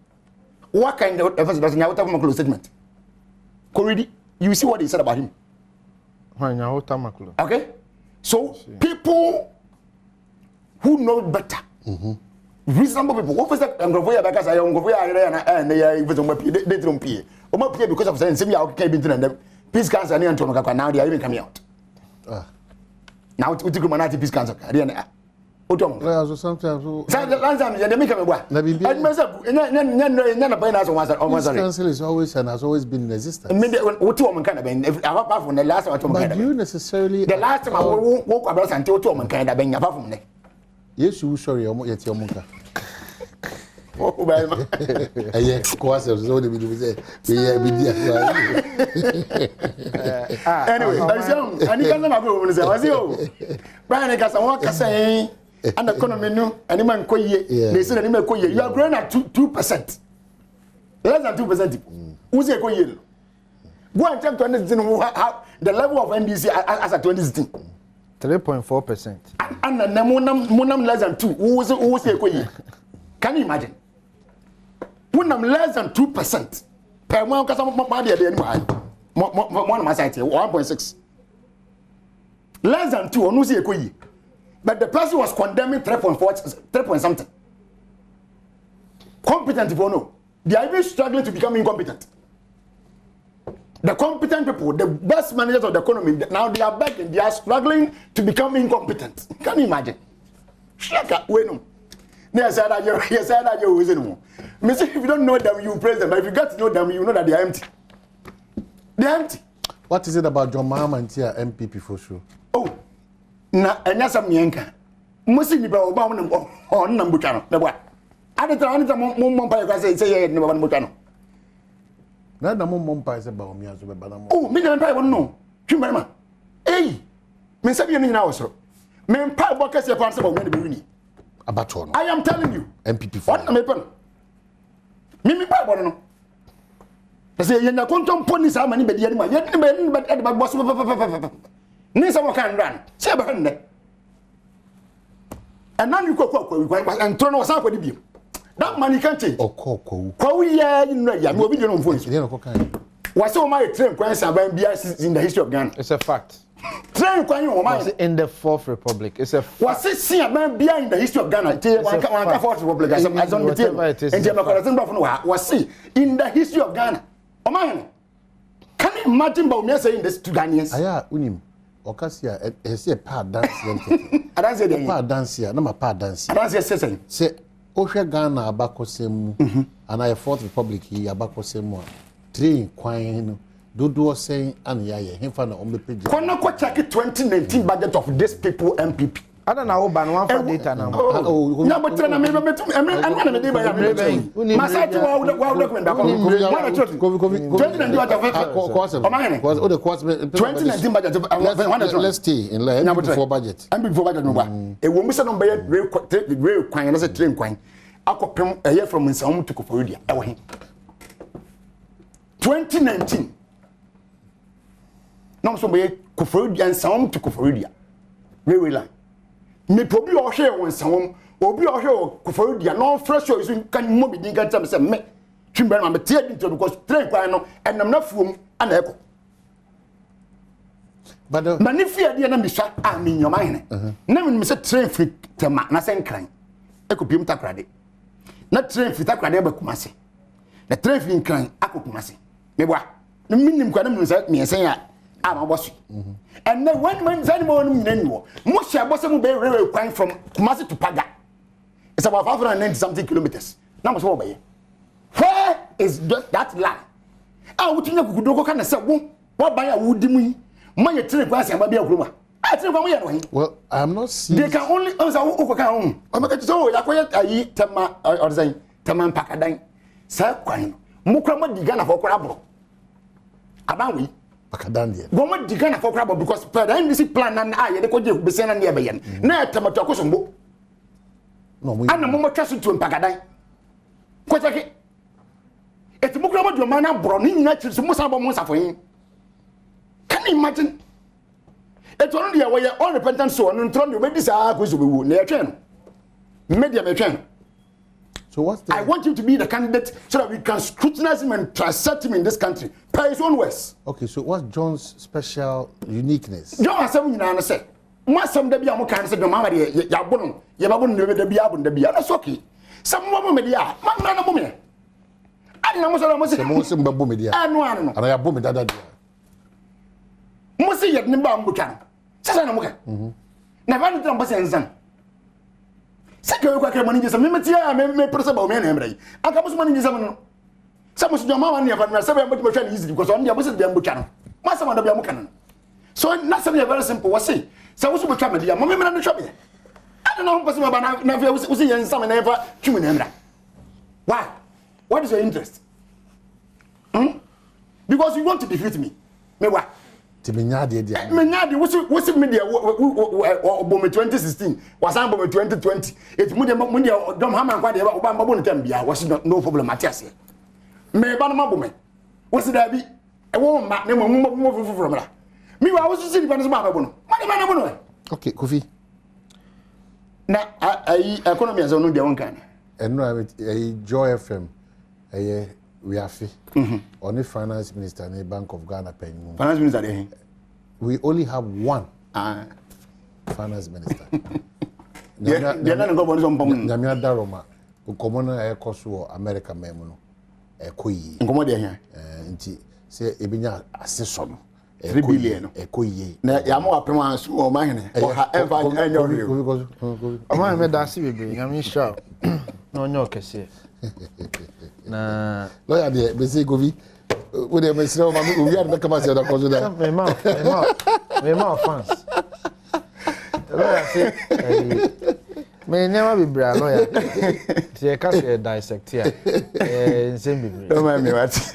What kind of evidence does Nyawota Makulu statement? Koridi, you see what he said about him. Okay? So people who know better, reasonable people, what was that? Because I am going to because of saying, same year, okay, them. Peace cancer and now they are even coming out. Now we take humanity peace cancer. Sometimes council is always and has always been in existence. But do you necessarily the last time I woke up and told you kind of apart from that? Yes, you sorry, yet your munka. Anyway, I need to go. Brian, I got some saying. And the economy no, and man they said you are growing at 2%. Less than 2%. Who's a koye? Go and check 2016 how the level of NDC as at 2016. 3.4%. And the monam less than 2. Who's a koye? Can you imagine? Monam less than 2%. Per month, because I'm one of my side 1.6. Less than 2, who's a koye? But the person was condemning 3 point something. Competent people no. They are even struggling to become incompetent. The competent people, the best managers of the economy, now they are back and they are struggling to become incompetent. Can you imagine? Shaka, wait no. If you don't know them, you praise them. But if you get to know them, you know that they are empty. They are empty. What is it about John Mahama and Tia MPP for sure? Oh. Na anyasa mienka musi ni ba oba on na mbutano na bwa anita mo pa say ye ni ba mbutano na mo pa say ba o mi aso be ba na mo oh mi na pa no twimba ma eh me sabi ni na wosoro me pa bo kase pa say ba o mi be wini abato no I am telling you MPP for na me pa mi pa bo no say ye na kontom poni sa mani be di ani ma ye ni be e ba boss ni some can run say ba nne and now you go and turn us up with you that money can't change kwa yeah you know ya no be no phone was so my train kwan saban bia in the history of Ghana. It's a fact. Train kwan you man in the Fourth Republic. It's a fact. Was it saban bia in the history of Ghana? One Fourth Republic as on the table. And Jamaica was see in the history of Ghana. O man can you imagine about me saying this to Ghanaians? Aya unim Okasia, I see a pa dance. I don't say the pa dance here, no my pa dance. I don't say say Osha Ghana abako semu, and I Fourth Republic here abako semu. 3 kwine. Do saying and yeah, him for on the page. Kono ko check 2019 budget of this people MPP. I don't know ban one for data now. No, but then I'm going to do my Masa to wow document back on 2019 budget. Let's stay in line before budget. And before budget no. E wo misa no be real kwan na say train kwan. Akopem a year from Nsawum to Koforia. E wo hin. 2019. No so be Koforia Nsawum to Koforia. Railway line. Me probi o hwe won Nsawum, obi o hwe Koforia no fresh o isu kan mo bi din kan tell me say me twimbe na me tie din to because train kwan no enam na fuom ana eko. But na ne fia de na me sha a me nyoma hene. Na me say train free tema na sen kran. Eko biem takrade. Na train free takrade ba kumase. Na train free kran akokumase. Me bua. Na minim kwa na me say me sen ya ama bosu. And then when zanimo no nyinanwo. Mo hia bose mu be railway kwan from Kumasi to Paga. It's about 590 something kilometers. Na mo so obaye. Where is that line? Ah, wutunya kukudo ka na say wo ban a wudi mu yi. Man train kwan say ba bia kuruma. Ah, train kwan mo ye no hin. Well, I'm not seeing. They can only answer who can own. O make so yakoya ayi tema or say tema pakadan. Sa kwan no. Mo kra mo diga na for kra bro. Abanwi pakadan there. Go mo diga na for kra bro because per the NDC plan na aye de ko je be sen na ne be yen. Na tema to akosombo. No mo. Ana mo twaso to pakadan. Ko take. Eti mo kra mo do man na bro ni nyina chiri so mo sa bo mo safoyin. Can you imagine? It's only a way all repentant so on throne you this so I want him to be the candidate so that we can scrutinize him and transact him in this country per his own words. Okay, so what's John's special uniqueness? John has something to say. What some de biamu can say the mama ya bono ya babon de bia bon de bia that's okay. Some woman media man na mo me. Ani na mo so mo say mo se mbabo media. Anu ana ya bo me dada dia. Mo say yet ni ba mbutwa. Sasa na mo ka. Na ba ni tram basa nzan. Saka yo kwa kre mani jesa me metia me presa ba o me na emrai. Aka mo so mani jesa no. Sa mo so jama ma na ya fa na sa ba mo twa ni easy because on dia mo say bia mbutwa no. Ma sa ma da bia mo kan. So na say very simple we say. Sa wo so butwa media mo me na no twa be. I don't know person ba na fe wo say yen sam na fa twum na emra. Why? What is your interest? Because you want to defeat me. Me what? Menyade dia. Menyade wosi media bo me 2016 wasan bo me 2020 it mu de dom ha man kwa de ba bo no tem bia was no problem Matias. Me ba no ma bo me. Wosi da bi e wo ma ne mo from la. Me wa wosi si di ba no ma bo no. Ma de ma na bo no. Okay, Kofi. Na ai economy as no de won kan. Eno ai Joy FM we are free. Only finance minister in the Bank of Ghana paying. Finance minister there. We only have one finance minister. They are not going to go Namia Daroma, who common air cost for America Memono. A koi. Incomodia. Inti say Ebinia assession. 3 billion. A koi. Yamo appearance or mine or however I know you. I made that see you. I'm sure. No, kasi. Na lawyer there be say go vi we dey me say o ma we are make am say that cause that me ma fans lawyer say me never be bra lawyer say ka say dissect here nsem be bra don't mind me what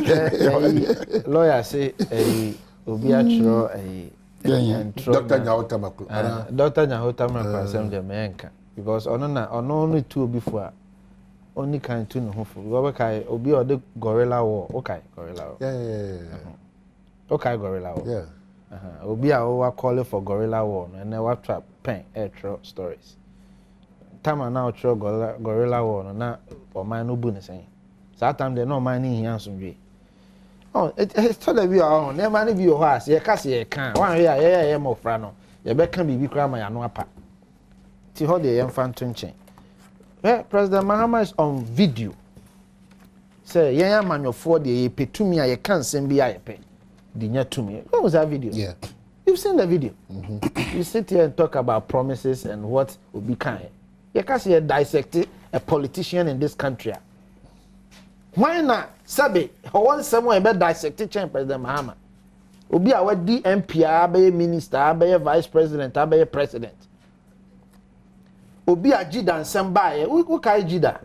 lawyer say obi atro Dr. Nyahota Maklo Dr. Nyahota Maklo asem de me enka because ono two before only kind to no for we kai obi or the gorilla war okay gorilla war okay gorilla war obi a we call for gorilla war and never trap pen true stories time now true gorilla war na o man no bu ne sen that time they no man ni here asomdwe oh it's told we on na man bi o ho as ye ka se ye kan wan we ye mo fra no ye be kan bibi kra ma ya no apa ti ho de ye mfa nto nchen. President Mahama is on video. Say, yeah, man, you're for the petumi, I can't send be I pay. Did not to me. What was that video? Yeah. You've seen the video. You sit here and talk about promises and what will be kind. You can't see a dissect a politician in this country. Why not? Sabi, want someone about dissect President Mahama. Obi our DMP, abe minister, abe vice president, abe president. Obi a jida nsem bae. Who kai jida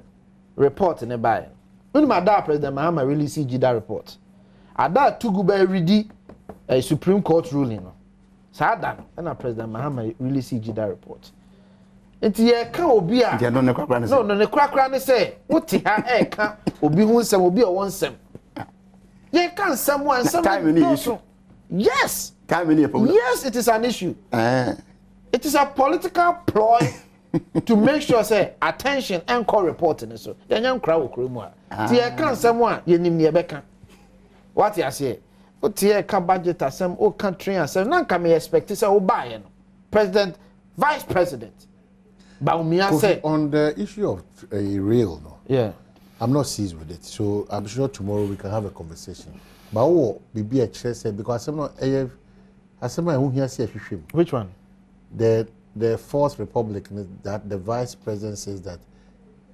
report in a bae. When my dad President Mahama really see jida report. Ada tugu ba ready a Supreme Court ruling. Sada na President Mahama really see jida report. Enti ye ka obi a no ne kwakra ne no ne kwakra ne say wote ha e ka obi hu nsem obi o wonsem. Ye ka nsem wan nsem no. Yes. Yes, it is an issue. It is a political ploy to make sure say attention and call reporting so. Yanyam kra wo kro mu a. Ti ye ka nsem a ye nim ne ye beka. What you say? O tie ka budget asem o country asem na nka me expect say o buy no. President, Vice President. Baumia say on the issue of a rail no. Yeah. I'm not seized with it. So I'm sure tomorrow we can have a conversation. But oh, be a chair said because I'm not who here say which one? The Fourth Republic that the Vice President says that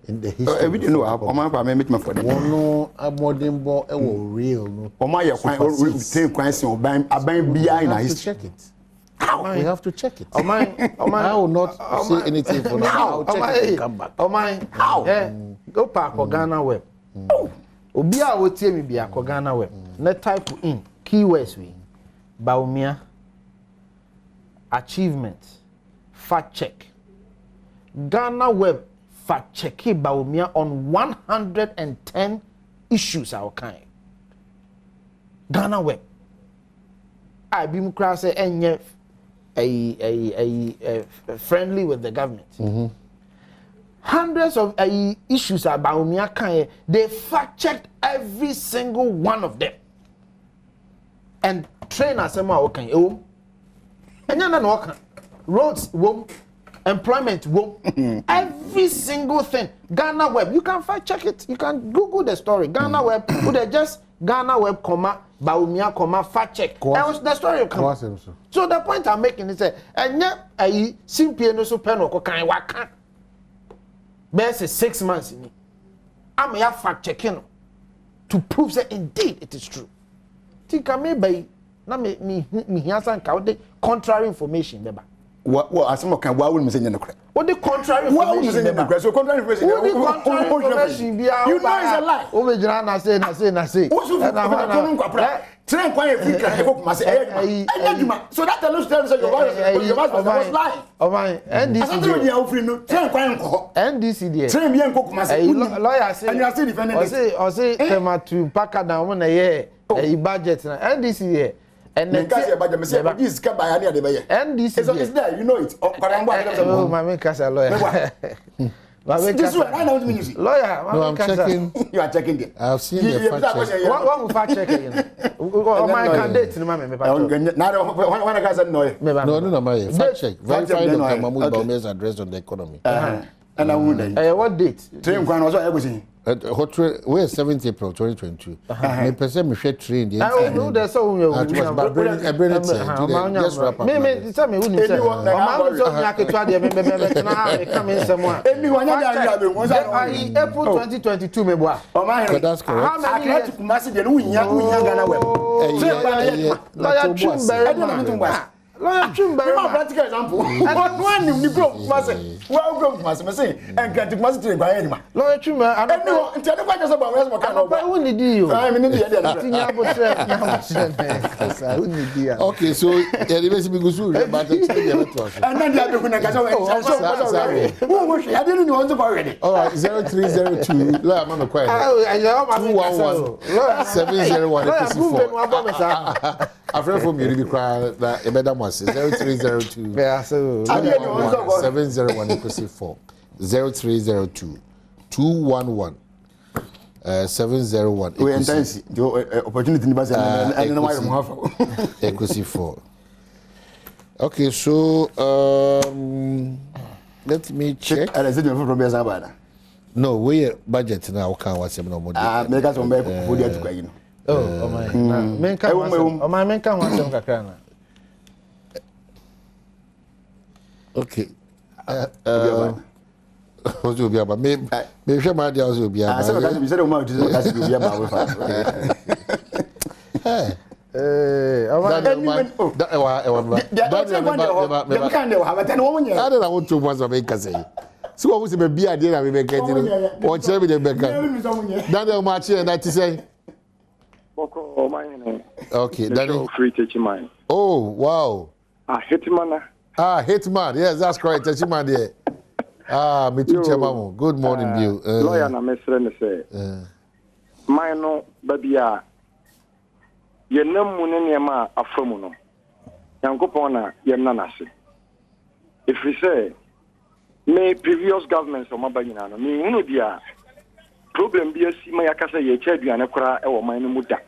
in the history. We don't know how I make my for them. No, a modern boy, real. No, we have to check it. We have to check it. I will not say anything for now. I'll check it and come back. How? Go park or Ghana web. Obia will tell me be a Ghana web. Net type in keywords we Baumia achievement fact check. Ghana web fact check Baumia on 110 issues our kind. Ghana web. I be mukra enye a friendly with the government. Hundreds of issues about Baumia they fact checked every single one of them. And trainers okay. Roads won't, employment won't, every single thing. Ghana web, you can fact check it. You can Google the story. Ghana web, would just Ghana web, Baumia, fact check. The story come. So the point I'm making is that and yet a simple no so penal can waka. There's 6 months in me. I'm a fact checking to prove that indeed it is true. Think I may be na me answer and contrary information beba. What asemo kan wa won me say no kra. What the contrary information beba. So contrary information. What the contrary information be you know it's a lie. O me jira na say. Train kwanye Africa e ko kuma say so that tells you your was lying. Oh my NDC there. Train bien ko kuma say lawyer say and you are still defending it. I say tema to pack down when a budget na NDC there. And then this can buy any other NDC it's there, you know it. Oh my man casa lawyer. This one, I know what means. Lawyer, no, I'm checking. You are checking it. I've seen the fact check. What will fact check again? My candidate in my member. When I got no. No, my fact check. Verify Dr. Mahmoud Baume's address on the economy. And I wouldn't. What date? Train Kwan was everything. We're 7th April 2022. Me person me share train. I know there's so just wrap up. Me tell me who you say. Mama so me aketwa de me na come in someone. Anyone April 2022 me boa. That's correct. How many years Kumasi de unya Ghana web. Lawyer Chimber. Lawyer Chimber. My practical example. One you go Kumasi. Well go Kumasi me say and get Kumasi to buy anima. Lawyer Chimber. Anyone tell the just about where's my kind of. I won't need you. I mean okay, so the be good but and then the other I didn't know what's already. All right, 0302. Lawyer Mama quiet. 211 701 a friend from you be cry that a better was 0302 701 4 0302 211 701 we intense the opportunity in Brazil and why we 4. Okay, so let me check. No, we budget now can was no more. Make us on back for the oh my. Men can kakra na. Okay. What's your biaba? Me share my idea also biaba. I said o ma to that's biaba we fa. So what was be idea na me be get you. O chere me dey be get. Daniel ma chere na ti say. Boko mine. Okay, Daniel. Free teaching mine. Oh, wow. Hitman. Hitman. Yes, that's correct. Hitman there. Me too, Chamamu. Good morning, you. Lawyer na mesre ne say. Mine no babia. Ye nam mu ne niema afamu no. Yankopon na ye na nase. If we say me previous governments o mabanyina no me hunu dia problem bi asi ma yakasa ye cha aduane kora e wo man no muda.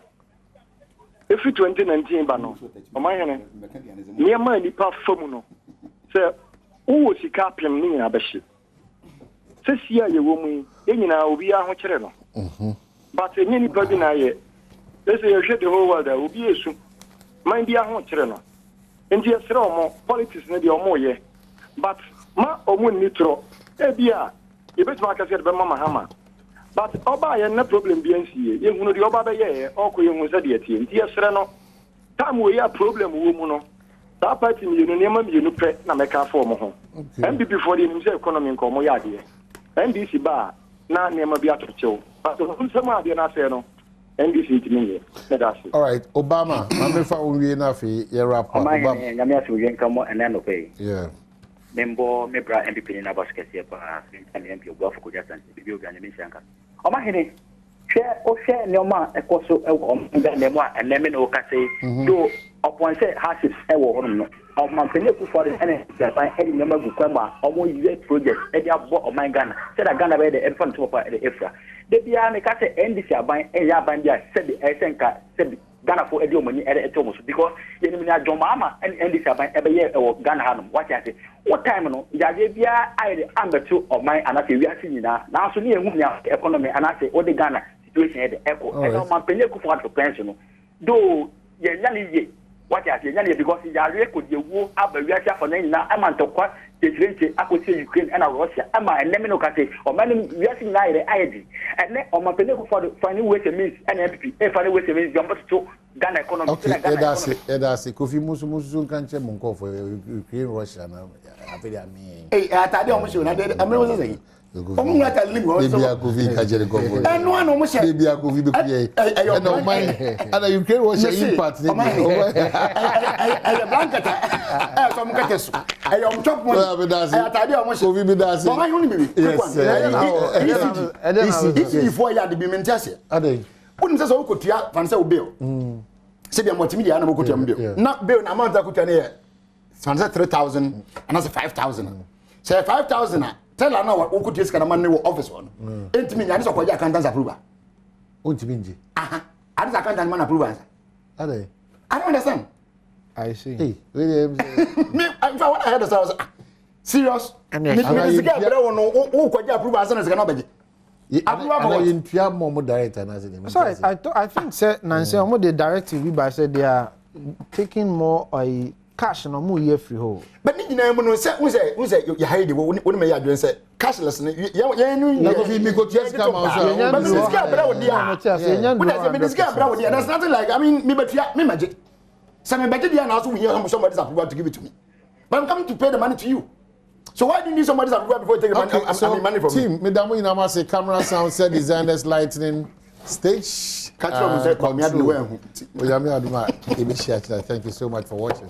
If 2019 ba no o man hene niema nipa famu no say wo sika pem ni na behye. Se sia ye wo mu ye nyina obi a ho kire no. But enye nipa bi na ye they say you share the whole world obi esu man bi a ho kire no. Enti esre omo politics na bi omo ye but ma omun nitro ebia yebetuma akase be mama hama but oba ye na problem bi ansie ye hunu de oba be ye okoye hu se de tie nti esre no time we ya problem wo mu no that party mi no nema mi no pe na meka for mo ho MPP for the nimse economy nko mo ya de NDC ba na nema bi atochew but nsem ade na se no NDC timi ye that's it. All right, Obama ma me fa onwie na fe ye rap Obama nyame aso yen kamo ene no pe yeah membo mebra MPP ni na basket here pa MP ogwafo ko jasan bibi oga nyame shanka oma hene hwe ne oma ekoso ewo nga ne mo eneme no ka say do upon say hashes ewo hono no oma pene ku for ene japan edi ne magu kwama omo yiwe project edi abo o man Ghana say that Ghana be the infant to pa the efra de bia me ka say NDC aban ya aban bia say the esenka say Ghana for edi omani edi etomo so because ye ni na jomama NDC aban ebe ye ewo Ghana hanum what you say what time no yaje bia aide ambeto o man anase wi asi nyina na so ne ehum ya economy anase o de Ghana situation edi echo e no man pene ku for pension no do ye nyane ye what you say nyane because yaje ko de wo aba wi asi afọ na nyina amantokwa Ukraine akosi Ukraine and Russia ama enemy no kase o man wi asi na ire aide ene o man pene ku for find way to means NPP e find way to means jump to Ghana economy. Okay, that's it. Kofi musu kanche munko for Ukraine Russia na afeli ami. Atade o mo se na de amre wo se o mu ata lim ho so. Baby Kofi ka jere kombo. Enu anu mo se. Baby Kofi be kuye. And o man and Ukraine Russia impact ni. Ay blankata. So mo kete so. Ay o chop mo. Atade o mo se. Kofi be dance. O man hu ni bibi. Yes. Before ya de bi mentiase. Adey. Wouldn't say so kotua fan say bill. Say be multimedia na kotua bill. Na bill na amount kotua na fan say 3,000 and say 5,000. Say 5,000 tell na what kotua sika na man no office one. Entimi nya so kwaje accountant approval. Ontimi nje. Aha. Are the accountant man approval? Adey. I don't understand. I see. Hey, me I what I heard was serious. Me sika bere won no kwaje approval say na sika na obeje. Sorry, I think say Nancy omo the directive we by said they are taking more cash no more year free hole. But ni na mu no say we say you hide wo me ya adwen say cashless ya nu na go fi mi go ties come out so but this guy bra wo dia we this guy bra wo dia there's nothing like I mean me betua me maje say me betua dia na so we hear somebody's approval to give it to me but I'm coming to pay the money to you. So why do you need somebody's approval before you take the money, money from team, me? Team, me say camera, sound, set, designers, lighting, stage. Thank you so much for watching.